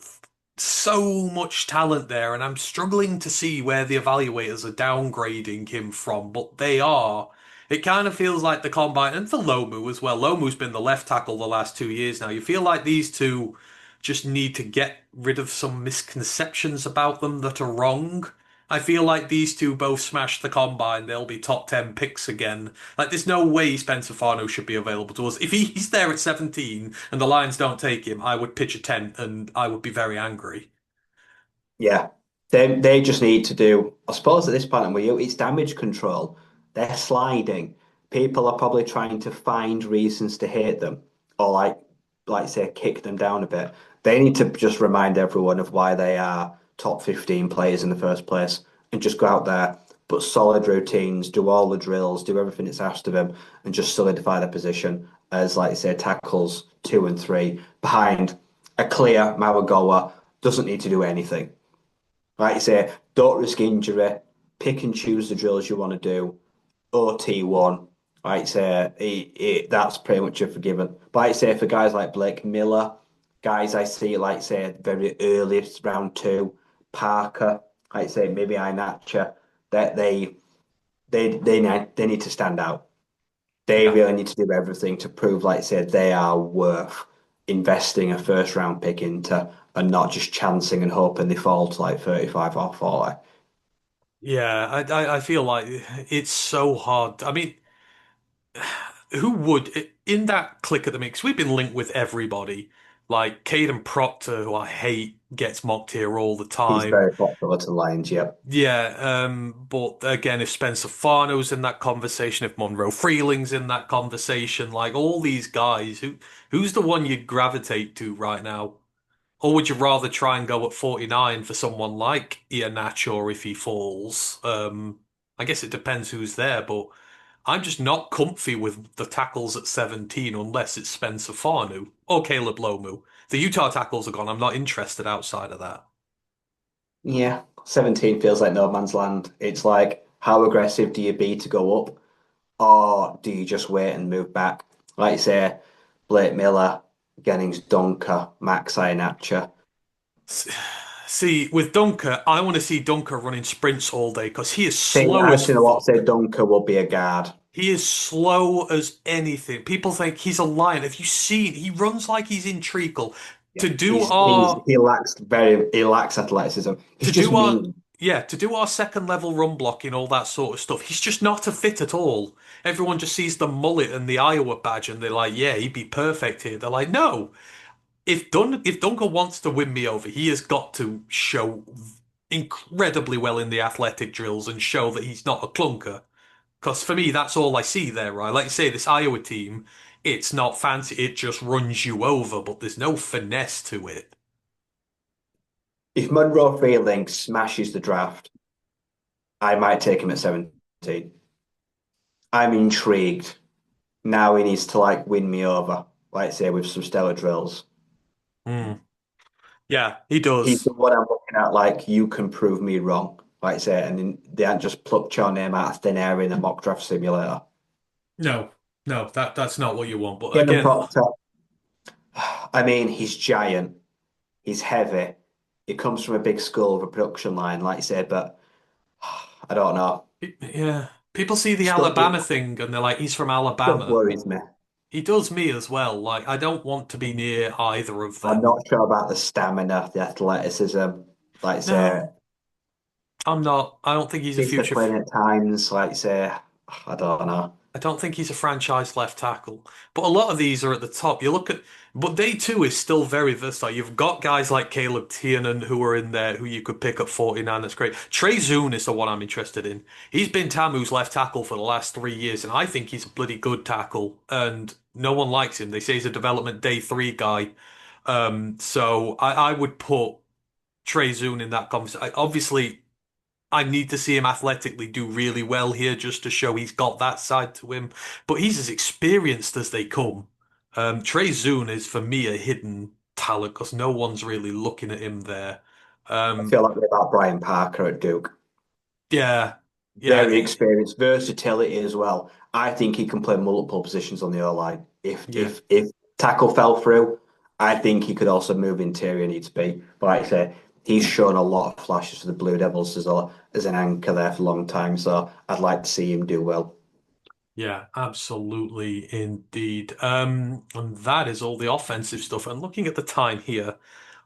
so much talent there, and I'm struggling to see where the evaluators are downgrading him from, but they are. It kind of feels like the combine, and for Lomu as well. Lomu's been the left tackle the last 2 years now. You feel like these two just need to get rid of some misconceptions about them that are wrong. I feel like these two both smash the combine. They'll be top 10 picks again. Like, there's no way Spencer Farno should be available to us. If he's there at 17 and the Lions don't take him, I would pitch a tent and I would be very angry. Yeah. They just need to do, I suppose at this point with you, it's damage control. They're sliding. People are probably trying to find reasons to hate them or like say kick them down a bit. They need to just remind everyone of why they are top 15 players in the first place and just go out there, put solid routines, do all the drills, do everything that's asked of them, and just solidify their position as, like say, tackles 2 and 3 behind a clear Mawagoa doesn't need to do anything. Like you say, don't risk injury. Pick and choose the drills you want to do. OT1, like you say, that's pretty much a forgiven. But like you say, for guys like Blake Miller, guys I see, like say, very early round 2, Parker, like say, maybe Inacha, that they need to stand out. They Yeah. really need to do everything to prove, like say, they are worth investing a first round pick into and not just chancing and hoping they fall to like 35 or 40. Yeah, I feel like it's so hard. I mean, who would in that click of the mix? We've been linked with everybody. Like Caden Proctor, who I hate, gets mocked here all the He's time. very popular to Lions, yep. Yeah, but again, if Spencer Farno's in that conversation, if Monroe Freeling's in that conversation, like all these guys, who's the one you'd gravitate to right now? Or would you rather try and go at 49 for someone like Ian or if he falls? I guess it depends who's there, but I'm just not comfy with the tackles at 17 unless it's Spencer Farnu or Caleb Lomu. The Utah tackles are gone. I'm not interested outside of that. Yeah, 17 feels like no man's land. It's like, how aggressive do you be to go up, or do you just wait and move back? Like you say, Blake Miller, Jennings Dunker, Max Ianacha. S- See, with Dunker, I want to see Dunker running sprints all day because he is See, slow I've as seen a lot say fuck. Dunker will be a guard. He is slow as anything. People think he's a lion. Have you seen? He runs like he's in treacle. Yeah, To do he's our he lacks athleticism. He's to just do our mean. yeah, to do our second level run blocking, all that sort of stuff. He's just not a fit at all. Everyone just sees the mullet and the Iowa badge and they're like, yeah, he'd be perfect here. They're like, no. If Duncan wants to win me over, he has got to show incredibly well in the athletic drills and show that he's not a clunker. Because for me, that's all I see there, right? Like you say, this Iowa team, it's not fancy. It just runs you over, but there's no finesse to it. If Monroe Freeling smashes the draft, I might take him at 17. I'm intrigued. Now he needs to like win me over, like say with some stellar drills. Hmm. Yeah, he He's does. the one I'm looking at. Like you can prove me wrong, like say, and then they haven't just plucked your name out of thin air in a mock draft simulator. No, no, that's not what you want. But Kenan again, Proctor. I mean, he's giant. He's heavy. He comes from a big school of a production line, like you said, but I don't know. yeah, people see the Stuff Alabama thing and they're like, he's from stuff Alabama. worries me. He does me as well. Like, I don't want to be near either of I'm them. not sure about the stamina, the athleticism, like say, No, I'm not. I don't think he's a future. discipline at times, like say, I don't know. I don't think he's a franchise left tackle. But a lot of these are at the top. You look at, but day two is still very versatile. You've got guys like Caleb Tiernan who are in there who you could pick at 49. That's great. Trey Zoon is the one I'm interested in. He's been Tamu's left tackle for the last 3 years, and I think he's a bloody good tackle. And no one likes him. They say he's a development day three guy. So I would put Trey Zoon in that conversation. Obviously, I need to see him athletically do really well here just to show he's got that side to him. But he's as experienced as they come. Trey Zoon is for me a hidden talent because no one's really looking at him there. I Um, feel like about Brian Parker at Duke. yeah, yeah, Very experienced, versatility as well. I think he can play multiple positions on the O line. If yeah, if if tackle fell through, I think he could also move interior needs be. But like I say, he's shown a lot of flashes for the Blue Devils as an anchor there for a long time. So I'd like to see him do well. yeah, absolutely, indeed. And that is all the offensive stuff. And looking at the time here,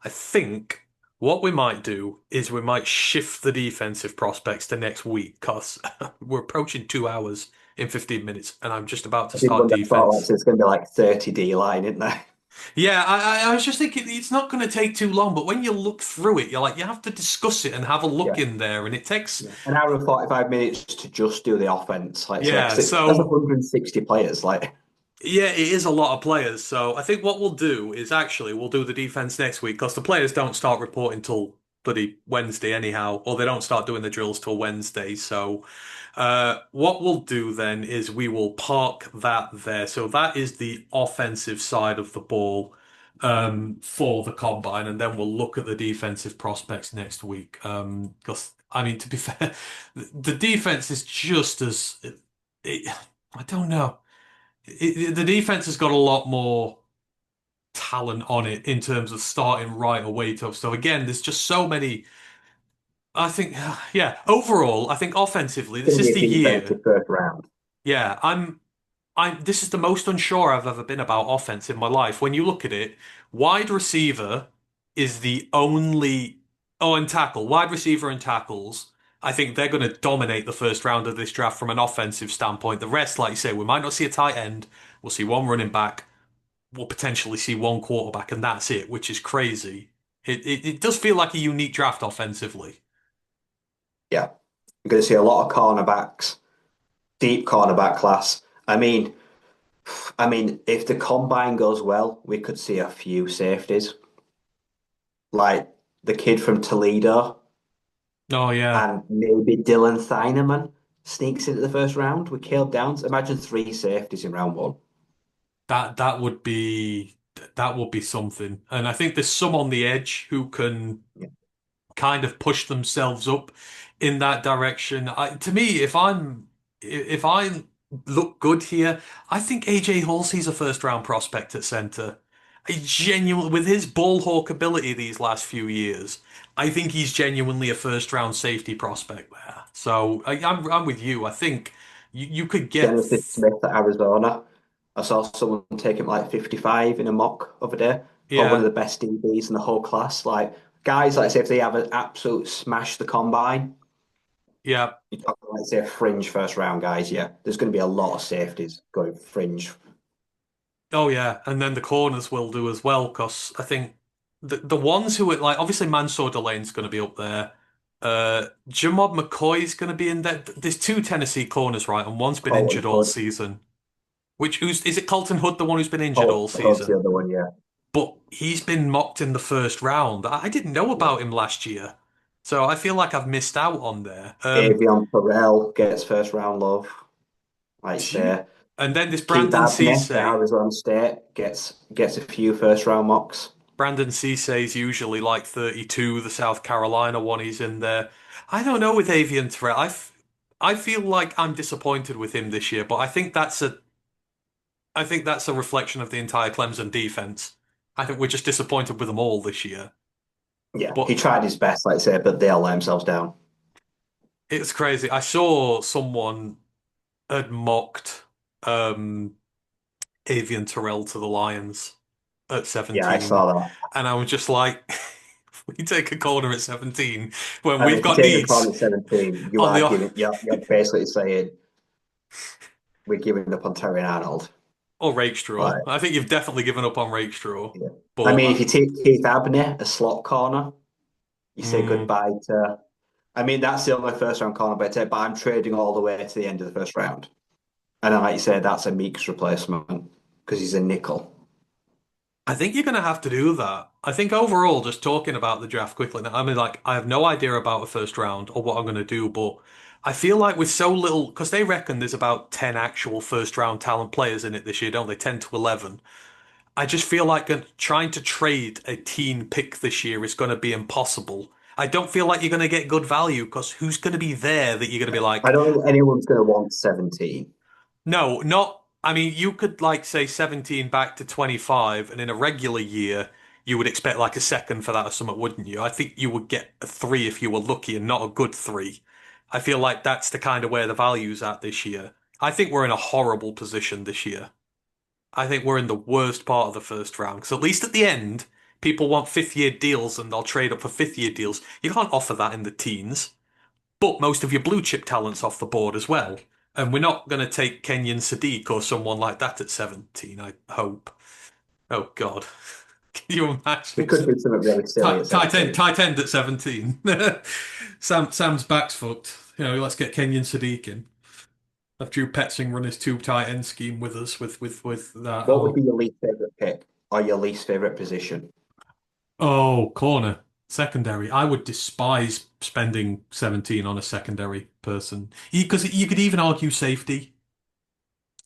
I think. What we might do is we might shift the defensive prospects to next week because we're approaching 2 hours in 15 minutes, and I'm just about to I did start wonder, I thought like defense. so it's going to be like 30 D line, isn't there? Yeah, I was just thinking it's not going to take too long, but when you look through it, you're like, you have to discuss it and have a look Yeah. in there, and it takes, Yeah. An hour and 45 minutes to just do the offense, like say, yeah, because that's so 160 players. Like, yeah, it is a lot of players. So I think what we'll do is actually we'll do the defense next week because the players don't start reporting till bloody Wednesday anyhow, or they don't start doing the drills till Wednesday. So what we'll do then is we will park that there. So that is the offensive side of the ball for the combine, and then we'll look at the defensive prospects next week. Because I mean, to be fair, the defense is just as I don't know. The defense has got a lot more talent on it in terms of starting right away tough. So again, there's just so many. I think, yeah, overall, I think offensively, it's this going to is be the a year. defensive first round. Yeah, this is the most unsure I've ever been about offense in my life. When you look at it, wide receiver is the only, oh, and tackle, wide receiver and tackles. I think they're going to dominate the first round of this draft from an offensive standpoint. The rest, like you say, we might not see a tight end. We'll see one running back. We'll potentially see one quarterback, and that's it, which is crazy. It does feel like a unique draft offensively. Yeah. You're going to see a lot of cornerbacks, deep cornerback class. If the combine goes well, we could see a few safeties, like the kid from Toledo Oh yeah, and maybe Dylan Thineman sneaks into the first round with Caleb Downs. Imagine three safeties in round one. that would be something. And I think there's some on the edge who can Yeah. kind of push themselves up in that direction. To me, if I look good here, I think AJ Halsey's a first round prospect at center. I genuinely, with his ball hawk ability these last few years, I think he's genuinely a first round safety prospect there. So I'm with you. I think you could get. Dennis Smith at Arizona. I saw someone take him like 55 in a mock other day. Probably one of Yeah, the best DBs in the whole class. Like guys, like say if they have an absolute smash the combine, yeah. you're talking like say fringe first round guys. Yeah, there's going to be a lot of safeties going fringe. Oh yeah, and then the corners will do as well, because I think the ones who are like obviously Mansour Delane's going to be up there. Jamod McCoy's going to be in there. There's two Tennessee corners, right, and one's been Colton injured all Hood. season. Which who's is it? Colton Hood, the one who's been injured all Hood's the season, other one. Yeah, but he's been mocked in the first round. I didn't know yeah. about him last year, so I feel like I've missed out on there. Avion Terrell gets first round love. Like Gee. say And then this Keith Brandon Abney at Cisse. Arizona State gets a few first round mocks. Brandon Cisse's usually like 32, the South Carolina one he's in there. I don't know with Avian Threat. I feel like I'm disappointed with him this year, but I think that's a reflection of the entire Clemson defense. I think we're just disappointed with them all this year. Yeah, he But tried his best, like I say, but they all let themselves down. it's crazy. I saw someone had mocked um Avian Terrell to the Lions at Yeah, I 17, saw that. and I was just like, we take a corner at 17 when And we've if you got take a needs corner 17, you on are the giving you're basically saying we're giving up on Terry Arnold. or Rakestraw. Like, I think you've definitely given up on Rakestraw. yeah. I But mean, if you take Keith Abney, a slot corner, you say mm, goodbye to. I mean, that's the only first round corner, but I'm trading all the way to the end of the first round. And then, like you say, that's a Meeks replacement because he's a nickel. I think you're going to have to do that. I think overall, just talking about the draft quickly, now, I mean, like, I have no idea about the first round or what I'm going to do, but I feel like with so little, because they reckon there's about 10 actual first round talent players in it this year, don't they? 10 to 11. I just feel like trying to trade a teen pick this year is going to be impossible. I don't feel like you're going to get good value because who's going to be there that you're going to be I like, don't think anyone's going to want 17. no, not. I mean, you could like say 17 back to 25, and in a regular year, you would expect like a second for that or something, wouldn't you? I think you would get a three if you were lucky and not a good three. I feel like that's the kind of where the value's at this year. I think we're in a horrible position this year. I think we're in the worst part of the first round because at least at the end, People want fifth year deals and they'll trade up for fifth year deals. You can't offer that in the teens. But most of your blue chip talent's off the board as well. And we're not going to take Kenyan Sadiq or someone like that at 17, I hope. Oh God. Can you We imagine? could do something really silly at Tight end at 17. Sam's back's fucked. Let's get Kenyan Sadiq in. Have Drew Petzing run his two tight end scheme with us with that. What would be your least favorite pick or your least favorite position? Corner. Secondary. I would despise spending 17 on a secondary person. Because you could even argue safety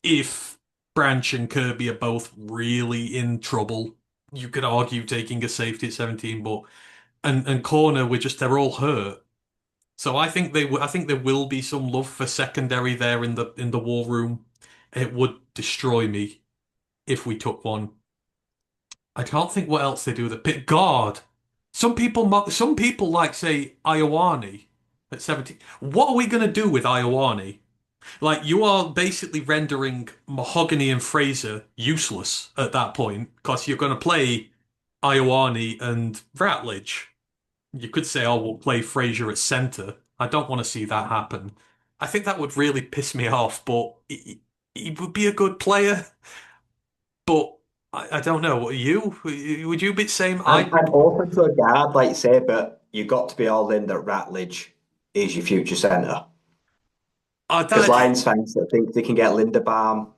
if Branch and Kirby are both really in trouble. You could argue taking a safety at 17, but and corner they're all hurt. So I think there will be some love for secondary there in the war room. It would destroy me if we took one. I can't think what else they do that pick guard. Some people like say Ioane at 17. What are we gonna do with Ioane? Like you are basically rendering Mahogany and Fraser useless at that point because you're gonna play Ioane and Ratledge. You could say, oh, we'll play Fraser at centre. I don't want to see that happen. I think that would really piss me off, but he would be a good player. But I don't know. What are you? Would you be the same? I'm open to a guard, like you say, but you got to be all in that Ratledge is your future centre. Because That Lions fans that think they can get Linderbaum,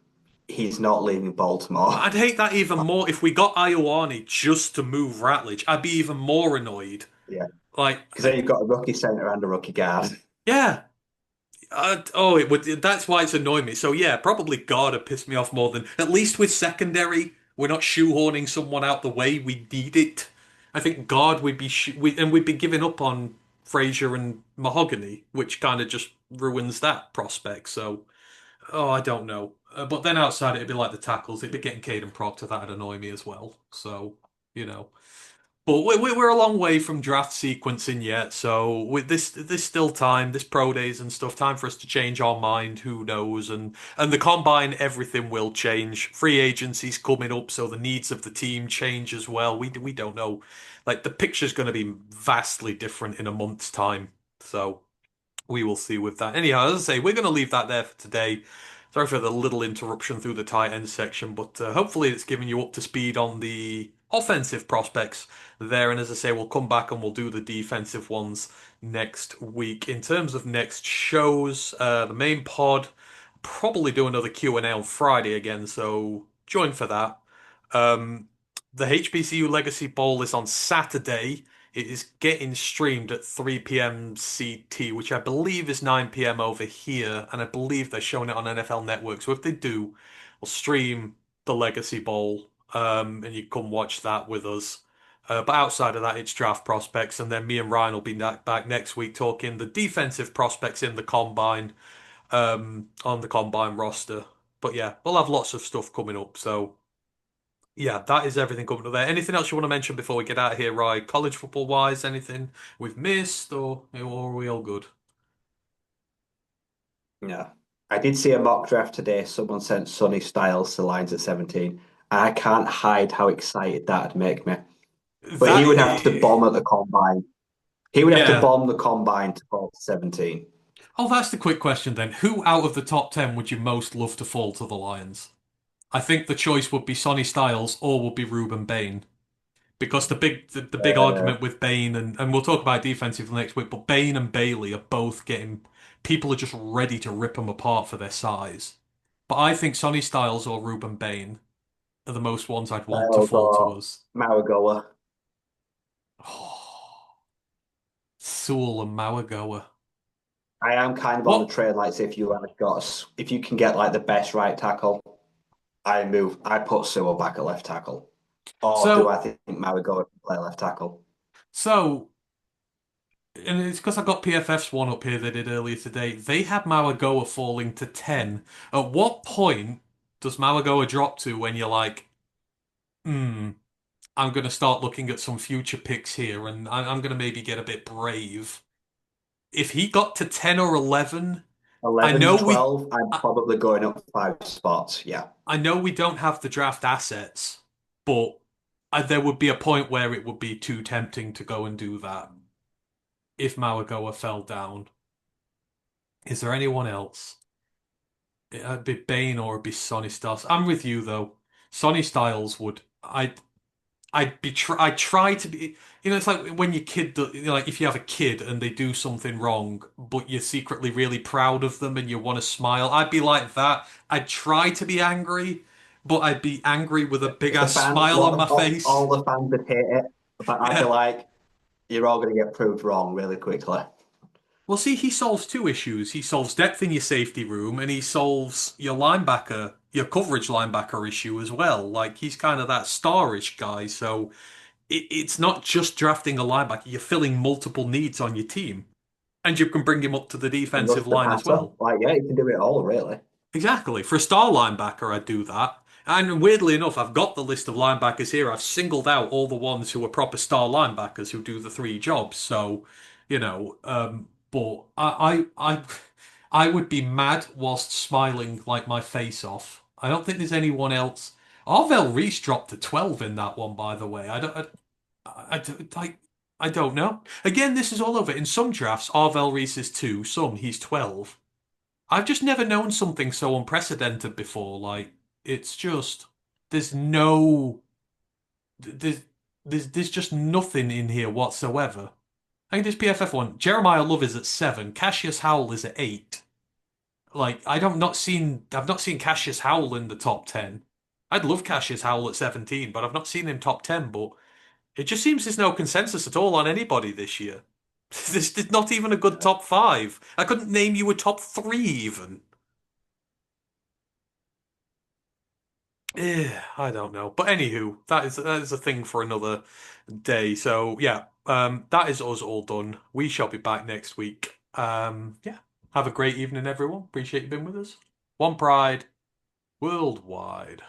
he's not leaving Baltimore. I'd hate that even more if we got Ioane just to move Ratledge. I'd be even more annoyed. Yeah, Like, because then you've got a rookie centre and a rookie guard. yeah. It would. That's why it's annoying me. So yeah, probably God would piss me off more than at least with secondary. We're not shoehorning someone out the way. We need it. I think God would be, and we'd be giving up on Frazier and Mahogany, which kind of just ruins that prospect. So, I don't know. But then outside, it'd be like the tackles. It'd be getting Caden Proctor. That'd annoy me as well. So, you know. But we're a long way from draft sequencing yet, so with this still time, this pro days and stuff, time for us to change our mind. Who knows? And the combine, everything will change. Free agency's coming up, so the needs of the team change as well. We don't know. Like the picture's going to be vastly different in a month's time, so we will see with that. Anyhow, as I say, we're going to leave that there for today. Sorry for the little interruption through the tight end section, but hopefully it's given you up to speed on the offensive prospects there. And as I say, we'll come back and we'll do the defensive ones next week. In terms of next shows, the main pod, probably do another Q&A on Friday again, so join for that. Um, the HBCU Legacy Bowl is on Saturday. It is getting streamed at 3 p.m. CT, which I believe is 9 p.m. over here, and I believe they're showing it on NFL Network. So if they do, we'll stream the Legacy Bowl, and you come watch that with us. But outside of that, it's draft prospects, and then me and Ryan will be back next week talking the defensive prospects in the combine, on the combine roster. But yeah, we'll have lots of stuff coming up. So yeah, that is everything coming up there. Anything else you want to mention before we get out of here, Ryan? College football wise, anything we've missed, or are we all good? Yeah. I did see a mock draft today. Someone sent Sonny Styles to Lions at 17. And I can't hide how excited that'd make me. But he That, would have to bomb at the combine. He would have to yeah. bomb the combine to fall to 17. Oh, that's the quick question then. Who out of the top 10 would you most love to fall to the Lions? I think the choice would be Sonny Styles or would be Ruben Bain. Because the big Uh, argument with Bain and we'll talk about defensive next week, but Bain and Bailey are both getting people are just ready to rip them apart for their size. But I think Sonny Styles or Ruben Bain are the most ones I'd want to Styles fall to or us. Marigoa. Oh, Sewell and Mawagoa. I am kind of on the What? train. Like, say, if you can get like the best right tackle, I put Sewell back at left tackle. Or do I So, think Marigoa can play left tackle? so, and it's because I got PFF's one up here they did earlier today. They had Mawagoa falling to 10. At what point does Mawagoa drop to when you're like, hmm, I'm going to start looking at some future picks here and I'm going to maybe get a bit brave? If he got to 10 or 11, I 11 to know we 12, I'm probably going up 5 spots. Yeah. I know we don't have the draft assets, but there would be a point where it would be too tempting to go and do that if Malagoa fell down. Is there anyone else? It'd be Bane or it'd be Sonny Styles. I'm with you though. Sonny Styles would. I'd try to be. It's like when your kid, like if you have a kid and they do something wrong, but you're secretly really proud of them and you want to smile. I'd be like that. I'd try to be angry, but I'd be angry with a big If the ass fans, smile on my face. all the fans would hate it, but I'd be Yeah. like, you're all going to get proved wrong really quickly. Well, see, he solves two issues. He solves depth in your safety room, and he solves your linebacker, your coverage linebacker issue as well. Like he's kind of that starish guy, so it's not just drafting a linebacker. You're filling multiple needs on your team, and you can bring him up to the And defensive rush the line as passer. well. Like, yeah, you can do it all, really. Exactly. For a star linebacker, I'd do that. And weirdly enough, I've got the list of linebackers here. I've singled out all the ones who are proper star linebackers who do the three jobs. So, but I would be mad whilst smiling like my face off. I don't think there's anyone else. Arvell Reese dropped to 12 in that one, by the way. I don't know. Again, this is all over. In some drafts, Arvell Reese is 2, some he's 12. I've just never known something so unprecedented before. Like, it's just there's no there's there's just nothing in here whatsoever. I think this PFF one, Jeremiah Love is at 7, Cassius Howell is at 8. Like, I've not seen Cassius Howell in the top 10. I'd love Cassius Howell at 17, but I've not seen him top 10. But it just seems there's no consensus at all on anybody this year. There's not even a good top 5. I couldn't name you a top 3 even. I don't know. But anywho, that is a thing for another day. So yeah, that is us all done. We shall be back next week. Yeah. Have a great evening, everyone. Appreciate you being with us. One Pride, worldwide.